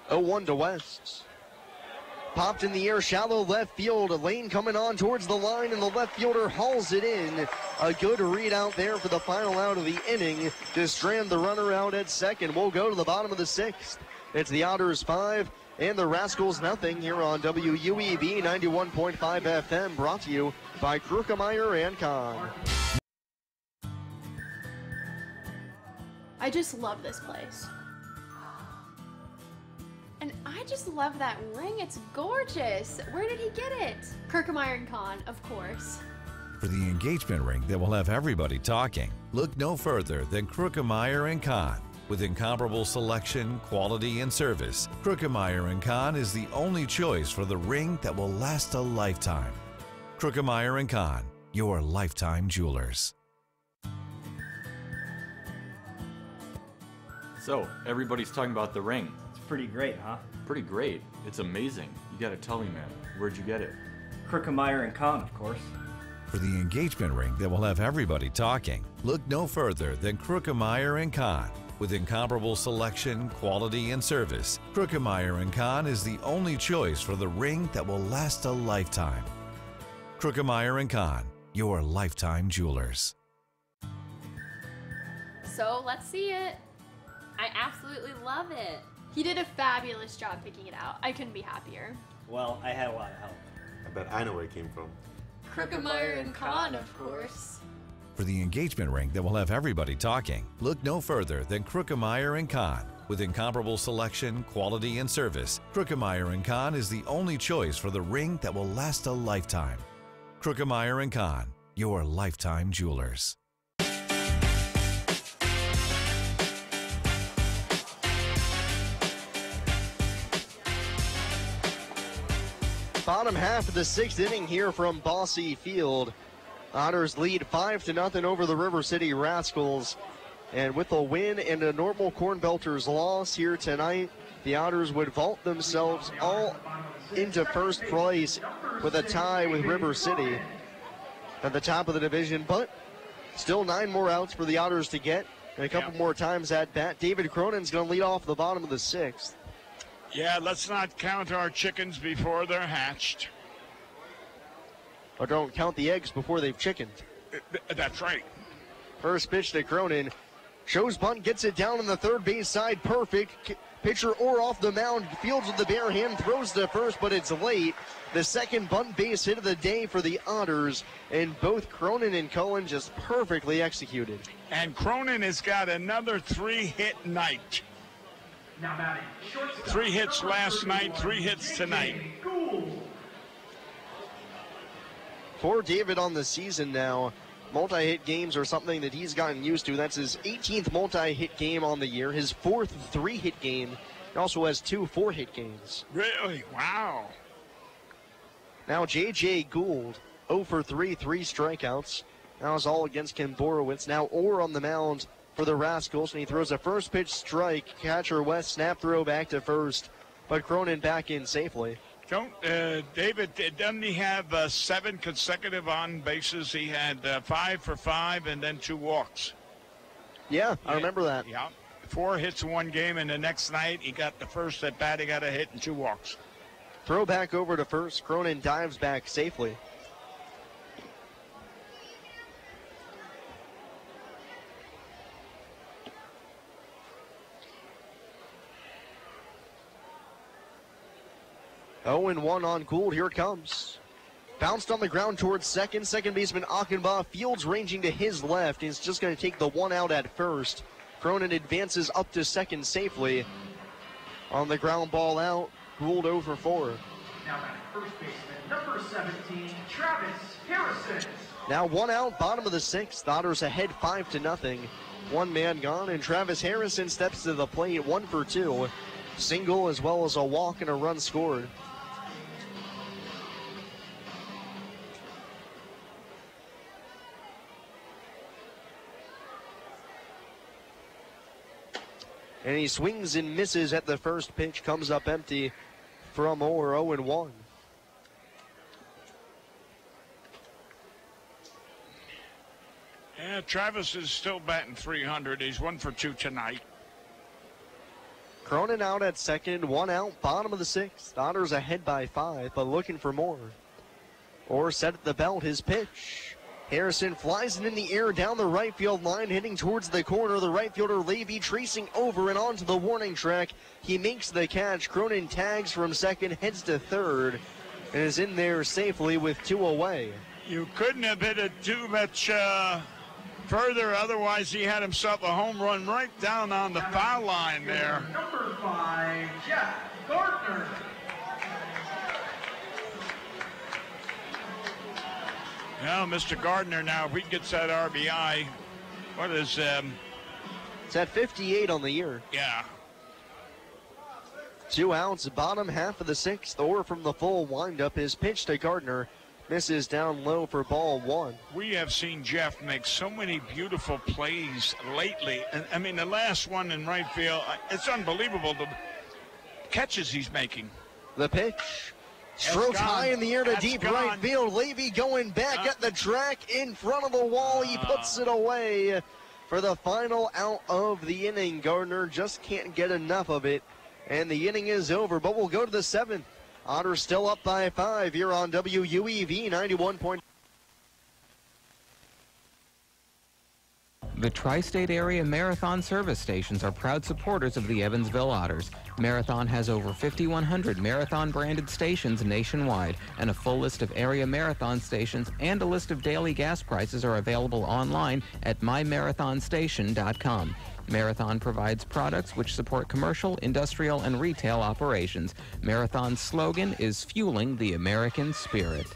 A: 0-1 to West. Popped in the air, shallow left field. A lane coming on towards the line, and the left fielder hauls it in. A good read out there for the final out of the inning to strand the runner out at second. We'll go to the bottom of the 6th. It's the Otters 5 and the Rascals nothing here on WUEB 91.5 FM, brought to you by Krukemeyer and Kahn.
P: I just love this place. And I just love that ring. It's gorgeous. Where did he get it? Krukemeyer and Kahn, of course.
Q: For the engagement ring that will have everybody talking, look no further than Krukemeyer & Kahn. With incomparable selection, quality, and service, Krukemeyer & Kahn is the only choice for the ring that will last a lifetime. Krukemeyer & Kahn, your lifetime jewelers.
R: So, everybody's talking about the ring.
S: It's pretty great, huh?
R: Pretty great. It's amazing. You gotta tell me, man. Where'd you get it?
S: Krukemeyer and Kahn, of course.
Q: For the engagement ring that will have everybody talking, look no further than Krukemeyer & Kahn. With incomparable selection, quality, and service, Krukemeyer & Kahn is the only choice for the ring that will last a lifetime. Krukemeyer & Kahn, your lifetime jewelers.
P: So let's see it. I absolutely love it. He did a fabulous job picking it out. I couldn't be happier.
S: Well, I had a lot of help.
T: I bet I know where it came from.
P: Krukemeyer and Kahn, of course.
Q: For the engagement ring that will have everybody talking, look no further than Krukemeyer & Kahn. With incomparable selection, quality, and service, Krukemeyer & Kahn is the only choice for the ring that will last a lifetime. Krukemeyer & Kahn, your lifetime jewelers.
A: Bottom half of the 6th inning here from Bosse Field. Otters lead 5-0 over the River City Rascals. And with a win and a normal Corn Belters loss here tonight, the Otters would vault themselves all into first place with a tie with River City at the top of the division. But still 9 more outs for the Otters to get, and a couple more times at bat. David Cronin's going to lead off the bottom of the 6th.
D: Yeah, let's not count our chickens before they're hatched.
A: Or don't count the eggs before they've chickened.
D: That's right.
A: First pitch to Cronin. Shows bunt, gets it down on the third base side, perfect. Pitcher Orr off the mound, fields with the bare hand, throws to first, but it's late. The second bunt base hit of the day for the Otters, and both Cronin and Cullen just perfectly executed.
D: And Cronin has got another 3-hit night. 3 hits last night, 3 hits tonight.
A: For David on the season now, multi-hit games are something that he's gotten used to. That's his 18th multi-hit game on the year, his 4th 3-hit game. He also has 2 4-hit games.
D: Really? Wow.
A: Now J.J. Gould, 0 for 3, 3 strikeouts. That was all against Ken Borowitz. Now Orr on the mound for the Rascals, and he throws a first pitch strike. Catcher West, snap throw back to first, but Cronin back in safely.
D: David, doesn't he have 7 consecutive on bases? He had 5 for 5 and then 2 walks.
A: Yeah, I remember that.
D: Yeah, 4 hits in 1 game, and the next night he got the first at bat, he got a hit and 2 walks.
A: Throw back over to first. Cronin dives back safely. Oh, and 1 on Gould. Here it comes. Bounced on the ground towards second. Second baseman Achenbach fields ranging to his left. He's just going to take the 1 out at first. Cronin advances up to second safely. On the ground ball out, Gould 0 for 4.
O: Now back first baseman, number 17, Travis Harrison.
A: Now 1 out, bottom of the 6th. Otters ahead 5-0. 1 man gone, and Travis Harrison steps to the plate, 1 for 2. Single as well as a walk and a run scored. And he swings and misses at the first pitch, comes up empty from Orr, 0-1.
D: Yeah, Travis is still batting .300. He's 1 for 2 tonight.
A: Cronin out at second, 1 out, bottom of the 6th. Otters ahead by 5, but looking for more. Orr set at the belt, his pitch. Harrison flies it in the air down the right field line, heading towards the corner. The right fielder Levy tracing over and onto the warning track. He makes the catch. Cronin tags from second, heads to third, and is in there safely with 2 away.
D: You couldn't have hit it too much further, otherwise he had himself a home run right down on the foul line there.
O: Number 5, Jeff Gardner.
D: Now, Mr. Gardner, now, if he gets that RBI, what is...
A: It's at 58 on the year.
D: Yeah.
A: 2 outs, bottom half of the 6th. Orr from the full windup. His pitch to Gardner misses down low for ball 1.
D: We have seen Jeff make so many beautiful plays lately. And I mean, the last one in right field, it's unbelievable the catches he's making.
A: The pitch. Strokes high in the air to deep right field. Levy going back at the track in front of the wall. He puts it away for the final out of the inning. Gardner just can't get enough of it, and the inning is over. But we'll go to the 7th. Otters still up by 5 here on WUEV 91.
J: The Tri-State Area Marathon service stations are proud supporters of the Evansville Otters. Marathon has over 5,100 Marathon-branded stations nationwide, and a full list of area Marathon stations and a list of daily gas prices are available online at myMarathonStation.com. Marathon provides products which support commercial, industrial, and retail operations. Marathon's slogan is Fueling the American Spirit.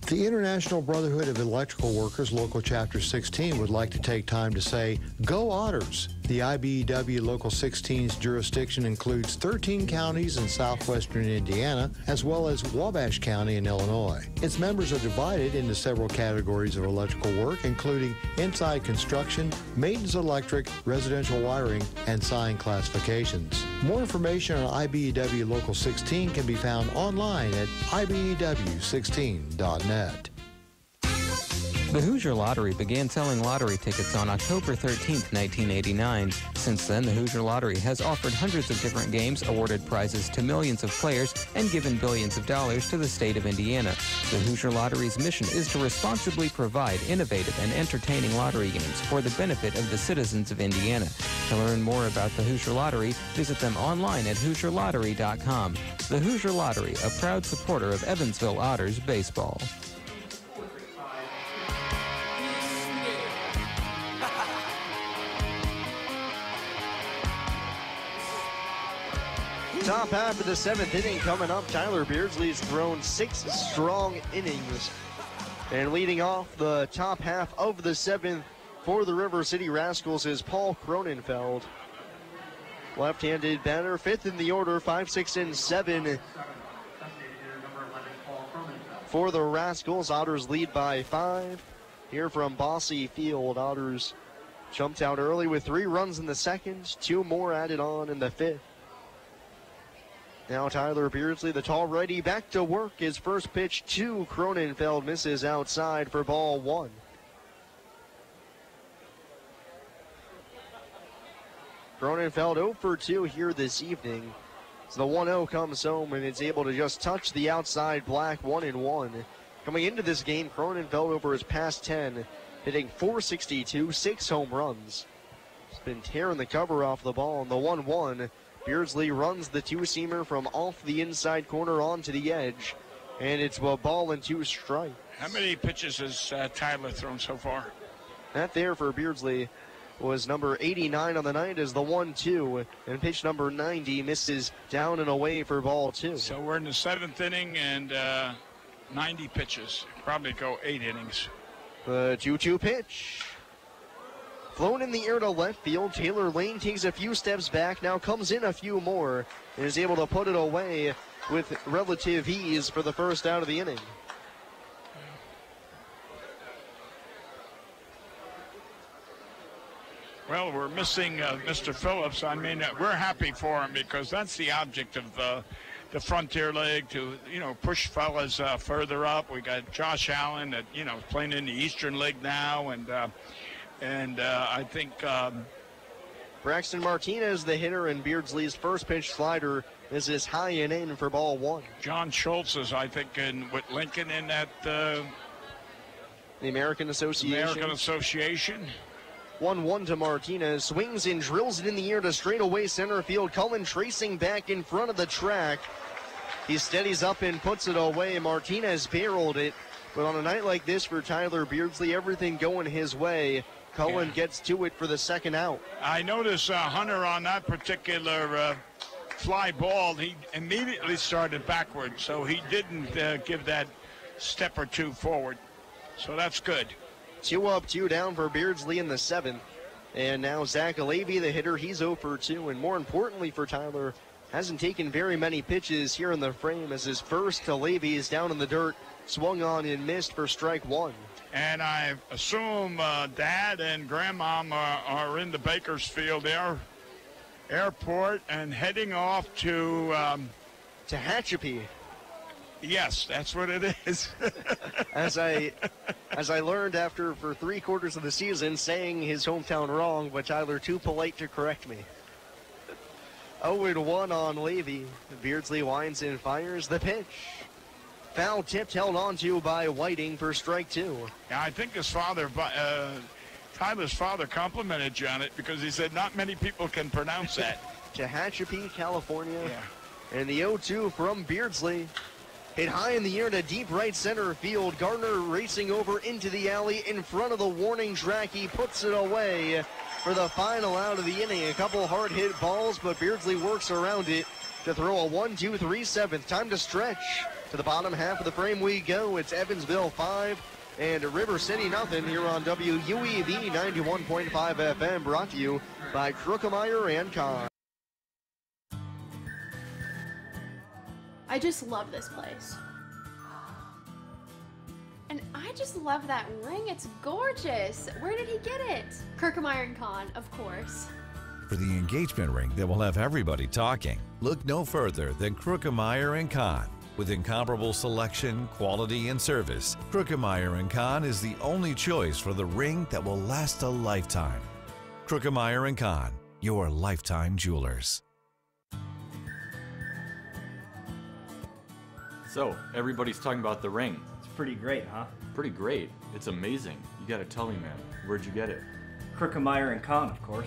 L: The International Brotherhood of Electrical Workers, Local Chapter 16, would like to take time to say, Go Otters! The IBEW Local 16's jurisdiction includes 13 counties in southwestern Indiana, as well as Wabash County in Illinois. Its members are divided into several categories of electrical work, including inside construction, maintenance electric, residential wiring, and sign classifications. More information on IBEW Local 16 can be found online at IBEW16.net.
J: The Hoosier Lottery began selling lottery tickets on October 13, 1989. Since then, the Hoosier Lottery has offered hundreds of different games, awarded prizes to millions of players, and given billions of dollars to the state of Indiana. The Hoosier Lottery's mission is to responsibly provide innovative and entertaining lottery games for the benefit of the citizens of Indiana. To learn more about the Hoosier Lottery, visit them online at HoosierLottery.com. The Hoosier Lottery, a proud supporter of Evansville Otters baseball.
A: Top half of the 7th inning coming up. Tyler Beardsley's thrown 6 strong innings. And leading off the top half of the 7th for the River City Rascals is Paul Cronenfeld. Left-handed batter, 5th in the order, 5, 6, and 7. For the Rascals, Otters lead by 5. Here from Bossy Field, Otters jumped out early with 3 runs in the 2nd, 2 more added on in the 5th. Now Tyler Beardsley, the tall righty, back to work. His first pitch to Cronenfeld misses outside for ball 1. Cronenfeld 0 for 2 here this evening. So the 1-0 comes home and it's able to just touch the outside black 1-1. Coming into this game, Cronenfeld over his past 10, hitting .462, 6 home runs. He's been tearing the cover off the ball. And the 1-1, Beardsley runs the 2-seamer from off the inside corner onto the edge, and it's a ball and 2 strikes.
D: How many pitches has Tyler thrown so far?
A: That there for Beardsley was number 89 on the night as the 1-2, and pitch number 90 misses down and away for ball 2.
D: So we're in the 7th inning and 90 pitches. Probably go 8 innings.
A: The 2-2 pitch. Flown in the air to left field. Taylor Lane takes a few steps back, now comes in a few more, and is able to put it away with relative ease for the first out of the inning.
D: Well, we're missing Mr. Phillips. I mean, we're happy for him because that's the object of the Frontier League, to, push fellas further up. We got Josh Allen that, playing in the Eastern League now, and I think
A: Braxton Martinez, the hitter, and Beardsley's first pitch slider is high and in for ball 1.
D: John Schultz is, I think, with Lincoln in that
A: the American Association. 1-1 to Martinez, swings and drills it in the air to straightaway center field. Cullen tracing back in front of the track. He steadies up and puts it away. Martinez barreled it, but on a night like this for Tyler Beardsley, everything going his way. Cullen gets to it for the second out.
D: I noticed Hunter on that particular fly ball, he immediately started backwards, so he didn't give that step or two forward. So that's good.
A: 2 up, 2 down for Beardsley in the 7th. And now Zach Alavey, the hitter, he's 0 for 2. And more importantly for Tyler, hasn't taken very many pitches here in the frame as his first Alavey is down in the dirt, swung on and missed for strike 1.
D: And I assume Dad and Grandmom are in the Bakersfield airport and heading off to
A: Tehachapi.
D: Yes, that's what it is.
A: as I learned after for 3/4 of the season saying his hometown wrong, but Tyler too polite to correct me. 0-1 on Levy. Beardsley winds and fires the pitch. Foul tipped, held on to by Whiting for strike 2.
D: Yeah, I think his father, Tyler's father, complimented you on it because he said not many people can pronounce that.
A: Tehachapi, California.
D: Yeah.
A: And the 0-2 from Beardsley. Hit high in the air to deep right center field. Gardner racing over into the alley in front of the warning track. He puts it away for the final out of the inning. A couple hard hit balls, but Beardsley works around it to throw a 1-2-3 7th. Time to stretch. To the bottom half of the frame we go. It's Evansville 5 and River City nothing here on WUEV 91.5 FM, brought to you by Krukemeyer and Kahn.
P: I just love this place. And I just love that ring. It's gorgeous. Where did he get it? Krukemeyer and Kahn, of course.
Q: For the engagement ring that will have everybody talking, look no further than Krukemeyer and Kahn. With incomparable selection, quality, and service, Krukemeyer & Kahn is the only choice for the ring that will last a lifetime. Krukemeyer & Kahn, your lifetime jewelers.
R: So, everybody's talking about the ring.
S: It's pretty great, huh?
R: Pretty great. It's amazing. You gotta tell me, man. Where'd you get it?
S: Krukemeyer & Kahn, of course.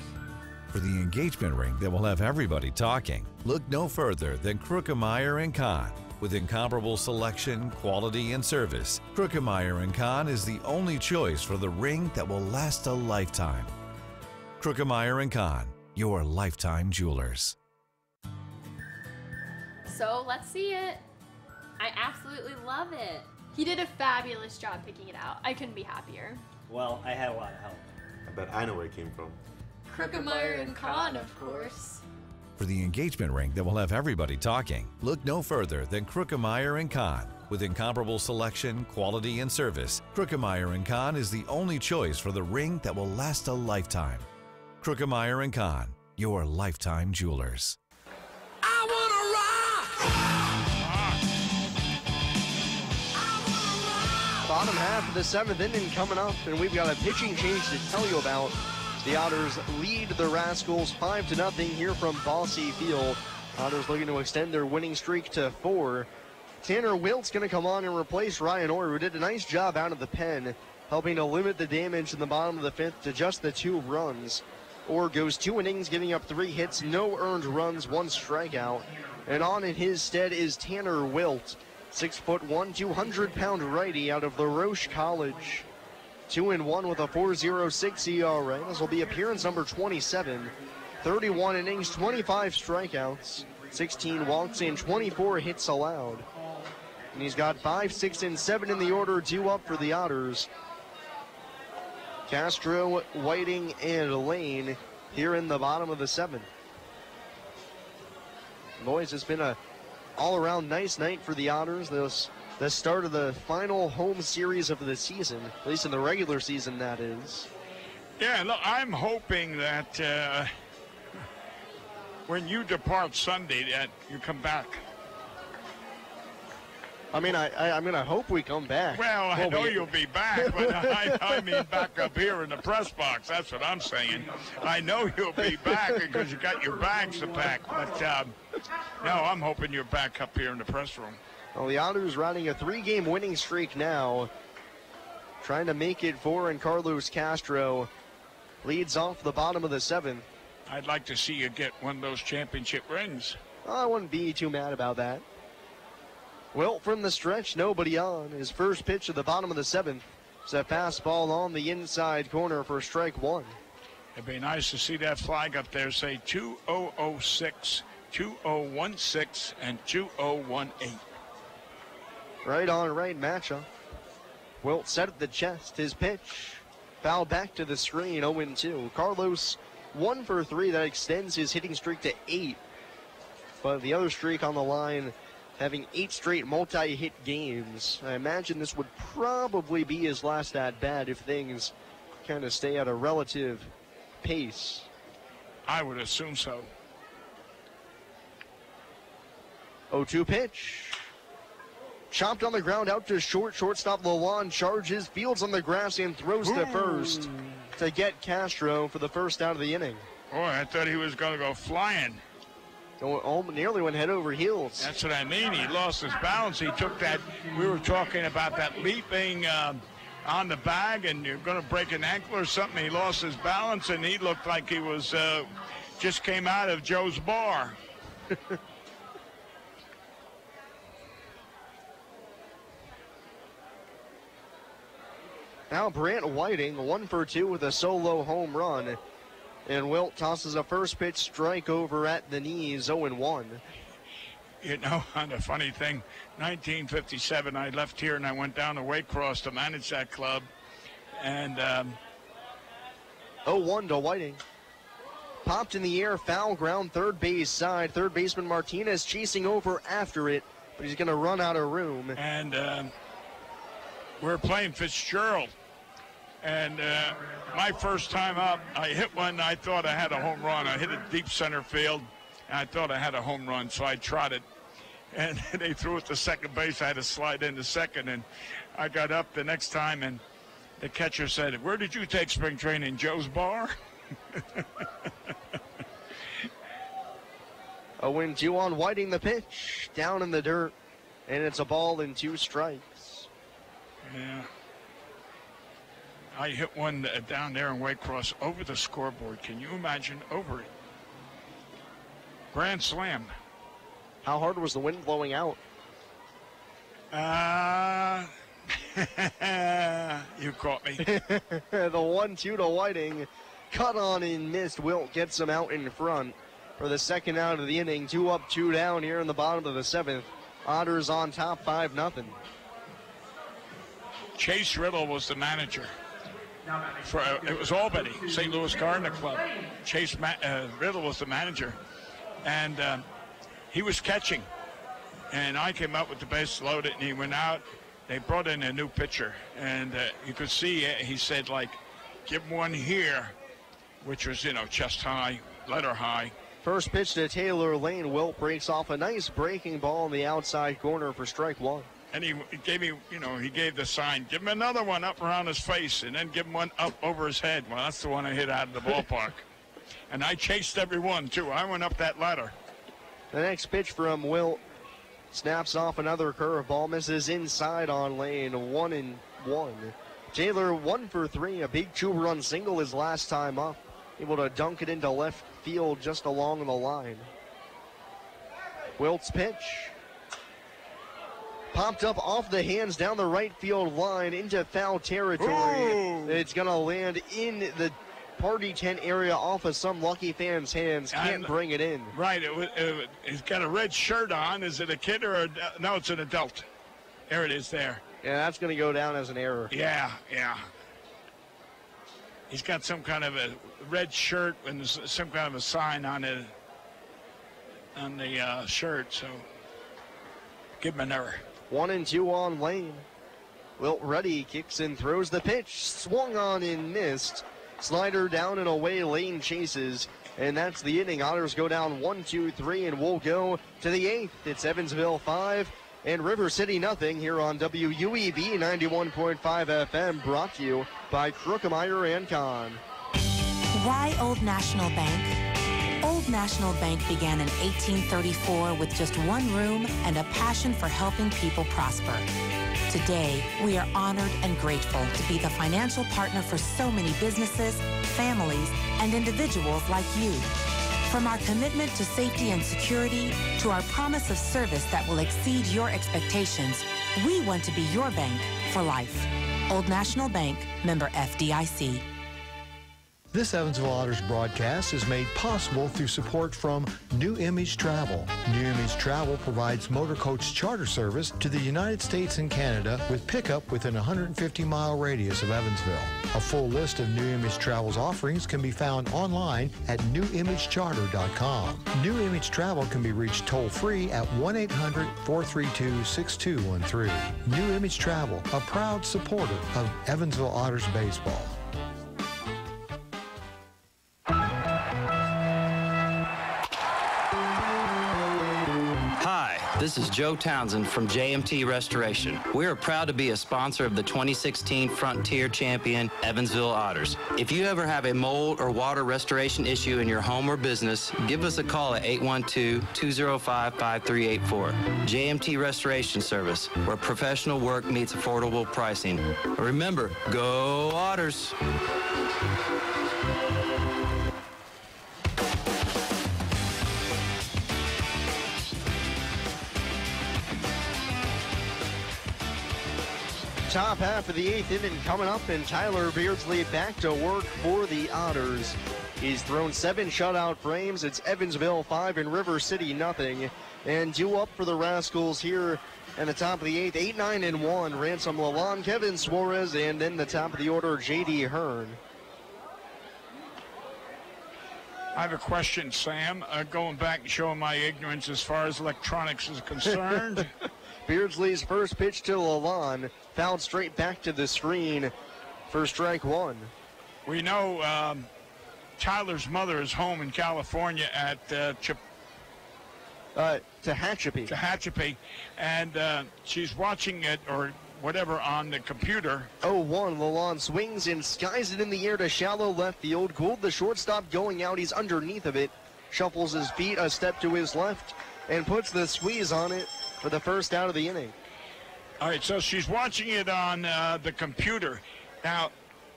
Q: For the engagement ring that will have everybody talking, look no further than Krukemeyer & Kahn. With incomparable selection, quality, and service, Krukemeyer & Kahn is the only choice for the ring that will last a lifetime. Krukemeyer & Kahn, your lifetime jewelers.
P: So let's see it. I absolutely love it. He did a fabulous job picking it out. I couldn't be happier.
S: Well, I had a lot of help.
T: I bet I know where it came from.
P: Krukemeyer & Kahn, of course.
Q: For the engagement ring that will have everybody talking, look no further than Krukemeyer & Kahn. With incomparable selection, quality, and service, Krukemeyer & Kahn is the only choice for the ring that will last a lifetime. Krukemeyer & Kahn, your lifetime jewelers.
A: Bottom half of the 7th inning coming up, and we've got a pitching change to tell you about. The Otters lead the Rascals 5-0 here from Bosse Field. Otters looking to extend their winning streak to 4. Tanner Wilt's going to come on and replace Ryan Orr, who did a nice job out of the pen, helping to limit the damage in the bottom of the 5th to just the 2 runs. Orr goes 2 innings, giving up 3 hits, no earned runs, 1 strikeout. And on in his stead is Tanner Wilt, 6'1", 200-pound righty out of LaRoche College. 2-1 with a 4.06 ERA. This will be appearance number 27. 31 innings, 25 strikeouts, 16 walks, and 24 hits allowed. And he's got 5, 6, and 7 in the order, 2 up for the Otters. Castro, Whiting, and Lane here in the bottom of the 7th. Boys, it's been a all-around nice night for the Otters. The start of the final home series of the season, at least in the regular season, that is.
D: Yeah, look, I'm hoping that when you depart Sunday that you come back.
A: I mean, I'm going to hope we come back.
D: Well, I know you'll be back, but I mean back up here in the press box. That's what I'm saying. I know you'll be back because you got your bags to pack, but no, I'm hoping you're back up here in the press room.
A: Well, the Otters riding a 3-game winning streak now, trying to make it 4, and Carlos Castro leads off the bottom of the 7th.
D: I'd like to see you get one of those championship rings.
A: Oh, I wouldn't be too mad about that. Well, from the stretch, nobody on. His first pitch at the bottom of the 7th is a fastball on the inside corner for strike 1.
D: It'd be nice to see that flag up there say 2006, 2016, and 2018.
A: Right on right matchup. Wilt set at the chest. His pitch fouled back to the screen, 0-2. Carlos 1 for 3. That extends his hitting streak to 8. But the other streak on the line, having 8 straight multi-hit games. I imagine this would probably be his last at-bat if things kind of stay at a relative pace.
D: I would assume so.
A: 0-2 pitch. Chopped on the ground out to short. Shortstop Lawan charges, fields on the grass, and throws to first to get Castro for the first out of the inning.
D: Boy, I thought he was going to go flying.
A: Nearly went head over heels.
D: That's what I mean. He lost his balance. He took that. We were talking about that leaping on the bag, and you're going to break an ankle or something. He lost his balance, and he looked like he was just came out of Joe's bar.
A: Now Brant Whiting, 1 for 2 with a solo home run. And Wilt tosses a first pitch strike over at the knees, 0-1.
D: You know, on the funny thing, 1957, I left here and I went down to Waycross to manage that club. And
A: 0-1 to Whiting. Popped in the air, foul ground, third base side. Third baseman Martinez chasing over after it, but he's going to run out of room.
D: And we're playing Fitzgerald. And my first time up, I hit one. I thought I had a home run. I hit it deep center field, and I thought I had a home run, so I trotted. And they threw it to second base. I had to slide into second, and I got up the next time, and the catcher said, "Where did you take spring training, Joe's Bar?"
A: 0-2 on Whiting, the pitch, down in the dirt, and it's a ball and 2 strikes.
D: Yeah. I hit one down there in Waycross over the scoreboard. Can you imagine? Over it. Grand slam.
A: How hard was the wind blowing out?
D: You caught me.
A: The 1-2 to Whiting. Cut on and missed. Wilt gets him out in front for the second out of the inning. 2 up, 2 down here in the bottom of the 7th. Otters on top 5-0.
D: Chase Riddle was the manager. It was Albany, St. Louis Garden Club. Chase Riddle was the manager. And he was catching. And I came up with the base loaded, and he went out. They brought in a new pitcher. And you could see, he said, like, give him one here, which was, chest high, letter high.
A: First pitch to Taylor Lane. Wilt breaks off a nice breaking ball in the outside corner for strike 1.
D: And he gave me, he gave the sign, give him another one up around his face, and then give him one up over his head. Well, that's the one I hit out of the ballpark. And I chased every one, too. I went up that ladder.
A: The next pitch from Wilt snaps off another curveball, misses inside on Lane, 1-1. Taylor 1 for 3, a big 2-run single his last time up. Able to dunk it into left field just along the line. Wilt's pitch. Popped up off the hands down the right field line into foul territory.
D: Ooh.
A: It's going to land in the party tent area off of some lucky fan's hands. Can't bring it in.
D: Right. He's got a red shirt on. Is it a kid or no, it's an adult. There it is there.
A: Yeah, that's going to go down as an error.
D: Yeah. He's got some kind of a red shirt and some kind of a sign on it, on the shirt, so give him an error.
A: 1-2 on Lane. Wilt ready, kicks and throws the pitch. Swung on and missed. Slider down and away, Lane chases. And that's the inning. Otters go down 1-2-3, and we'll go to the 8th. It's Evansville 5 and River City nothing here on WUEV 91.5 FM, brought to you by Krookemeyer and Kahn.
U: Why Old National Bank? Old National Bank began in 1834 with just one room and a passion for helping people prosper. Today, we are honored and grateful to be the financial partner for so many businesses, families, and individuals like you. From our commitment to safety and security to our promise of service that will exceed your expectations, we want to be your bank for life. Old National Bank, member FDIC.
L: This Evansville Otters broadcast is made possible through support from New Image Travel. New Image Travel provides motor coach charter service to the United States and Canada with pickup within a 150-mile radius of Evansville. A full list of New Image Travel's offerings can be found online at newimagecharter.com. New Image Travel can be reached toll-free at 1-800-432-6213. New Image Travel, a proud supporter of Evansville Otters baseball.
I: Hi, this is Joe Townsend from JMT Restoration. We are proud to be a sponsor of the 2016 Frontier Champion Evansville Otters. If you ever have a mold or water restoration issue in your home or business, give us a call at 812-205-5384. JMT Restoration Service, where professional work meets affordable pricing. Remember, go Otters!
A: Top half of the 8th inning coming up, and Tyler Beardsley back to work for the Otters. He's thrown 7 shutout frames. It's Evansville 5 and River City nothing. And 2 up for the Rascals here in the top of the 8th. 8-9-1. Ransom Lalonde, Kevin Suarez, and then the top of the order, J.D. Hearn.
D: I have a question, Sam. Going back and showing my ignorance as far as electronics is concerned.
A: Beardsley's first pitch to Lalonde, fouled straight back to the screen for strike 1.
D: We know Tyler's mother is home in California at
A: Tehachapi.
D: Tehachapi, and she's watching it or whatever on the computer.
A: 0-1, Lalonde swings and skies it in the air to shallow left field. Gould, the shortstop, going out. He's underneath of it. Shuffles his feet a step to his left and puts the squeeze on it for the first out of the inning.
D: All right, so she's watching it on the computer. Now,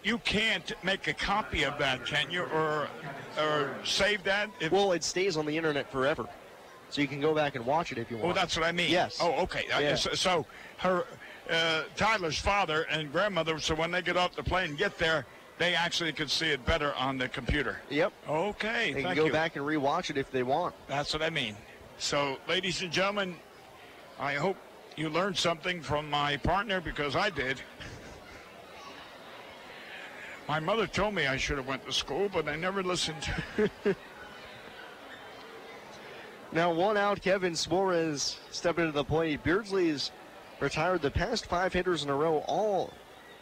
D: you can't make a copy of that, can you, or save that?
A: Well, it stays on the internet forever, so you can go back and watch it if you want.
D: Oh, that's what I mean.
A: Yes.
D: Oh, okay.
A: Yeah.
D: So her Tyler's father and grandmother, so when they get off the plane and get there, they actually could see it better on the computer.
A: Yep.
D: Okay,
A: They
D: thank
A: can go
D: you.
A: back and rewatch it if they want.
D: That's what I mean. So, ladies and gentlemen, I hope you learned something from my partner, because I did. My mother told me I should have went to school, but I never listened.
A: Now 1 out, Kevin Suarez stepping into the plate. Beardsley's retired the past 5 hitters in a row, all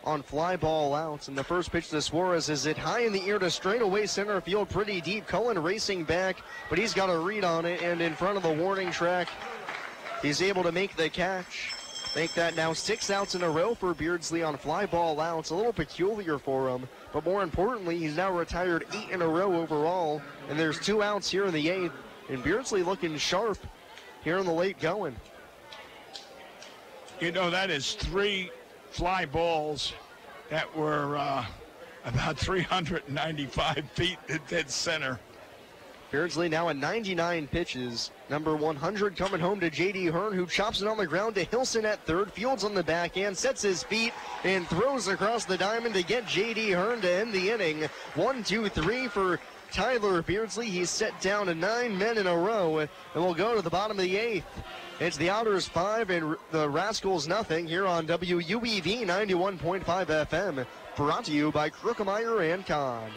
A: on fly ball outs. And the first pitch to Suarez is hit high in the air to straightaway center field, pretty deep. Cullen racing back, but he's got a read on it, and in front of the warning track, he's able to make the catch. Make that now 6 outs in a row for Beardsley on fly ball outs. A little peculiar for him, but more importantly, he's now retired 8 in a row overall, and there's 2 outs here in the 8th, and Beardsley looking sharp here in the late going.
D: You know, that is 3 fly balls that were about 395 feet at dead center.
A: Beardsley now at 99 pitches. Number 100 coming home to J.D. Hearn, who chops it on the ground to Hilson at third. Fields on the backhand, sets his feet, and throws across the diamond to get J.D. Hearn to end the inning. 1, 2, 3 for Tyler Beardsley. He's set down to 9 men in a row, and we'll go to the bottom of the 8th. It's the Otters 5 and the Rascals nothing here on WUEV 91.5 FM. Brought to you by Krukemeyer and Kahn.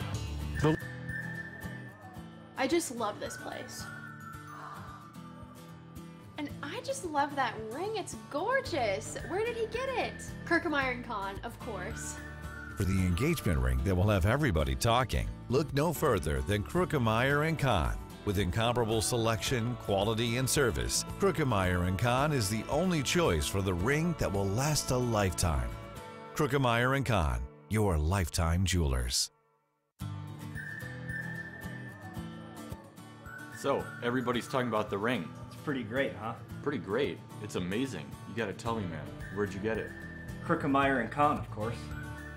P: I just love this place. And I just love that ring. It's gorgeous. Where did he get it? Krukemeyer & Kahn, of course.
Q: For the engagement ring that will have everybody talking, look no further than Krukemeyer & Kahn. With incomparable selection, quality, and service, Krukemeyer & Kahn is the only choice for the ring that will last a lifetime. Krukemeyer & Kahn, your lifetime jewelers.
R: So, everybody's talking about the ring.
S: It's pretty great, huh?
R: Pretty great. It's amazing. You gotta tell me, man. Where'd you get it?
S: Krukemeyer & Kahn, of course.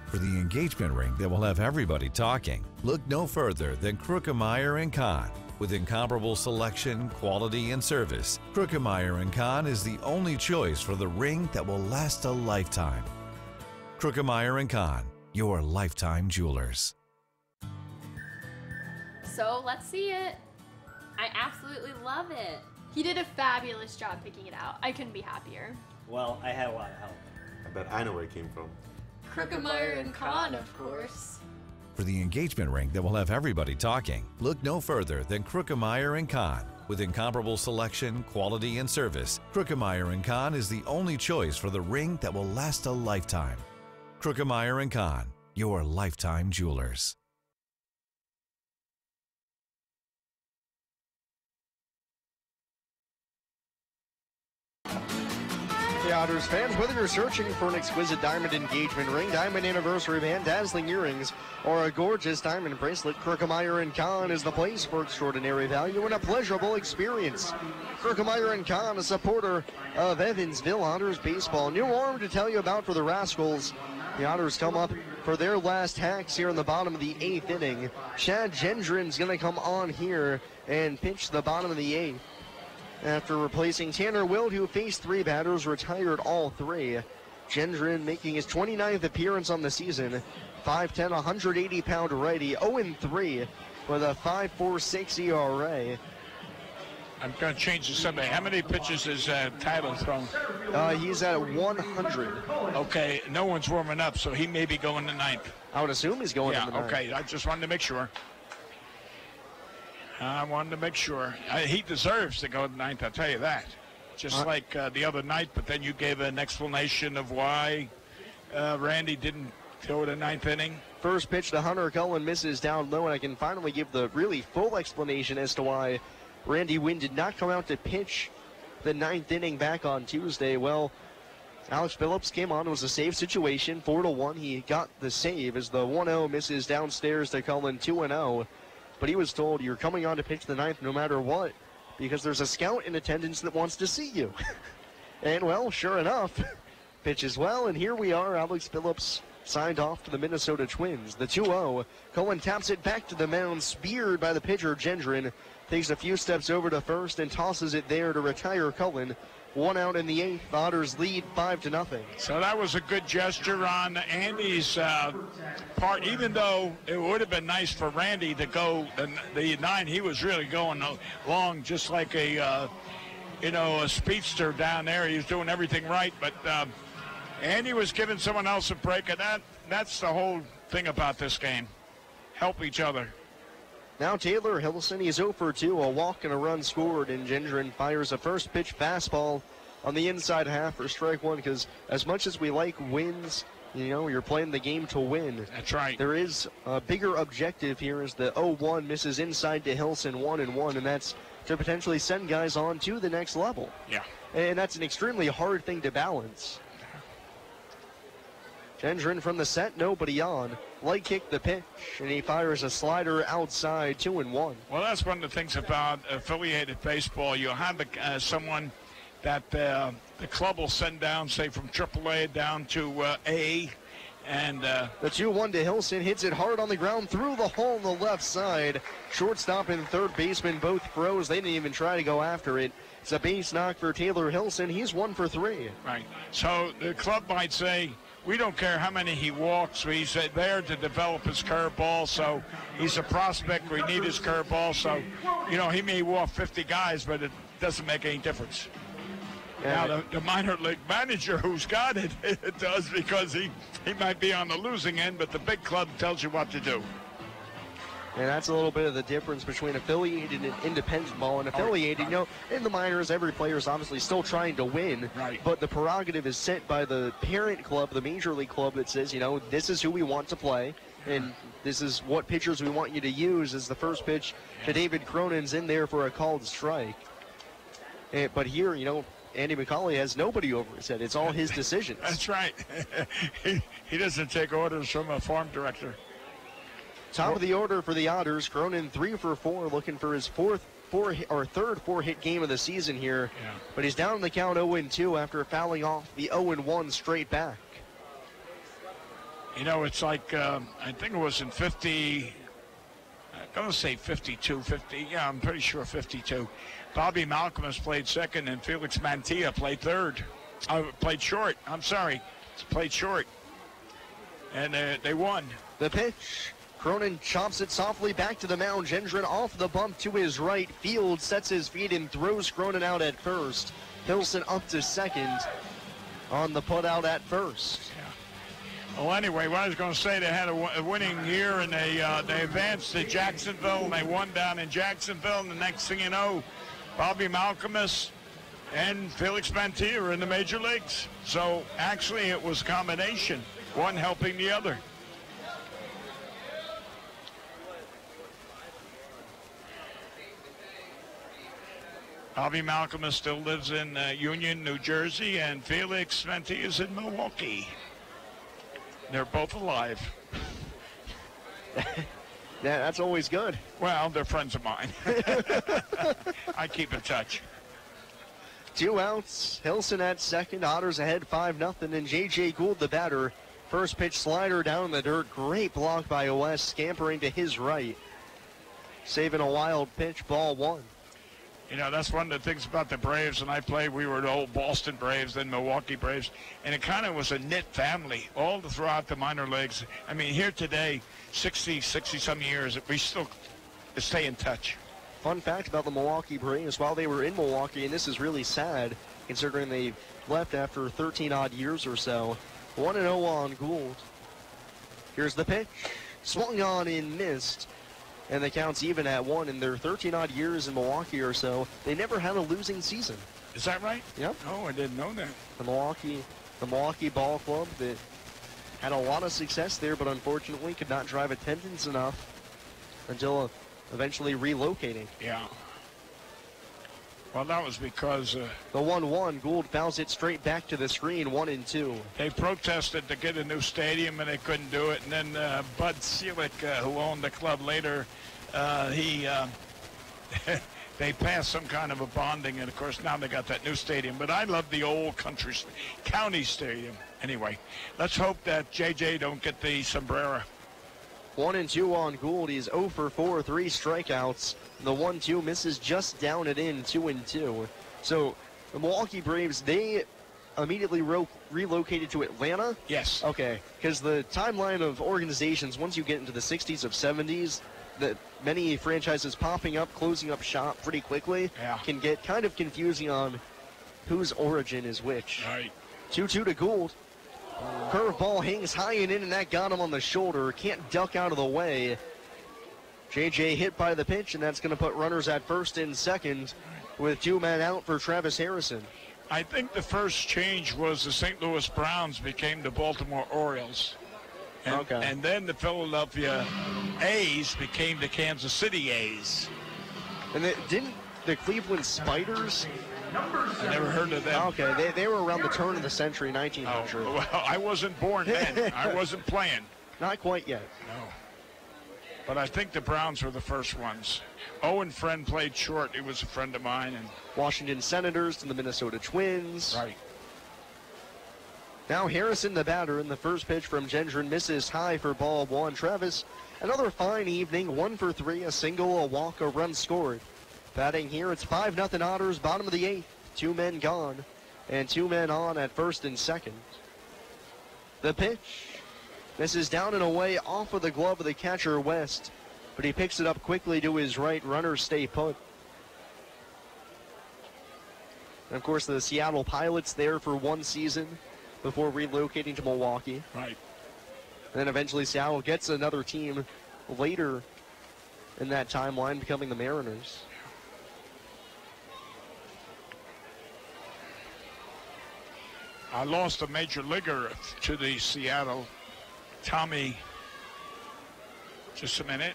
Q: For the engagement ring that will have everybody talking, look no further than Krukemeyer & Kahn. With incomparable selection, quality, and service, Krukemeyer & Kahn is the only choice for the ring that will last a lifetime. Krukemeyer & Kahn, your lifetime jewelers.
P: So let's see it. I absolutely love it. He did a fabulous job picking it out. I couldn't be happier.
S: Well, I had a lot of help.
T: I bet I know where it came from.
P: Krukemeyer & Kahn, of course.
Q: For the engagement ring that will have everybody talking, look no further than Krukemeyer & Kahn. With incomparable selection, quality, and service, Krukemeyer & Kahn is the only choice for the ring that will last a lifetime. Krukemeyer & Kahn, your lifetime jewelers.
A: The Otters fans, whether you're searching for an exquisite diamond engagement ring, diamond anniversary band, dazzling earrings, or a gorgeous diamond bracelet, Krukemeyer & Kahn is the place for extraordinary value and a pleasurable experience. Krukemeyer & Kahn, a supporter of Evansville Otters baseball. New arm to tell you about for the Rascals. The Otters come up for their last hacks here in the bottom of the 8th inning. Chad Gendron's going to come on here and pitch the bottom of the 8th. After replacing Tanner Wild, who faced 3 batters, retired all 3. Gendron making his 29th appearance on the season. 5'10", 180-pound righty, 0-3 with a 5.46 ERA.
D: I'm going to change the subject. How many pitches is Tyler thrown?
A: He's at 100.
D: Okay, no one's warming up, so he may be going to 9th.
A: I would assume he's going to the 9th.
D: Okay, I just wanted to make sure. I wanted to make sure. He deserves to go to 9th, I'll tell you that. Just like the other night, but then you gave an explanation of why Randy didn't go to 9th inning.
A: First pitch to Hunter Cullen misses down low, and I can finally give the really full explanation as to why Randy Wynn did not come out to pitch the 9th inning back on Tuesday. Well, Alex Phillips came on. It was a save situation, 4-1. He got the save as the 1-0 misses downstairs to Cullen 2-0. But he was told, you're coming on to pitch the 9th no matter what, because there's a scout in attendance that wants to see you. And, well, sure enough, pitches well, and here we are. Alex Phillips signed off to the Minnesota Twins. The 2-0. Cullen taps it back to the mound, speared by the pitcher, Gendron. Takes a few steps over to first and tosses it there to retire Cullen. 1 out in the 8th. The Otters lead 5-0.
D: So that was a good gesture on Andy's part, even though it would have been nice for Randy to go the 9. He was really going along just like a speedster down there. He was doing everything right, but Andy was giving someone else a break, and that's the whole thing about this game. Help each other.
A: Now Taylor Hilson, he's 0 for 2, a walk and a run scored, and Gendron fires a first pitch fastball on the inside half for strike 1, because as much as we like wins, you're playing the game to win.
D: That's right.
A: There is a bigger objective here as the 0-1 misses inside to Hilson 1-1, and that's to potentially send guys on to the next level.
D: Yeah.
A: And that's an extremely hard thing to balance. Gendron from the set, nobody on. Light kick the pitch, and he fires a slider outside, 2-1.
D: Well, that's one of the things about affiliated baseball. You'll have someone that the club will send down, say, from AAA down to A. And
A: the 2-1 to Hilson, hits it hard on the ground through the hole on the left side. Shortstop and third baseman both froze. They didn't even try to go after it. It's a base knock for Taylor Hilson. He's 1 for 3.
D: Right. So the club might say, we don't care how many he walks. He's there to develop his curveball, so he's a prospect. We need his curveball, so, he may walk 50 guys, but it doesn't make any difference. Yeah. Now, the minor league manager who's got it, it does, because he might be on the losing end, but the big club tells you what to do.
A: And that's a little bit of the difference between affiliated and independent ball. And affiliated, in the minors, every player is obviously still trying to win.
D: Right.
A: But the prerogative is set by the parent club, the major league club, that says, this is who we want to play. And this is what pitchers we want you to use. As the first pitch to David Cronin's in there for a called strike. But here, Andy McCauley has nobody over his head. It's all his decisions.
D: That's right. He doesn't take orders from a farm director.
A: Top of the order for the Otters. Cronin 3 for 4, looking for his third 4-hit game of the season here.
D: Yeah.
A: But he's down in the count 0-2 after fouling off the 0-1 straight back.
D: It's like, I think it was in 50, I'm going to say 52, 50, yeah, I'm pretty sure 52. Bobby Malcolm has played second, and Felix Mantilla played third. Played short, played short. And they won.
A: The pitch. Cronin chops it softly back to the mound. Gendron off the bump to his right. Field sets his feet and throws Cronin out at first. Hilson up to second on the put out at first.
D: Yeah. Well, anyway, what I was going to say, they had a winning year, and they advanced to Jacksonville, and they won down in Jacksonville, and the next thing you know, Bobby Malcolmus and Felix Mantilla are in the major leagues. So actually it was a combination, one helping the other. Bobby Malcolmus still lives in Union, New Jersey, and Felix Mantilla is in Milwaukee. They're both alive.
A: Yeah, that's always good.
D: Well, they're friends of mine. I keep in touch.
A: 2 outs. Hilson at second. Otters ahead 5-0. And J.J. Gould, the batter. First pitch slider down in the dirt. Great block by West, scampering to his right. Saving a wild pitch, ball 1.
D: That's one of the things about the Braves. When I played, we were the old Boston Braves, then Milwaukee Braves, and it kind of was a knit family all throughout the minor leagues. I mean, here today, 60-some years, we still stay in touch.
A: Fun fact about the Milwaukee Braves, while they were in Milwaukee, and this is really sad, considering they left after 13-odd years or so, 1-0 on Gould. Here's the pitch. Swung on and missed. And the count's even at 1. In their 13-odd years in Milwaukee or so, they never had a losing season.
D: Is that right?
A: Yep.
D: Oh, I didn't know that.
A: The Milwaukee Ball Club that had a lot of success there, but unfortunately could not drive attendance enough until eventually relocating.
D: Yeah. Well, that was because
A: the 1-1. Gould fouls it straight back to the screen, 1-2.
D: They protested to get a new stadium, and they couldn't do it. And then Bud Selick, who owned the club later, they passed some kind of a bonding, and of course now they got that new stadium. But I love the old county stadium. Anyway, let's hope that JJ don't get the sombrero.
A: 1-2 on Gould. He's 0 for 4, 3 strikeouts. The 1-2 misses just down and in, 2-2. So the Milwaukee Braves, they immediately relocated to Atlanta?
D: Yes.
A: Okay, because the timeline of organizations, once you get into the 60s or 70s, that many franchises popping up, closing up shop pretty quickly, can get kind of confusing on whose origin is which.
D: Right.
A: 2-2 to Gould. Curveball hangs high and in, and that got him on the shoulder. Can't duck out of the way. JJ hit by the pitch, and that's going to put runners at first and second with 2 men out for Travis Harrison.
D: I think the first change was the St. Louis Browns became the Baltimore Orioles. And then the Philadelphia A's became the Kansas City A's.
A: And didn't the Cleveland Spiders?
D: I never heard of them.
A: Okay, they were around the turn of the century, 1900.
D: Oh, well, I wasn't born then. I wasn't playing.
A: Not quite yet.
D: No. But I think the Browns were the first ones. Owen Friend played short. He was a friend of mine. And
A: Washington Senators to the Minnesota Twins.
D: Right.
A: Now Harrison, the batter, in the first pitch from Gendron misses high for ball 1. Travis, another fine evening, 1 for 3, a single, a walk, a run scored. Batting here, it's 5-0 Otters, bottom of the 8th. 2 men gone, and 2 men on at first and second. The pitch. This is down and away off of the glove of the catcher, West, but he picks it up quickly to his right. Runners stay put. And of course, the Seattle Pilots there for 1 season before relocating to Milwaukee.
D: Right.
A: And then eventually Seattle gets another team later in that timeline, becoming the Mariners.
D: I lost a major leaguer to the Seattle. Tommy, just a minute.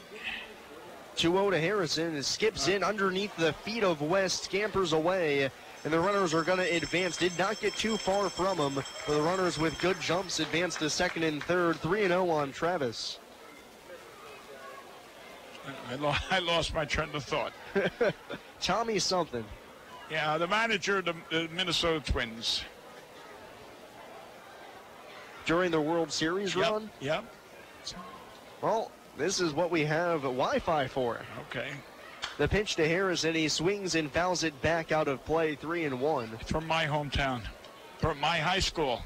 A: 2-0 to Harrison. It skips in underneath the feet of West, scampers away, and the runners are going to advance. Did not get too far from him, but the runners with good jumps advance to second and third. 3-0 on Travis.
D: I lost my train of thought.
A: Tommy something.
D: Yeah, the manager of the Minnesota Twins.
A: During the World Series run?
D: Yep.
A: Well, this is what we have Wi-Fi for.
D: Okay.
A: The pitch to Harrison, he swings and fouls it back out of play, 3-1.
D: From my hometown, from my high school.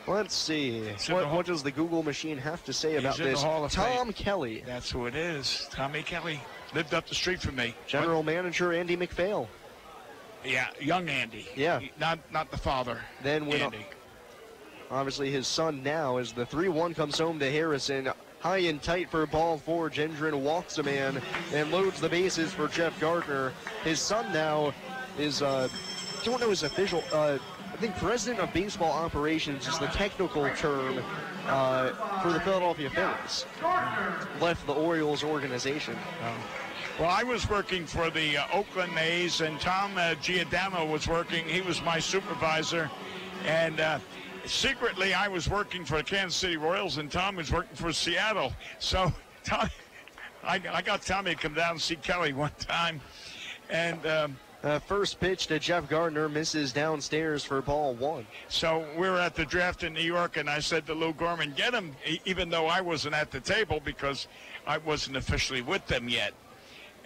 A: Let's see. What does the Google machine have to say about
D: He's in
A: this?
D: the Hall of
A: Tom
D: Fame.
A: Kelly.
D: That's who it is. Tommy Kelly. Lived up the street from me.
A: General Manager Andy McPhail.
D: Yeah, young Andy.
A: Yeah.
D: Not the father.
A: Then when
D: Andy.
A: obviously his son now, as the 3-1 comes home to Harrison. High and tight for ball 4. Gendron walks a man and loads the bases for Jeff Gardner. His son now is, don't know his official, I think President of Baseball Operations is the technical term for the Philadelphia Phillies. Left the Orioles organization.
D: Well, I was working for the Oakland A's, and Tom Giordano was working. He was my supervisor. And secretly, I was working for the Kansas City Royals, and Tom was working for Seattle. So Tom, I got Tommy to come down and see Kelly one time. And
A: first pitch to Jeff Gardner misses downstairs for ball 1.
D: So we were at the draft in New York, and I said to Lou Gorman, get him, even though I wasn't at the table because I wasn't officially with them yet.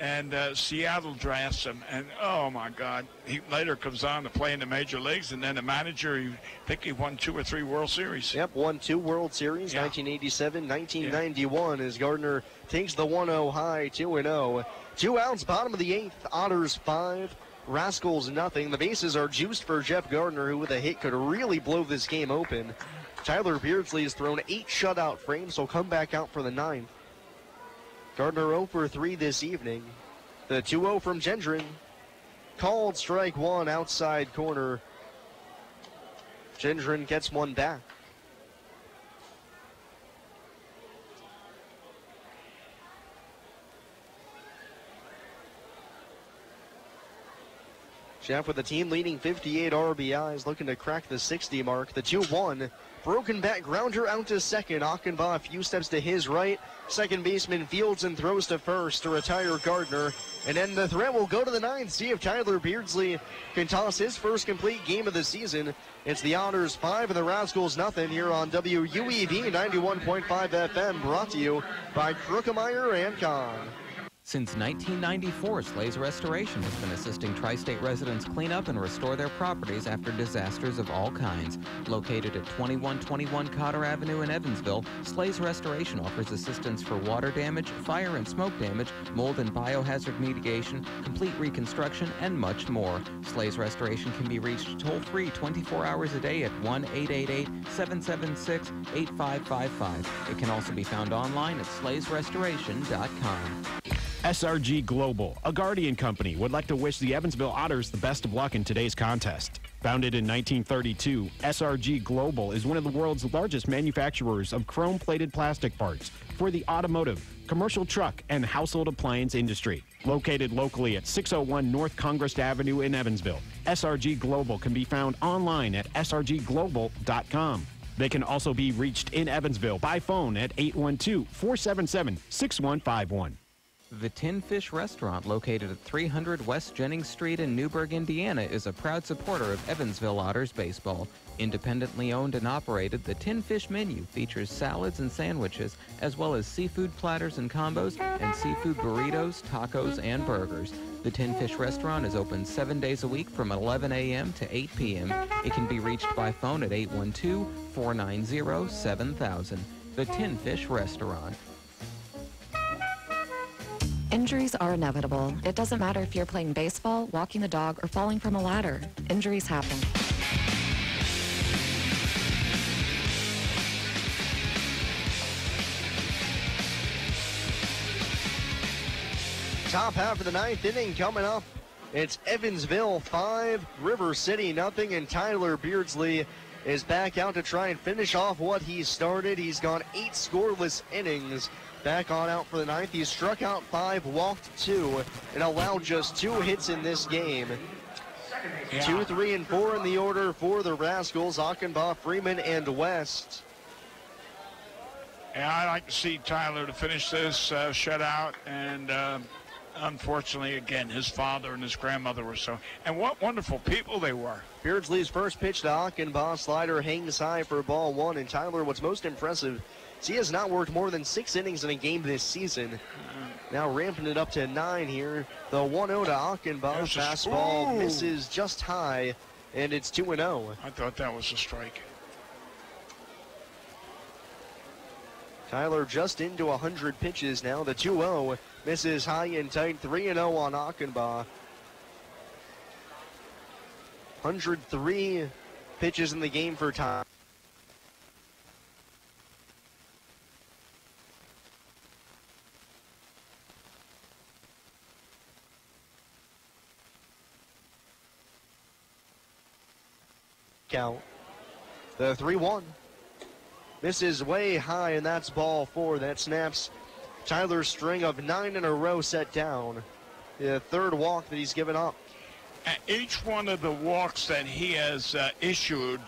D: And Seattle drafts him, and oh my God, he later comes on to play in the major leagues, and then a manager. I think he won 2 or 3 World Series.
A: Yep, won 2 World Series, 1987, 1991, as Gardner takes the 1-0 high, 2-0. 2 outs, bottom of the 8th. Otters 5, Rascals nothing. The bases are juiced for Jeff Gardner, who with a hit could really blow this game open. Tyler Beardsley has thrown 8 shutout frames, so come back out for the 9th. Gardner 0 for 3 this evening. The 2-0 from Gendron. Called strike 1 outside corner. Gendron gets one back. Jeff with the team leading 58 RBIs, looking to crack the 60 mark. The 2-1. Broken back grounder out to second. Achenbach a few steps to his right. Second baseman fields and throws to first to retire Gardner. And then the threat will go to the ninth. See if Tyler Beardsley can toss his first complete game of the season. It's the Otters 5 and the Rascals nothing here on WUEV 91.5 FM, brought to you by Krookemeyer and Kahn.
J: Since 1994, Slay's Restoration has been assisting tri-state residents clean up and restore their properties after disasters of all kinds. Located at 2121 Cotter Avenue in Evansville, Slay's Restoration offers assistance for water damage, fire and smoke damage, mold and biohazard mitigation, complete reconstruction, and much more. Slay's Restoration can be reached toll-free 24 hours a day at 1-888-776-8555. It can also be found online at slaysrestoration.com.
E: SRG Global, a Guardian company, would like to wish the Evansville Otters the best of luck in today's contest. Founded in 1932, SRG Global is one of the world's largest manufacturers of chrome-plated plastic parts for the automotive, commercial truck, and household appliance industry. Located locally at 601 North Congress Avenue in Evansville, SRG Global can be found online at srgglobal.com. They can also be reached in Evansville by phone at 812-477-6151.
J: The Tin Fish Restaurant, located at 300 West Jennings Street in Newburgh, Indiana, is a proud supporter of Evansville Otters baseball. Independently owned and operated, the Tin Fish menu features salads and sandwiches, as well as seafood platters and combos, and seafood burritos, tacos, and burgers. The Tin Fish Restaurant is open 7 days a week from 11 a.m. to 8 p.m. It can be reached by phone at 812-490-7000. The Tin Fish Restaurant.
M: Injuries are inevitable. It doesn't matter if you're playing baseball, walking the dog, or falling from a ladder. Injuries happen.
A: Top half of the ninth inning coming up. It's Evansville 5, River City nothing, and Tyler Beardsley is back out to try and finish off what he started. He's gone 8 scoreless innings. Back on out for the ninth. He struck out 5, walked 2, and allowed just 2 hits in this game. 2, 3, and 4 in the order for the Rascals. Achenbach, Freeman, and West.
D: Yeah, I'd like to see Tyler to finish this shutout, and unfortunately, again, his father and his grandmother were so, and what wonderful people they were.
A: Beardsley's first pitch to Achenbach, slider hangs high for ball 1, and Tyler, what's most impressive, he has not worked more than 6 innings in a game this season. Now ramping it up to 9 here. The 1-0 to Achenbach. Fastball misses just high, and it's 2-0.
D: I thought that was a strike.
A: Tyler just into 100 pitches now. The 2-0 misses high and tight. 3-0 on Achenbach. 103 pitches in the game for Tyler. Count. The 3-1 misses way high, and that's ball 4. That snaps Tyler's string of 9 in a row set down. The 3rd walk that he's given up.
D: Each one of the walks that he has issued,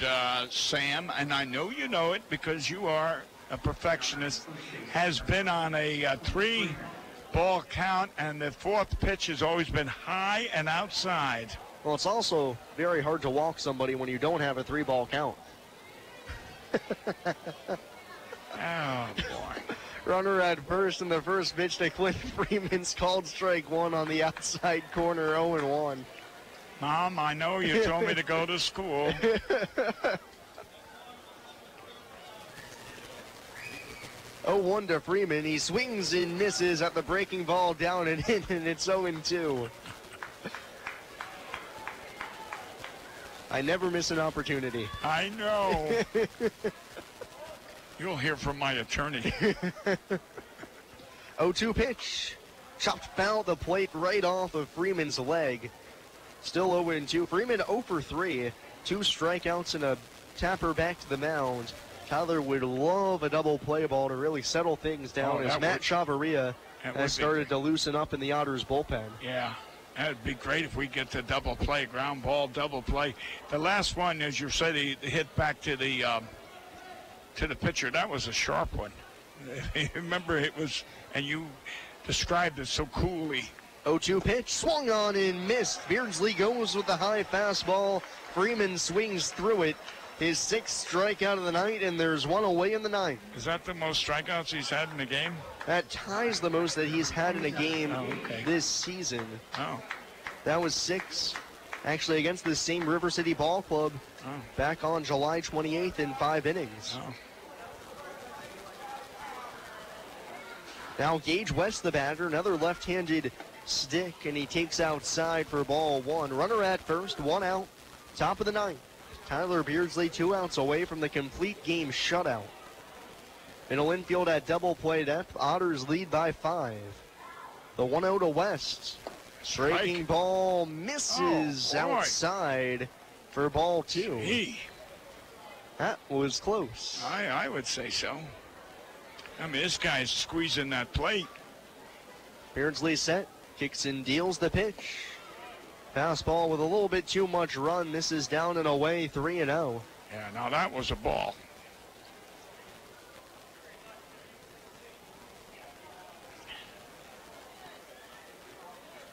D: Sam, and I know you know it because you are a perfectionist, has been on a 3-ball count, and the 4th pitch has always been high and outside.
A: Well, it's also very hard to walk somebody when you don't have a 3-ball count.
D: Oh, boy.
A: Runner at first, and the first pitch to Clint Freeman's called strike 1 on the outside corner, 0-1.
D: Mom, I know you told me to go to school.
A: 0-1 to Freeman. He swings and misses at the breaking ball down and in, and it's 0-2. I never miss an opportunity.
D: I know. You'll hear from my attorney.
A: 0-2 pitch. Chopped foul the plate right off of Freeman's leg. Still 0-2. Freeman 0 for 3. 2 strikeouts and a tapper back to the mound. Tyler would love a double play ball to really settle things down as Matt Chavarria has started to loosen up in the Otters bullpen.
D: Yeah. That'd be great if we get the double play, ground ball, double play. The last one, as you said, he hit back to the pitcher. That was a sharp one. Remember, it was, and you described it so coolly.
A: 0-2 pitch, swung on and missed. Beardsley goes with the high fastball. Freeman swings through it. His 6th strikeout of the night, and there's one away in the 9th.
D: Is that the most strikeouts he's had in a game?
A: That ties the most that he's had in a game this season.
D: Oh.
A: That was 6, actually against the same River City Ball Club back on July 28th in 5 innings.
D: Oh.
A: Now Gage West, the batter, another left-handed stick, and he takes outside for ball 1. Runner at first, 1 out, top of the 9th. Tyler Beardsley 2 outs away from the complete game shutout. Middle infield at double play depth. Otters lead by 5. The 1-0 to West. Striking ball misses outside for ball 2.
D: Gee.
A: That was close.
D: I would say so. I mean, this guy's squeezing that plate.
A: Beardsley set, kicks and deals the pitch. Fastball with a little bit too much run. This is down and away, 3-0.
D: Yeah, now that was a ball.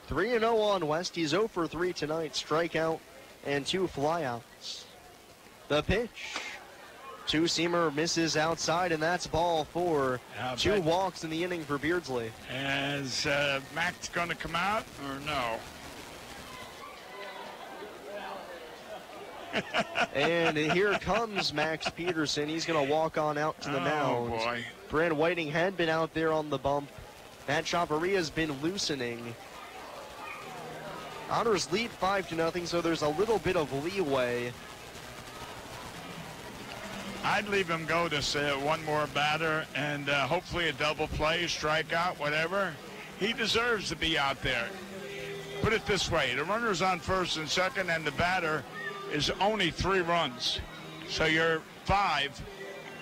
A: Three 3-0 on West. He's 0 for 3 tonight. Strikeout and 2 flyouts. The pitch. Two-seamer misses outside, and that's ball 4. 2 walks in the inning for Beardsley.
D: Is Max going to come out or no?
A: And here comes Max Peterson. He's going to walk on out to the mound.
D: Oh, boy.
A: Brand Whiting had been out there on the bump. Matt Chavarria's been loosening. Otters lead 5-0, so there's a little bit of leeway.
D: I'd leave him go to say one more batter and hopefully a double play, strikeout, whatever. He deserves to be out there. Put it this way, the runner's on first and second, and the batter is only 3 runs. So you're 5,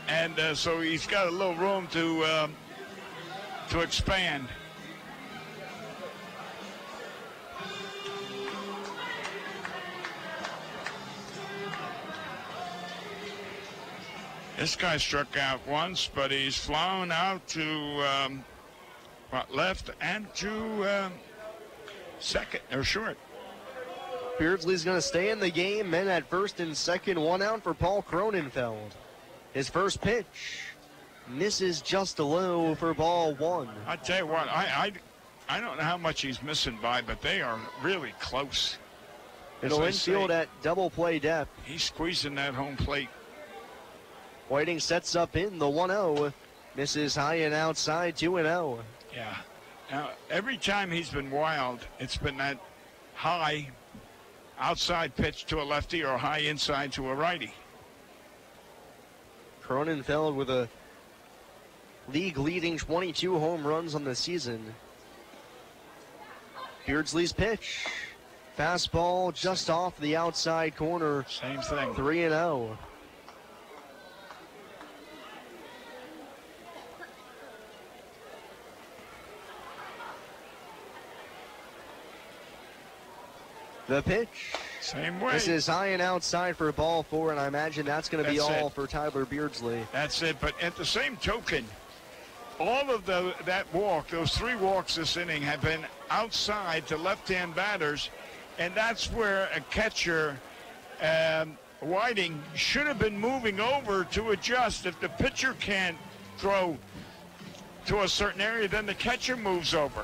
D: and so he's got a little room to expand. This guy struck out once, but he's flown out to left and to second or short.
A: Beardsley's going to stay in the game. Men at first and second. 1 out for Paul Cronenfeld. His first pitch misses just low for ball 1.
D: I tell you what, I don't know how much he's missing by, but they are really close.
A: Middle infield at double play depth.
D: He's squeezing that home plate.
A: Whiting sets up in the 1-0. Misses high and outside, 2-0.
D: Yeah. Now, every time he's been wild, it's been that high outside pitch to a lefty or high inside to a righty.
A: Cronenfeld with a league-leading 22 home runs on the season. Beardsley's pitch. Fastball just off the outside corner.
D: Same thing.
A: 3-0. The pitch.
D: Same way.
A: This is high and outside for ball 4, and I imagine that's going to be all for Tyler Beardsley.
D: That's it. But at the same token, all of that walk, those 3 walks this inning have been outside to left-hand batters, and that's where a catcher, Whiting, should have been moving over to adjust. If the pitcher can't throw to a certain area, then the catcher moves over.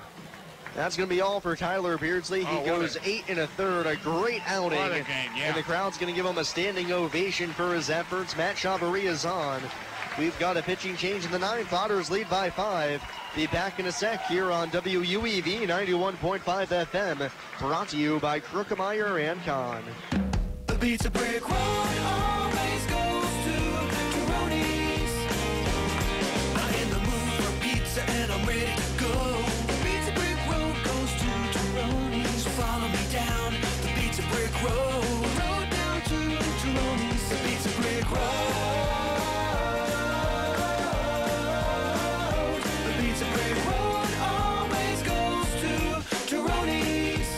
A: That's going to be all for Tyler Beardsley. He goes 8 1/3, a great outing.
D: What a game, yeah.
A: And the crowd's going to give him a standing ovation for his efforts. Matt Chavarria's on. We've got a pitching change in the 9th. Otters lead by 5. Be back in a sec here on WUEV 91.5 FM. Brought to you by Krukemeyer and Kahn.
G: The Pizza Brick Road always goes to Tyroni's. I'm in the mood for pizza and I'm ready to go. So follow me down the Pizza Brick Road. Road down to Tyroni's. The Pizza Brick Road. The Pizza Brick Road always goes to Tyroni's.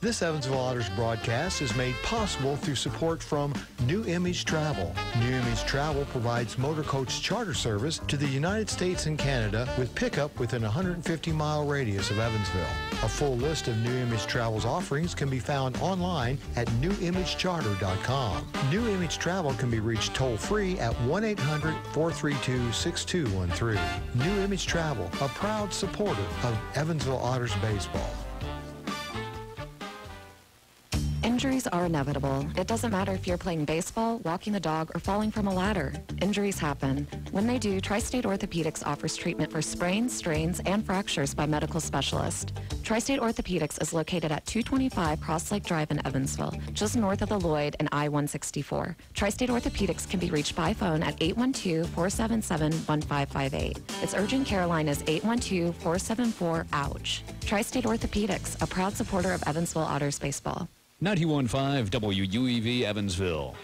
L: This Evansville Otters broadcast is made possible through support from New Image Travel. New Image Travel provides motor coach charter service to the United States and Canada with pickup within a 150-mile radius of Evansville. A full list of New Image Travel's offerings can be found online at newimagecharter.com. New Image Travel can be reached toll-free at 1-800-432-6213. New Image Travel, a proud supporter of Evansville Otters baseball.
M: Injuries are inevitable. It doesn't matter if you're playing baseball, walking the dog, or falling from a ladder. Injuries happen. When they do, Tri-State Orthopedics offers treatment for sprains, strains, and fractures by medical specialists. Tri-State Orthopedics is located at 225 Cross Lake Drive in Evansville, just north of the Lloyd and I-164. Tri-State Orthopedics can be reached by phone at 812-477-1558. Its urgent care line is 812-474-OUCH. Tri-State Orthopedics, a proud supporter of Evansville Otters baseball.
C: 91.5 WUEV Evansville.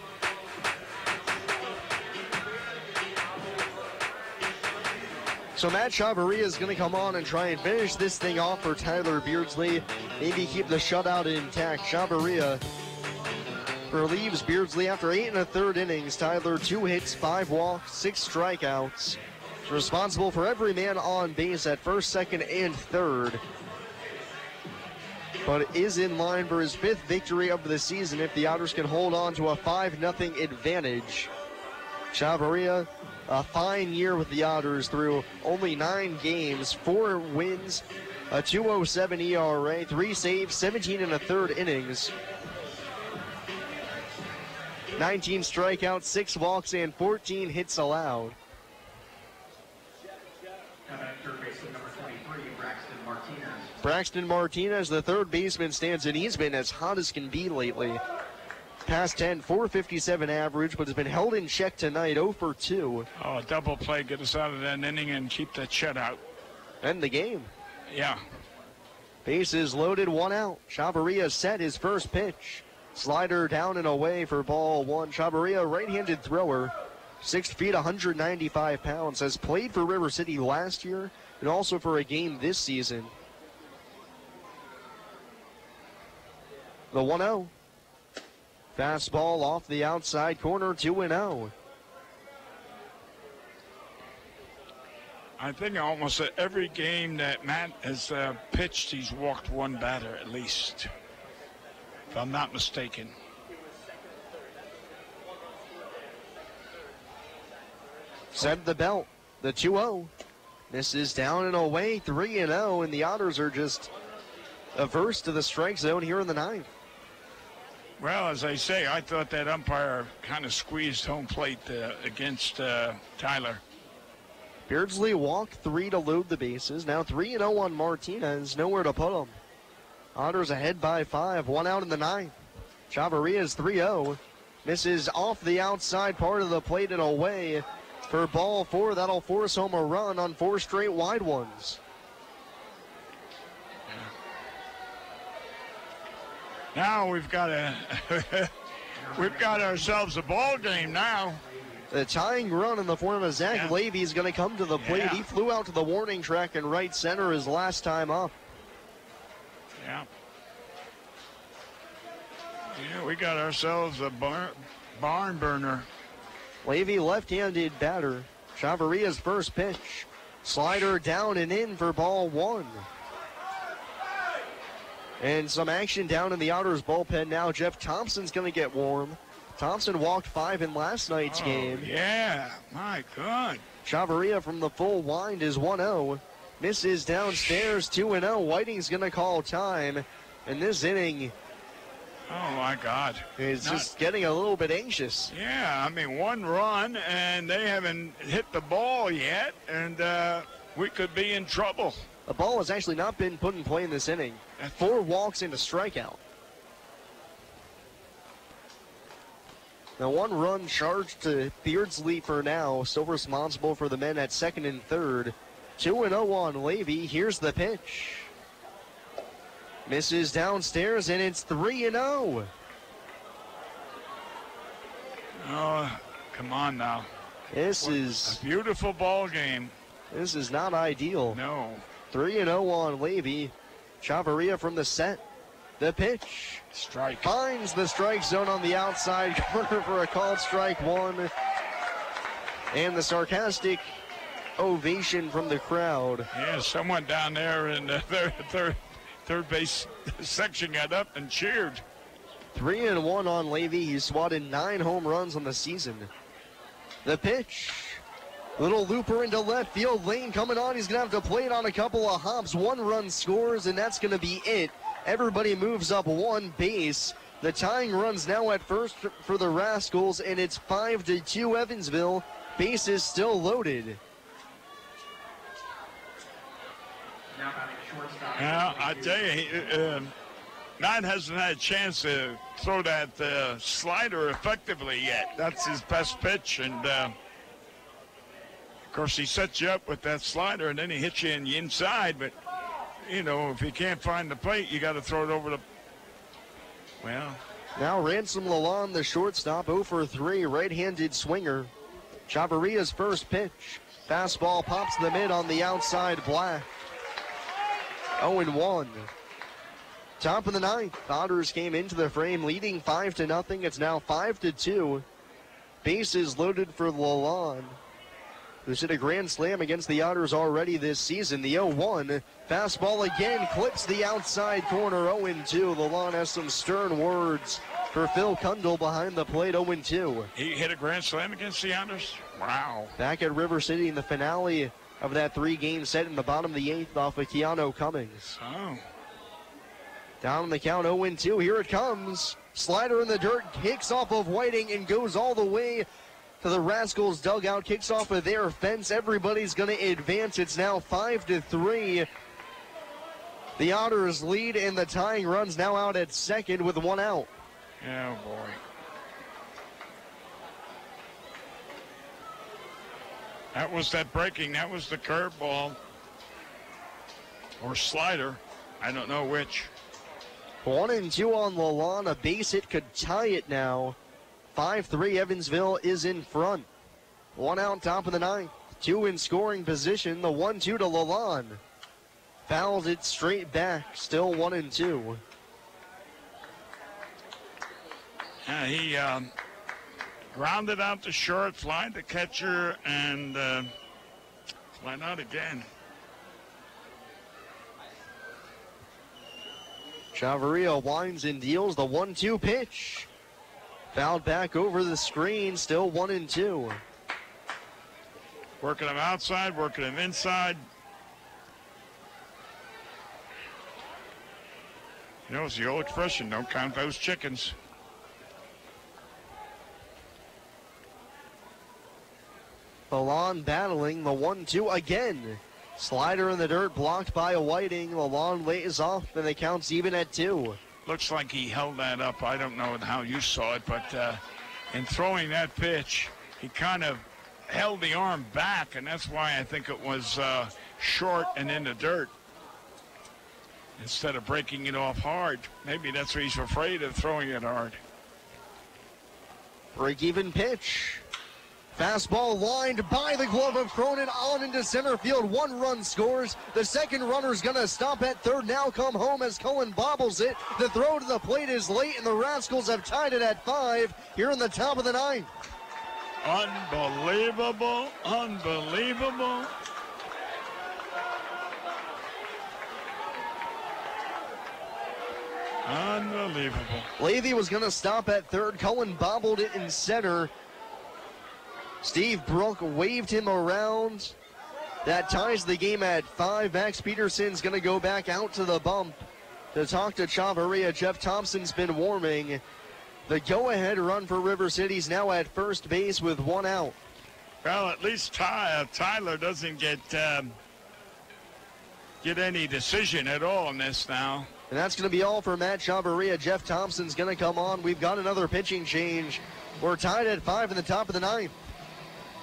A: So Matt Chavarria is going to come on and try and finish this thing off for Tyler Beardsley. Maybe keep the shutout intact. Chavarria relieves Beardsley after 8 1/3 innings. Tyler 2 hits, 5 walks, 6 strikeouts. He's responsible for every man on base at first, second, and third. But is in line for his 5th victory of the season if the Otters can hold on to a 5-0 advantage. Chavarria, a fine year with the Otters through only 9 games, 4 wins, a 2.07 ERA, 3 saves, 17 1/3 innings. 19 strikeouts, 6 walks, and 14 hits allowed. Braxton Martinez, the third baseman, stands in. He's been as hot as can be lately. Past 10, 457 average, but has been held in check tonight, 0 for 2.
D: Oh, a double play, get us out of that inning and keep that shutout.
A: End the game.
D: Yeah.
A: Bases loaded, 1 out. Chavarria set his first pitch. Slider down and away for ball 1. Chavarria, right-handed thrower, 6 feet, 195 pounds, has played for River City last year and also for a game this season. The 1-0. Fastball off the outside corner, 2-0.
D: I think almost every game that Matt has pitched, he's walked one batter at least, if I'm not mistaken.
A: Set the belt, the 2-0. This is down and away, 3-0, and the Otters are just averse to the strike zone here in the 9th.
D: Well, as I say, I thought that umpire kind of squeezed home plate against Tyler.
A: Beardsley walked 3 to load the bases. Now 3-0 on Martinez. Nowhere to put him. Otters ahead by 5. 1 out in the 9th. Chavarria's 3-0. Misses off the outside part of the plate and away for ball 4. That'll force home a run on 4 straight wide ones.
D: Now we've got ourselves a ball game now.
A: The tying run in the form of Zach Levy is going to come to the plate.
D: Yeah.
A: He flew out to the warning track in right center his last time up.
D: Yeah. Yeah, we got ourselves a barn burner.
A: Levy, left-handed batter. Chavarria's first pitch. Slider down and in for ball 1. And some action down in the Otters bullpen now. Jeff Thompson's going to get warm. Thompson walked 5 in last night's game.
D: Yeah, my God.
A: Chavarria from the full wind is 1-0. Misses downstairs, 2-0. Whiting's going to call time. And this inning,
D: oh, my God.
A: is just getting a little bit anxious.
D: Yeah, I mean, 1 run, and they haven't hit the ball yet, and we could be in trouble.
A: The ball has actually not been put in play in this inning. 4 walks and a strikeout. Now 1 run charged to Beardsley for now. Still responsible for the men at second and third. 2-0 on Levy. Here's the pitch. Misses downstairs, and it's 3-0.
D: Oh, come on now.
A: This is
D: a beautiful ball game.
A: This is not ideal.
D: No.
A: 3-0 on Levy. Chavarria from the set. The pitch.
D: Strike.
A: Finds the strike zone on the outside corner for a called strike one. And the sarcastic ovation from the crowd.
D: Yeah, someone down there in the third base section got up and cheered.
A: 3-1 on Levy. He's swatted 9 home runs on the season. The pitch. Little looper into left field. Lane coming on. He's going to have to play it on a couple of hops. 1 run scores, and that's going to be it. Everybody moves up 1 base. The tying run's now at first for the Rascals, and it's 5-2 Evansville. Bases still loaded.
D: Yeah, I tell you, Knight hasn't had a chance to throw that slider effectively yet. That's his best pitch, and of course he sets you up with that slider, and then he hits you in the inside. But you know, if you can't find the plate, you got to throw it over the. Well.
A: Now Ransom Lalonde, the shortstop, 0 for 3, right-handed swinger. Chavaria's first pitch. Fastball pops to the mid on the outside, Black. 0-1. Top of the 9th, Otters came into the frame leading 5-0. It's now 5-2. Bases loaded for Lalonde, who's hit a grand slam against the Otters already this season. The 0-1. Fastball again, clips the outside corner, 0-2. Lalonde has some stern words for Phil Kundle behind the plate, 0-2.
D: He hit a grand slam against the Otters? Wow.
A: Back at River City in the finale of that 3-game set in the bottom of the 8th off of Keanu Cummings.
D: Oh.
A: Down on the count, 0-2. Here it comes. Slider in the dirt, kicks off of Whiting and goes all the way to the Rascals dugout, kicks off of their fence. Everybody's going to advance. It's now 5-3. The Otters lead, and the tying run's now out at second with 1 out.
D: Oh, boy. That was that breaking. That was the curveball or slider. I don't know which.
A: 1-2 on Lalonde. A base hit could tie it now. 5-3, Evansville is in front. 1 out, top of the 9th. 2 in scoring position. The 1-2 to Lalonde. Fouls it straight back. Still 1-2.
D: Yeah, he grounded out to short, flied the catcher, and flied out again.
A: Chavaria winds and deals the 1-2 pitch. Fouled back over the screen, still 1-2.
D: Working him outside, working him inside. You know, it's the old expression, don't count those chickens.
A: Lalonde battling the 1-2 again. Slider in the dirt, blocked by Whiting. Lalonde lays off, and the count's even at 2.
D: Looks like he held that up. I don't know how you saw it, but in throwing that pitch, he kind of held the arm back, and that's why I think it was short and in the dirt instead of breaking it off hard. Maybe that's why he's afraid of throwing it hard.
A: Break-even pitch. Fastball lined by the glove of Cronin on into center field. 1 run scores. The second runner's going to stop at third. Now come home as Cohen bobbles it. The throw to the plate is late, and the Rascals have tied it at 5 here in the top of the 9th.
D: Unbelievable. Unbelievable. Unbelievable.
A: Levy was going to stop at third. Cohen bobbled it in center. Steve Brook waved him around. That ties the game at 5. Max Peterson's going to go back out to the bump to talk to Chavaria. Jeff Thompson's been warming. The go-ahead run for River City's now at first base with 1 out.
D: Well, at least Tyler doesn't get any decision at all in this now.
A: And that's going to be all for Matt Chavaria. Jeff Thompson's going to come on. We've got another pitching change. We're tied at 5 in the top of the 9th.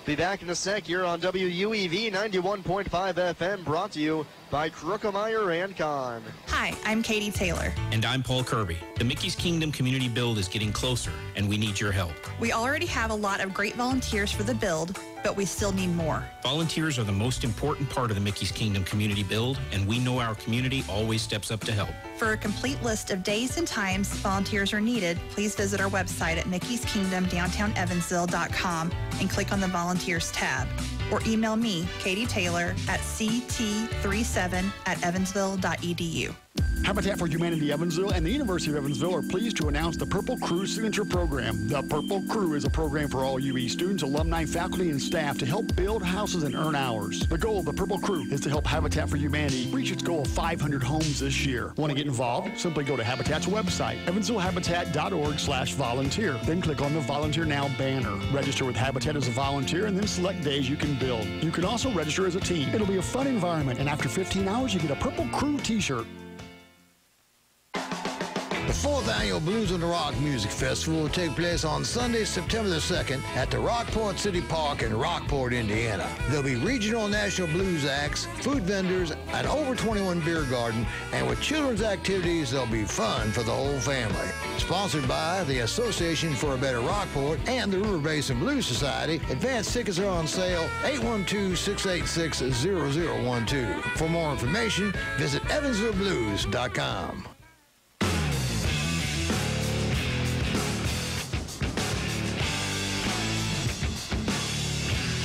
A: Be back in a sec here on WUEV 91.5 FM, brought to you by Krukemeyer and Kahn.
B: Hi, I'm Katie Taylor.
N: And I'm Paul Kirby. The Mickey's Kingdom Community Build is getting closer, and we need your help.
B: We already have a lot of great volunteers for the build, but we still need more.
N: Volunteers are the most important part of the Mickey's Kingdom Community Build, and we know our community always steps up to help.
B: For a complete list of days and times volunteers are needed, please visit our website at mickeyskingdomdowntownevansville.com and click on the Volunteers tab. Or email me, Katie Taylor, at ct37@evansville.edu.
W: Habitat for Humanity Evansville and the University of Evansville are pleased to announce the Purple Crew Signature Program. The Purple Crew is a program for all UE students, alumni, faculty, and staff to help build houses and earn hours. The goal of the Purple Crew is to help Habitat for Humanity reach its goal of 500 homes this year. Want to get involved? Simply go to Habitat's website, evansvillehabitat.org/volunteer. Then click on the Volunteer Now banner. Register with Habitat as a volunteer and then select days you can build. You can also register as a team. It'll be a fun environment, and after 15 hours, you get a Purple Crew t-shirt.
X: The 4th Annual Blues on the Rock Music Festival will take place on Sunday, September the 2nd at the Rockport City Park in Rockport, Indiana. There'll be regional and national blues acts, food vendors, an over 21 beer garden, and with children's activities, there'll be fun for the whole family. Sponsored by the Association for a Better Rockport and the River Basin Blues Society, advance tickets are on sale 812-686-0012. For more information, visit evansvilleblues.com.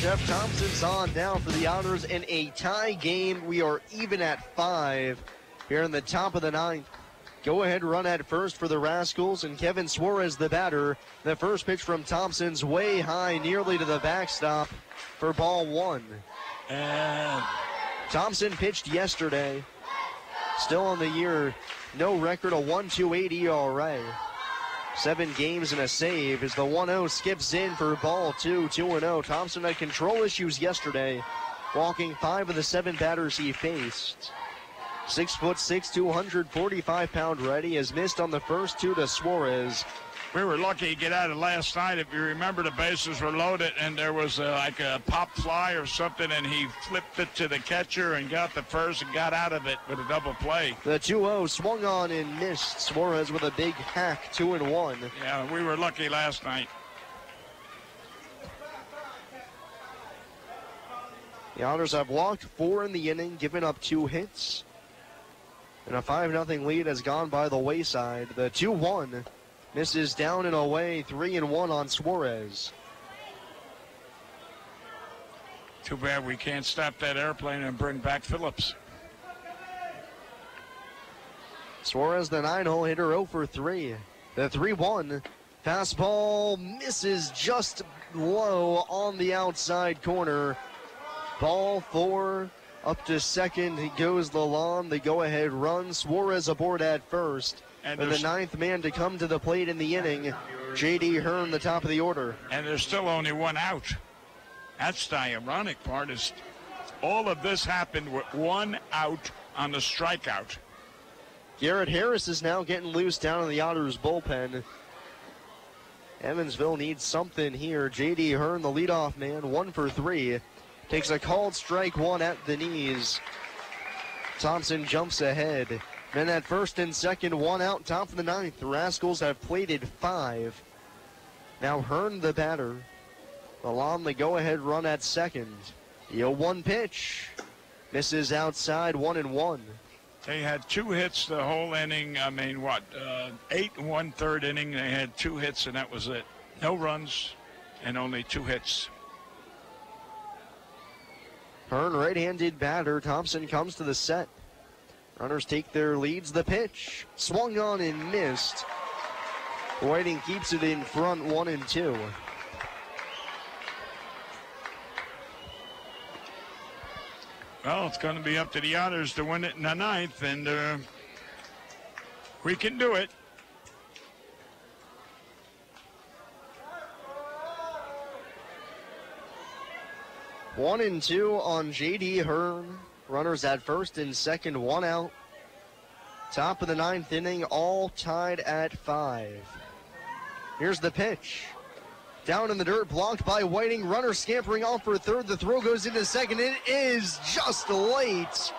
A: Jeff Thompson's on down for the Otters in a tie game. We are even at 5 here in the top of the 9th. Go ahead run at first for the Rascals, and Kevin Suarez, the batter. The first pitch from Thompson's way high, nearly to the backstop for ball 1. And Thompson pitched yesterday. Still on the year, no record, a 1.28 ERA. 7 games and a save as the 1-0 skips in for ball 2, 2-0. Thompson had control issues yesterday, walking 5 of the 7 batters he faced. 6'6", 245-pound righty has missed on the first 2 to Suarez.
D: We were lucky to get out of last night. If you remember, the bases were loaded, and there was like a pop fly or something, and he flipped it to the catcher and got the first and got out of it with a double play.
A: The 2-0 swung on and missed. Suarez with a big hack, 2-1.
D: Yeah, we were lucky last night.
A: The Otters have walked 4 in the inning, given up 2 hits. And a 5-0 lead has gone by the wayside. The 2-1 misses down and away, 3-1 on Suarez.
D: Too bad we can't stop that airplane and bring back Phillips.
A: Suarez, the 9-hole hitter, 0 for 3. The 3-1 fastball misses just low on the outside corner. Ball 4. Up to second, he goes the lawn, the go-ahead run. Suarez aboard at first. And the 9th man to come to the plate in the inning, J.D. Hearn, the top of the order.
D: And there's still only 1 out. That's the ironic part, is all of this happened with 1 out on the strikeout.
A: Garrett Harris is now getting loose down in the Otters bullpen. Evansville needs something here. J.D. Hearn, the leadoff man, 1 for 3. Takes a called strike 1 at the knees. Thompson jumps ahead. Then at first and second, 1 out, top of the 9th. The Rascals have plated 5. Now Hearn, the batter. Alon, the go-ahead run at second. The 0-1 pitch. Misses outside, 1-1.
D: They had 2 hits the whole inning. 8 1/3 inning. They had 2 hits, and that was it. No runs and only 2 hits.
A: Hearn, right-handed batter. Thompson comes to the set. Runners take their leads. The pitch swung on and missed. Whiting keeps it in front, 1-2.
D: Well, it's going to be up to the Otters to win it in the 9th, and we can do it.
A: One and 2 on J.D. Hearn. Runners at first and second, 1 out. Top of the 9th inning, all tied at 5. Here's the pitch. Down in the dirt, blocked by Whiting. Runner scampering off for third. The throw goes into second. It is just late.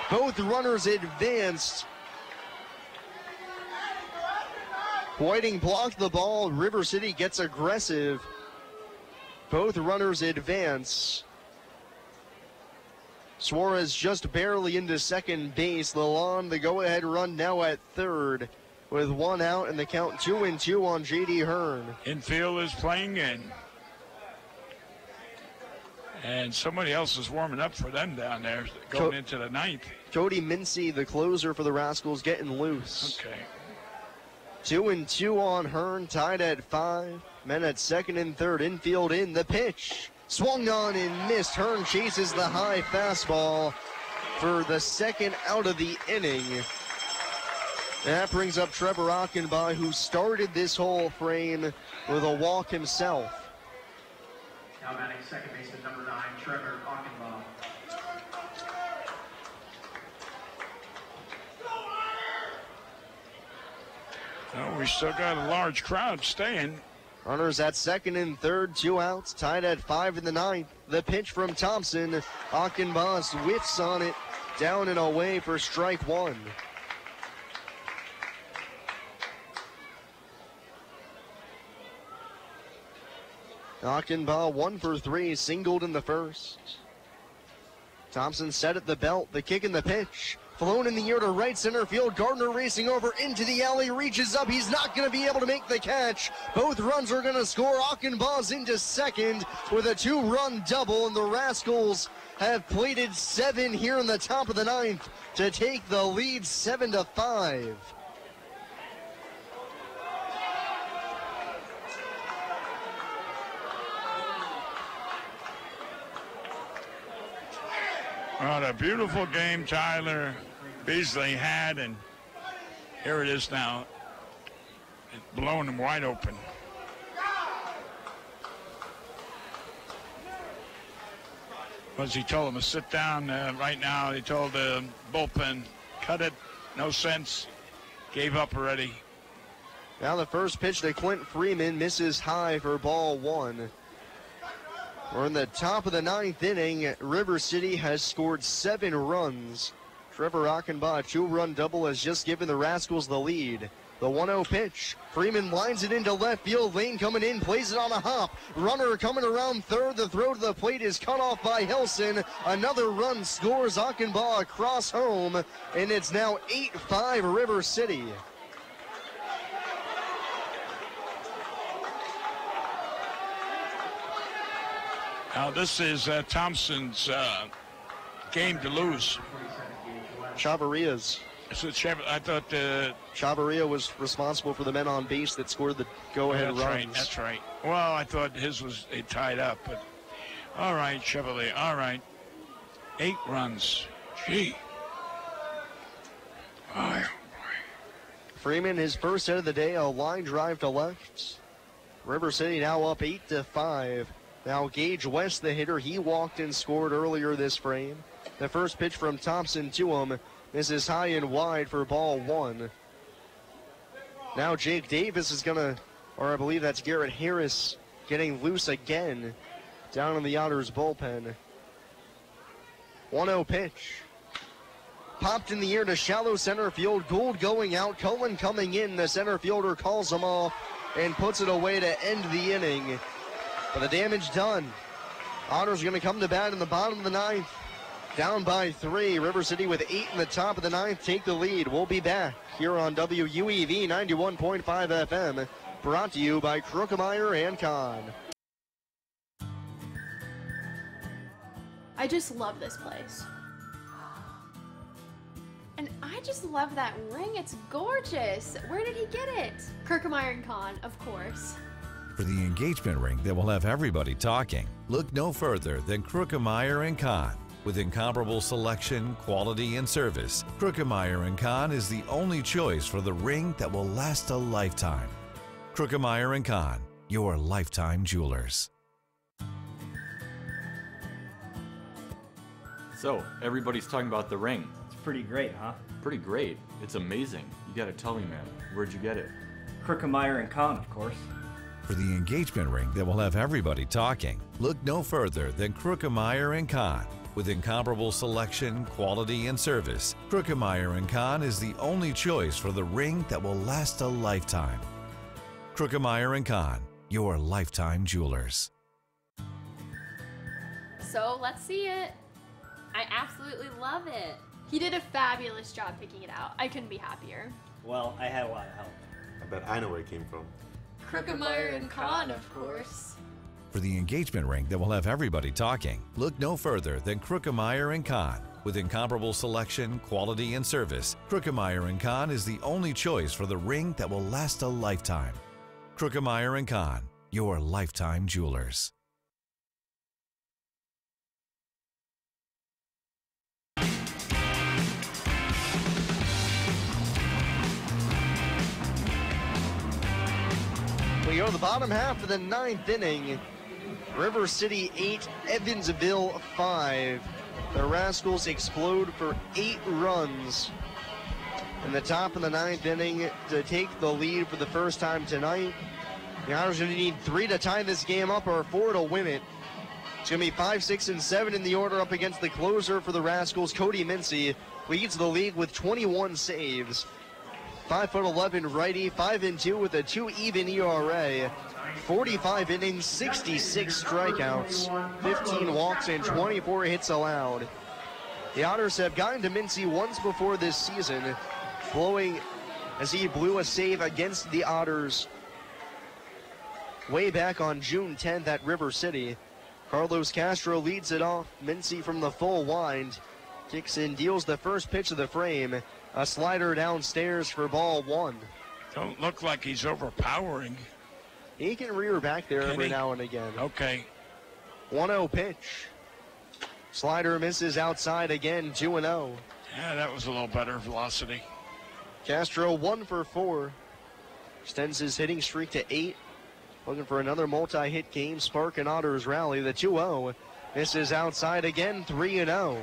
A: Both runners advanced. Whiting blocked the ball. River City gets aggressive. Both runners advance. Suarez just barely into second base. Lalonde, the go-ahead run now at third with one out and the count 2-2 on J.D. Hearn.
D: Infield is playing in. And somebody else is warming up for them down there going into the ninth.
A: Cody Mincy, the closer for the Rascals, getting loose.
D: Okay.
A: 2-2 on Hearn, tied at 5. Men at second and third. Infield in. The pitch. Swung on and missed. Hearn chases the high fastball for the second out of the inning. That brings up Trevor Ockenbaugh, who started this whole frame with a walk himself.
O: Now batting second baseman number 9, Trevor Ockenbaugh.
D: Well, we still got a large crowd staying.
A: Runners at second and third, 2 outs, tied at 5 in the ninth. The pitch from Thompson. Ockenbaugh whiffs on it, down and away for strike one. Ockenbaugh 1 for 3, singled in the first. Thompson set at the belt, the kick and the pitch. Flown in the air to right center field. Gardner racing over into the alley, reaches up. He's not going to be able to make the catch. Both runs are going to score. Ockenbaugh's into second with a 2-run double, and the Rascals have plated 7 here in the top of the ninth to take the lead 7-5.
D: What a beautiful game Tyler Beasley had, and here it is now. It's blowing him wide open. Was he told him to sit down right now? He told the bullpen, cut it, no sense, gave up already.
A: Now the first pitch to Clint Freeman misses high for ball 1. We're in the top of the ninth inning. River City has scored 7 runs. Trevor Ockenbaugh, 2-run double, has just given the Rascals the lead. The 1-0 pitch. Freeman lines it into left field. Lane coming in, plays it on a hop. Runner coming around third. The throw to the plate is cut off by Helson. Another run scores. Ockenbaugh across home, and it's now 8-5 River City.
D: Now this is Thompson's game to lose.
A: Chavaria's.
D: So I thought
A: Chavaria was responsible for the men on base that scored the go-ahead runs.
D: Right, that's right. Well, I thought his was tied up, but all right, Chevalier, all right. 8 runs. Gee. Oh,
A: Freeman, his first hit of the day, a line drive to left. River City now up 8-5. Now Gage West, the hitter, he walked and scored earlier this frame. The first pitch from Thompson to him. This is high and wide for ball 1. Now Jake Davis is going to, or I believe that's Garrett Harris, getting loose again down in the Otters bullpen. 1-0 pitch. Popped in the air to shallow center field. Gould going out. Cullen coming in. The center fielder calls him off and puts it away to end the inning. But the damage done. Otters going to come to bat in the bottom of the ninth. Down by 3. River City with 8 in the top of the ninth take the lead. We'll be back here on WUEV 91.5 FM. Brought to you by Krukemeyer and Kahn.
P: I just love this place. And I just love that ring. It's gorgeous. Where did he get it? Krukemeyer and Kahn, of course.
Q: For the engagement ring that will have everybody talking, look no further than Krukemeyer & Kahn. With incomparable selection, quality, and service, Krukemeyer & Kahn is the only choice for the ring that will last a lifetime. Krukemeyer & Kahn, your lifetime jewelers.
R: So, everybody's talking about the ring.
S: It's pretty great, huh?
R: Pretty great. It's amazing. You gotta tell me, man. Where'd you get it?
S: Krukemeyer & Kahn, of course.
Q: For the engagement ring that will have everybody talking, look no further than Krukemeyer & Kahn. With incomparable selection, quality, and service, Krukemeyer & Kahn is the only choice for the ring that will last a lifetime. Krukemeyer & Kahn, your lifetime jewelers.
P: So let's see it. I absolutely love it. He did a fabulous job picking it out. I couldn't be happier.
S: Well, I had a lot of help.
T: I bet I know where it came from.
P: Krukemeyer & Kahn, of course.
Q: For the engagement ring that will have everybody talking, look no further than Krukemeyer & Kahn. With incomparable selection, quality, and service, Krukemeyer & Kahn is the only choice for the ring that will last a lifetime. Krukemeyer & Kahn, your lifetime jewelers.
A: We go to the bottom half of the 9th inning. River City 8, Evansville 5. The Rascals explode for 8 runs in the top of the 9th inning to take the lead for the first time tonight. The Otters are going to need 3 to tie this game up or 4 to win it. It's going to be 5, 6, and 7 in the order up against the closer for the Rascals. Cody Mincy leads the league with 21 saves. 5'11" righty, 5-2 with a 2 even ERA. 45 innings, 66 strikeouts, 15 walks, and 24 hits allowed. The Otters have gotten to Mincy once before this season, blowing as he blew a save against the Otters way back on June 10th at River City. Carlos Castro leads it off. Mincy from the full wind kicks in, deals the first pitch of the frame. A slider downstairs for ball 1.
D: Don't look like he's overpowering.
A: He can rear back there every now and again.
D: Okay.
A: 1-0 pitch. Slider misses outside again, 2-0.
D: Yeah, that was a little better velocity.
A: Castro 1 for 4. Extends his hitting streak to 8. Looking for another multi-hit game. Spark and Otters rally. The 2-0 misses outside again, 3-0.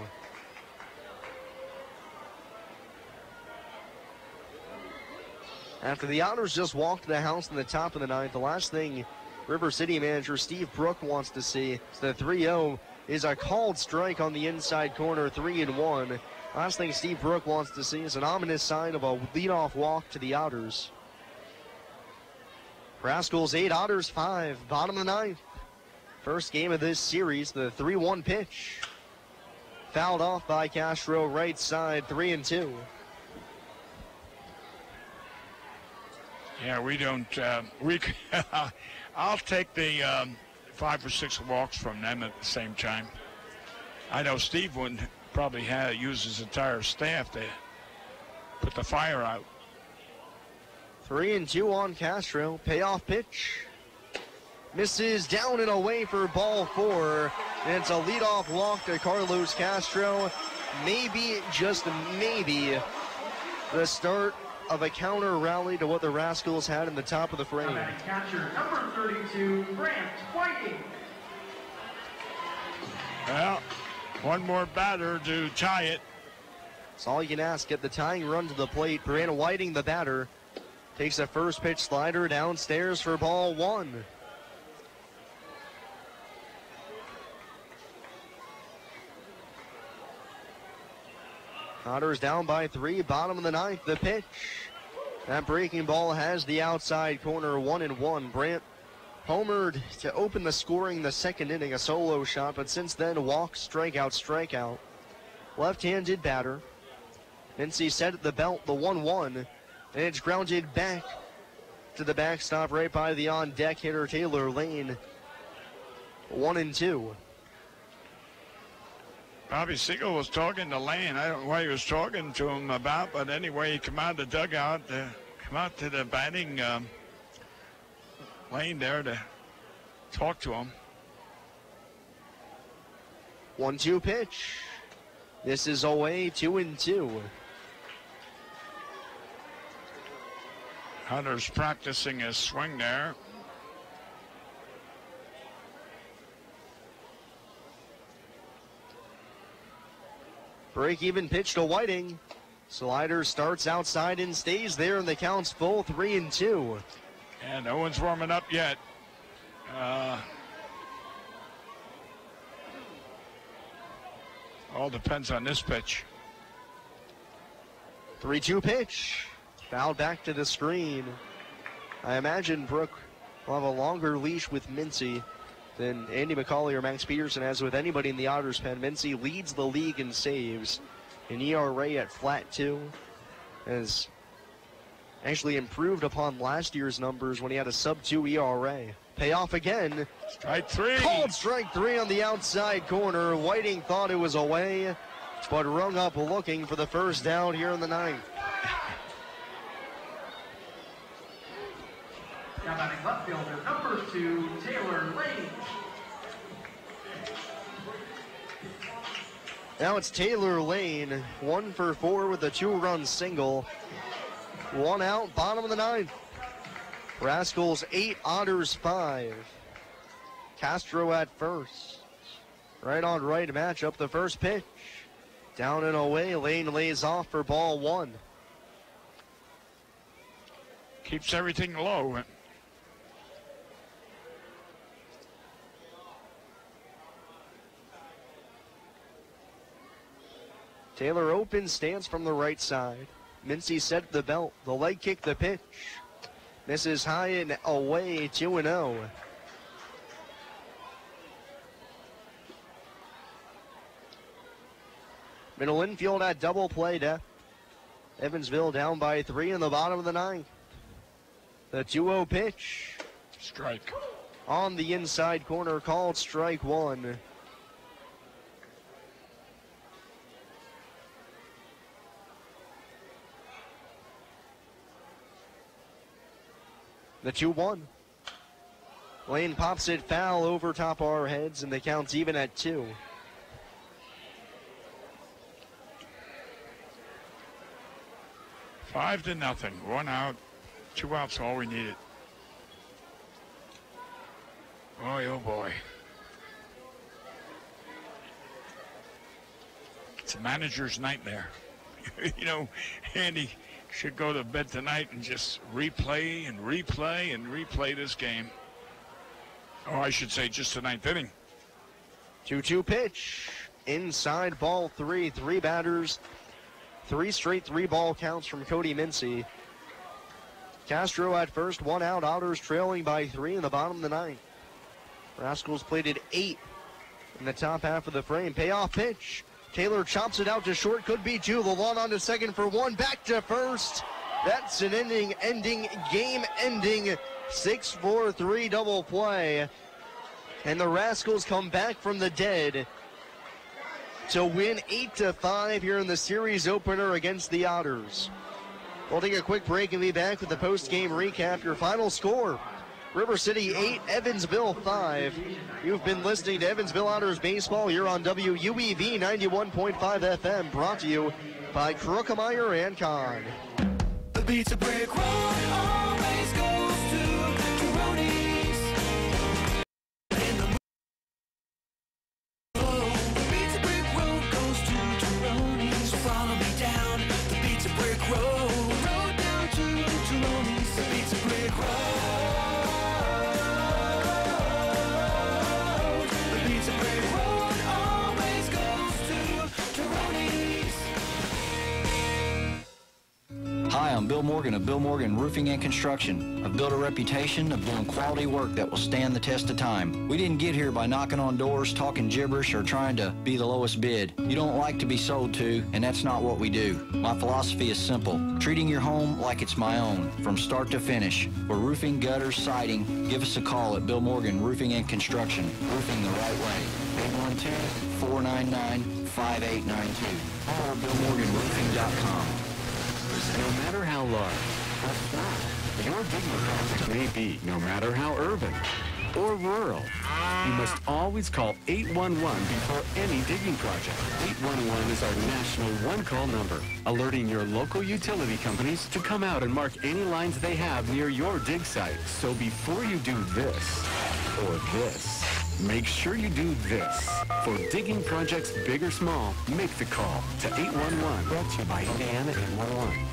A: After the Otters just walked to the house in the top of the 9th, the last thing River City manager Steve Brook wants to see is the 3-0 is a called strike on the inside corner, 3-1. Last thing Steve Brook wants to see is an ominous sign of a leadoff walk to the Otters. Rascals 8, Otters 5, bottom of the 9th. First game of this series, the 3-1 pitch. Fouled off by Castro, right side, 3-2.
D: Yeah, we don't. I'll take the 5 or 6 walks from them at the same time. I know Steve wouldn't probably use his entire staff to put the fire out.
A: 3-2 on Castro. Payoff pitch. Misses down and away for ball 4. And it's a leadoff walk to Carlos Castro. Maybe, just maybe, the start of a counter rally to what the Rascals had in the top of the frame.
O: Catcher number 32, Grant Whiting.
D: Well, one more batter to tie it.
A: That's all you can ask. Get the tying run to the plate. Brandon Whiting, the batter, takes a first pitch slider downstairs for ball 1. Otters down by 3, bottom of the 9th, the pitch. That breaking ball has the outside corner, 1-1. Brant homered to open the scoring the second inning, a solo shot, but since then, walk, strikeout, strikeout. Left-handed batter. Mincy set at the belt, the 1-1, and it's grounded back to the backstop right by the on-deck hitter, Taylor Lane. 1-2.
D: Bobby Siegel was talking to Lane. I don't know what he was talking to him about, but anyway, he came out of the dugout, come out to the batting lane there to talk to him.
A: 1-2 pitch. This is away, 2-2.
D: Hunter's practicing his swing there.
A: Break-even pitch to Whiting. Slider starts outside and stays there, and the count's full, 3-2.
D: And no one's warming up yet. All depends on this pitch.
A: 3-2 pitch. Fouled back to the screen. I imagine Brooke will have a longer leash with Mincy than Andy McCauley or Max Peterson has with anybody in the Otters pen. Mincy leads the league in saves. An ERA at flat 2. Has actually improved upon last year's numbers when he had a sub-2 ERA. Payoff again.
D: Strike 3.
A: Called strike 3 on the outside corner. Whiting thought it was away, but rung up looking for the first down here in the 9th.
O: Now batting left fielder, number 2, Taylor Lane.
A: Now it's Taylor Lane, 1 for 4 with a 2-run single. 1 out, bottom of the 9th. Rascals 8, Otters 5. Castro at first. Right on right match up the first pitch. Down and away, Lane lays off for ball 1.
D: Keeps everything low.
A: Taylor open, stance from the right side. Mincy set the belt, the leg kick, the pitch. Misses high and away, 2-0. Middle infield at double play depth. Evansville down by 3 in the bottom of the 9th. The 2-0 pitch.
D: Strike.
A: On the inside corner, called strike 1. The 2-1. Lane pops it foul over top our heads, and the count's even at 2.
D: 5-0. 1 out. 2 outs, all we needed. Boy, oh boy. It's a manager's nightmare. You know, Andy should go to bed tonight and just replay and replay and replay this game. Oh, I should say just the 9th inning.
A: 2-2 pitch. Inside ball 3. 3 batters. 3 straight 3-ball counts from Cody Mincy. Castro at first, 1 out. Otters trailing by 3 in the bottom of the 9th. Rascals plated 8 in the top half of the frame. Payoff pitch. Taylor chops it out to short. Could be 2. The lawn on to second for 1. Back to first. That's an game-ending 6-4-3 double play. And the Rascals come back from the dead to win 8-5 here in the series opener against the Otters. We'll take a quick break and be back with the post-game recap. Your final score: River City 8, Evansville 5. You've been listening to Evansville Otters Baseball here on WUEV 91.5 FM, brought to you by Krukemeyer and Kahn.
G: The Pizza Brick Road always goes to Tyroni's. The Pizza Brick Road goes to Tyroni's. So follow me down the Pizza Brick Road. Road down to Tyroni's. The Pizza Brick Road.
F: Hi, I'm Bill Morgan of Bill Morgan Roofing and Construction. I've built a reputation of doing quality work that will stand the test of time. We didn't get here by knocking on doors, talking gibberish, or trying to be the lowest bid. You don't like to be sold to, and that's not what we do. My philosophy is simple: treating your home like it's my own, from start to finish. For roofing, gutters, siding, give us a call at Bill Morgan Roofing and Construction. Roofing the right way. 812-499-5892. Or BillMorganRoofing.com.
E: No matter how large or small your digging project may be, no matter how urban or rural, you must always call 811 before any digging project. 811 is our national one-call number, alerting your local utility companies to come out and mark any lines they have near your dig site. So before you do this or this, make sure you do this. For digging projects big or small, make the call to 811. Brought to you by Indiana 811.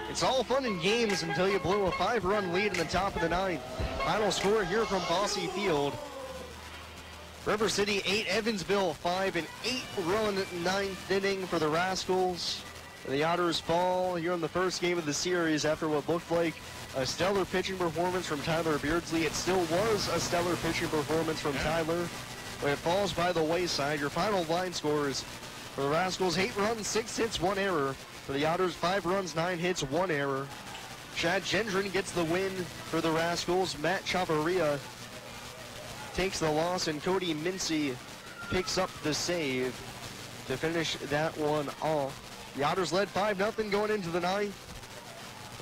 A: It's all all fun and games until you blow a 5-run lead in the top of the 9th. Final score here from Bosse Field. River City 8, Evansville 5, an 8-run 9th inning for the Rascals. The Otters fall here in the first game of the series after what looked like a stellar pitching performance from Tyler Beardsley. It still was a stellar pitching performance from Tyler, but it falls by the wayside. Your final line scores for the Rascals: 8 runs, 6 hits, 1 error. For the Otters, 5 runs, 9 hits, 1 error. Chad Gendron gets the win for the Rascals. Matt Chavarria takes the loss, and Cody Mincy picks up the save to finish that one off. The Otters led 5-0 going into the 9th,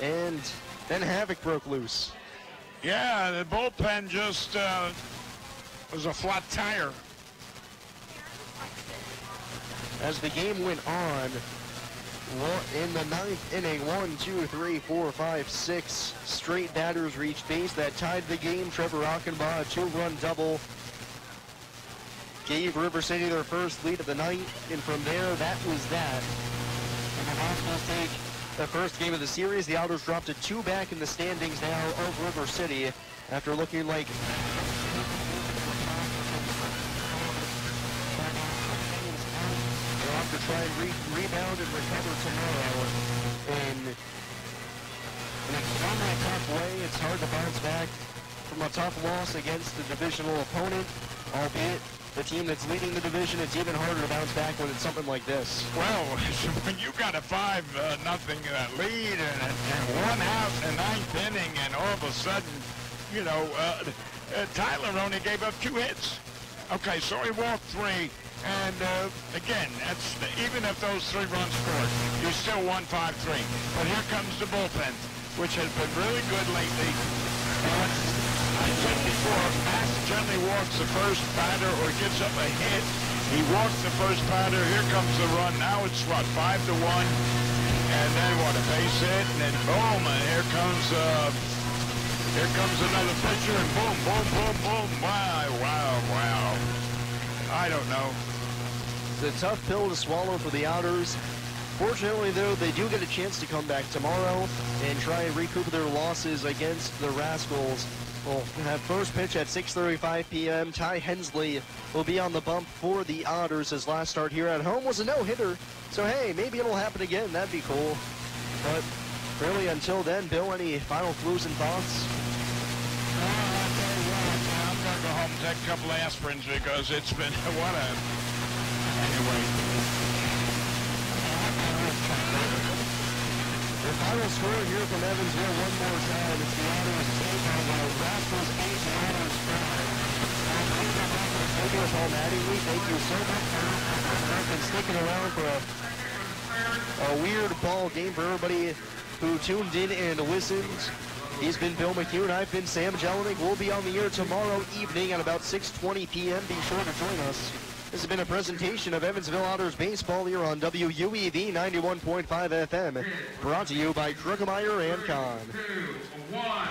A: and then havoc broke loose.
D: Yeah, the bullpen just was a flat tire.
A: As the game went on, in the 9th inning, 1, 2, 3, 4, 5, 6 straight batters reached base. That tied the game. Trevor Achenbaugh, a 2-run double, gave River City their first lead of the night, and from there, that was that. And the Rascals take the first game of the series. The Otters dropped to 2 back in the standings now of River City after looking like they'll have to try and rebound and recover tomorrow in an extremely tough way. It's hard to bounce back from a tough loss against a divisional opponent, albeit the team that's leading the division. It's even harder to bounce back when it's something like this.
D: Well, when you got a 5-0 lead and 1 out in the 9th inning, and all of a sudden, you know, Tyler only gave up 2 hits. Okay, so he walked 3. And again, that's even if those 3 runs scored, you still won 5-3. But here comes the bullpen, which has been really good lately. And I said before, Max generally walks the first batter or gives up a hit. He walks the first batter. Here comes the run. Now it's what, 5-1, and then what, a base hit, and then boom, and here comes another pitcher, and boom, boom, boom, boom. Wow. I don't know.
A: It's a tough pill to swallow for the Otters. Fortunately, though, they do get a chance to come back tomorrow and try and recoup their losses against the Rascals. We'll have first pitch at 6:35 p.m. Ty Hensley will be on the bump for the Otters. His last start here at home was a no-hitter. So, hey, maybe it'll happen again. That'd be cool. But really, until then, Bill, any final clues and thoughts?
D: I'm going to go home and take a couple aspirins because it's been, anyway.
A: The final score here from Evansville one more time. It's the Otters 8, the Rascals 8, the Otters 5. Thank you, Paul Mattingly. Thank you so much for sticking around for a weird ball game for everybody who tuned in and listened. He's been Bill McHugh, and I've been Sam Jelinek. We'll be on the air tomorrow evening at about 6:20 p.m. Be sure to join us. This has been a presentation of Evansville Otters baseball here on WUEV 91.5 FM. Brought to you by Krugemeyer and Kahn.
O: 3, 2, 1.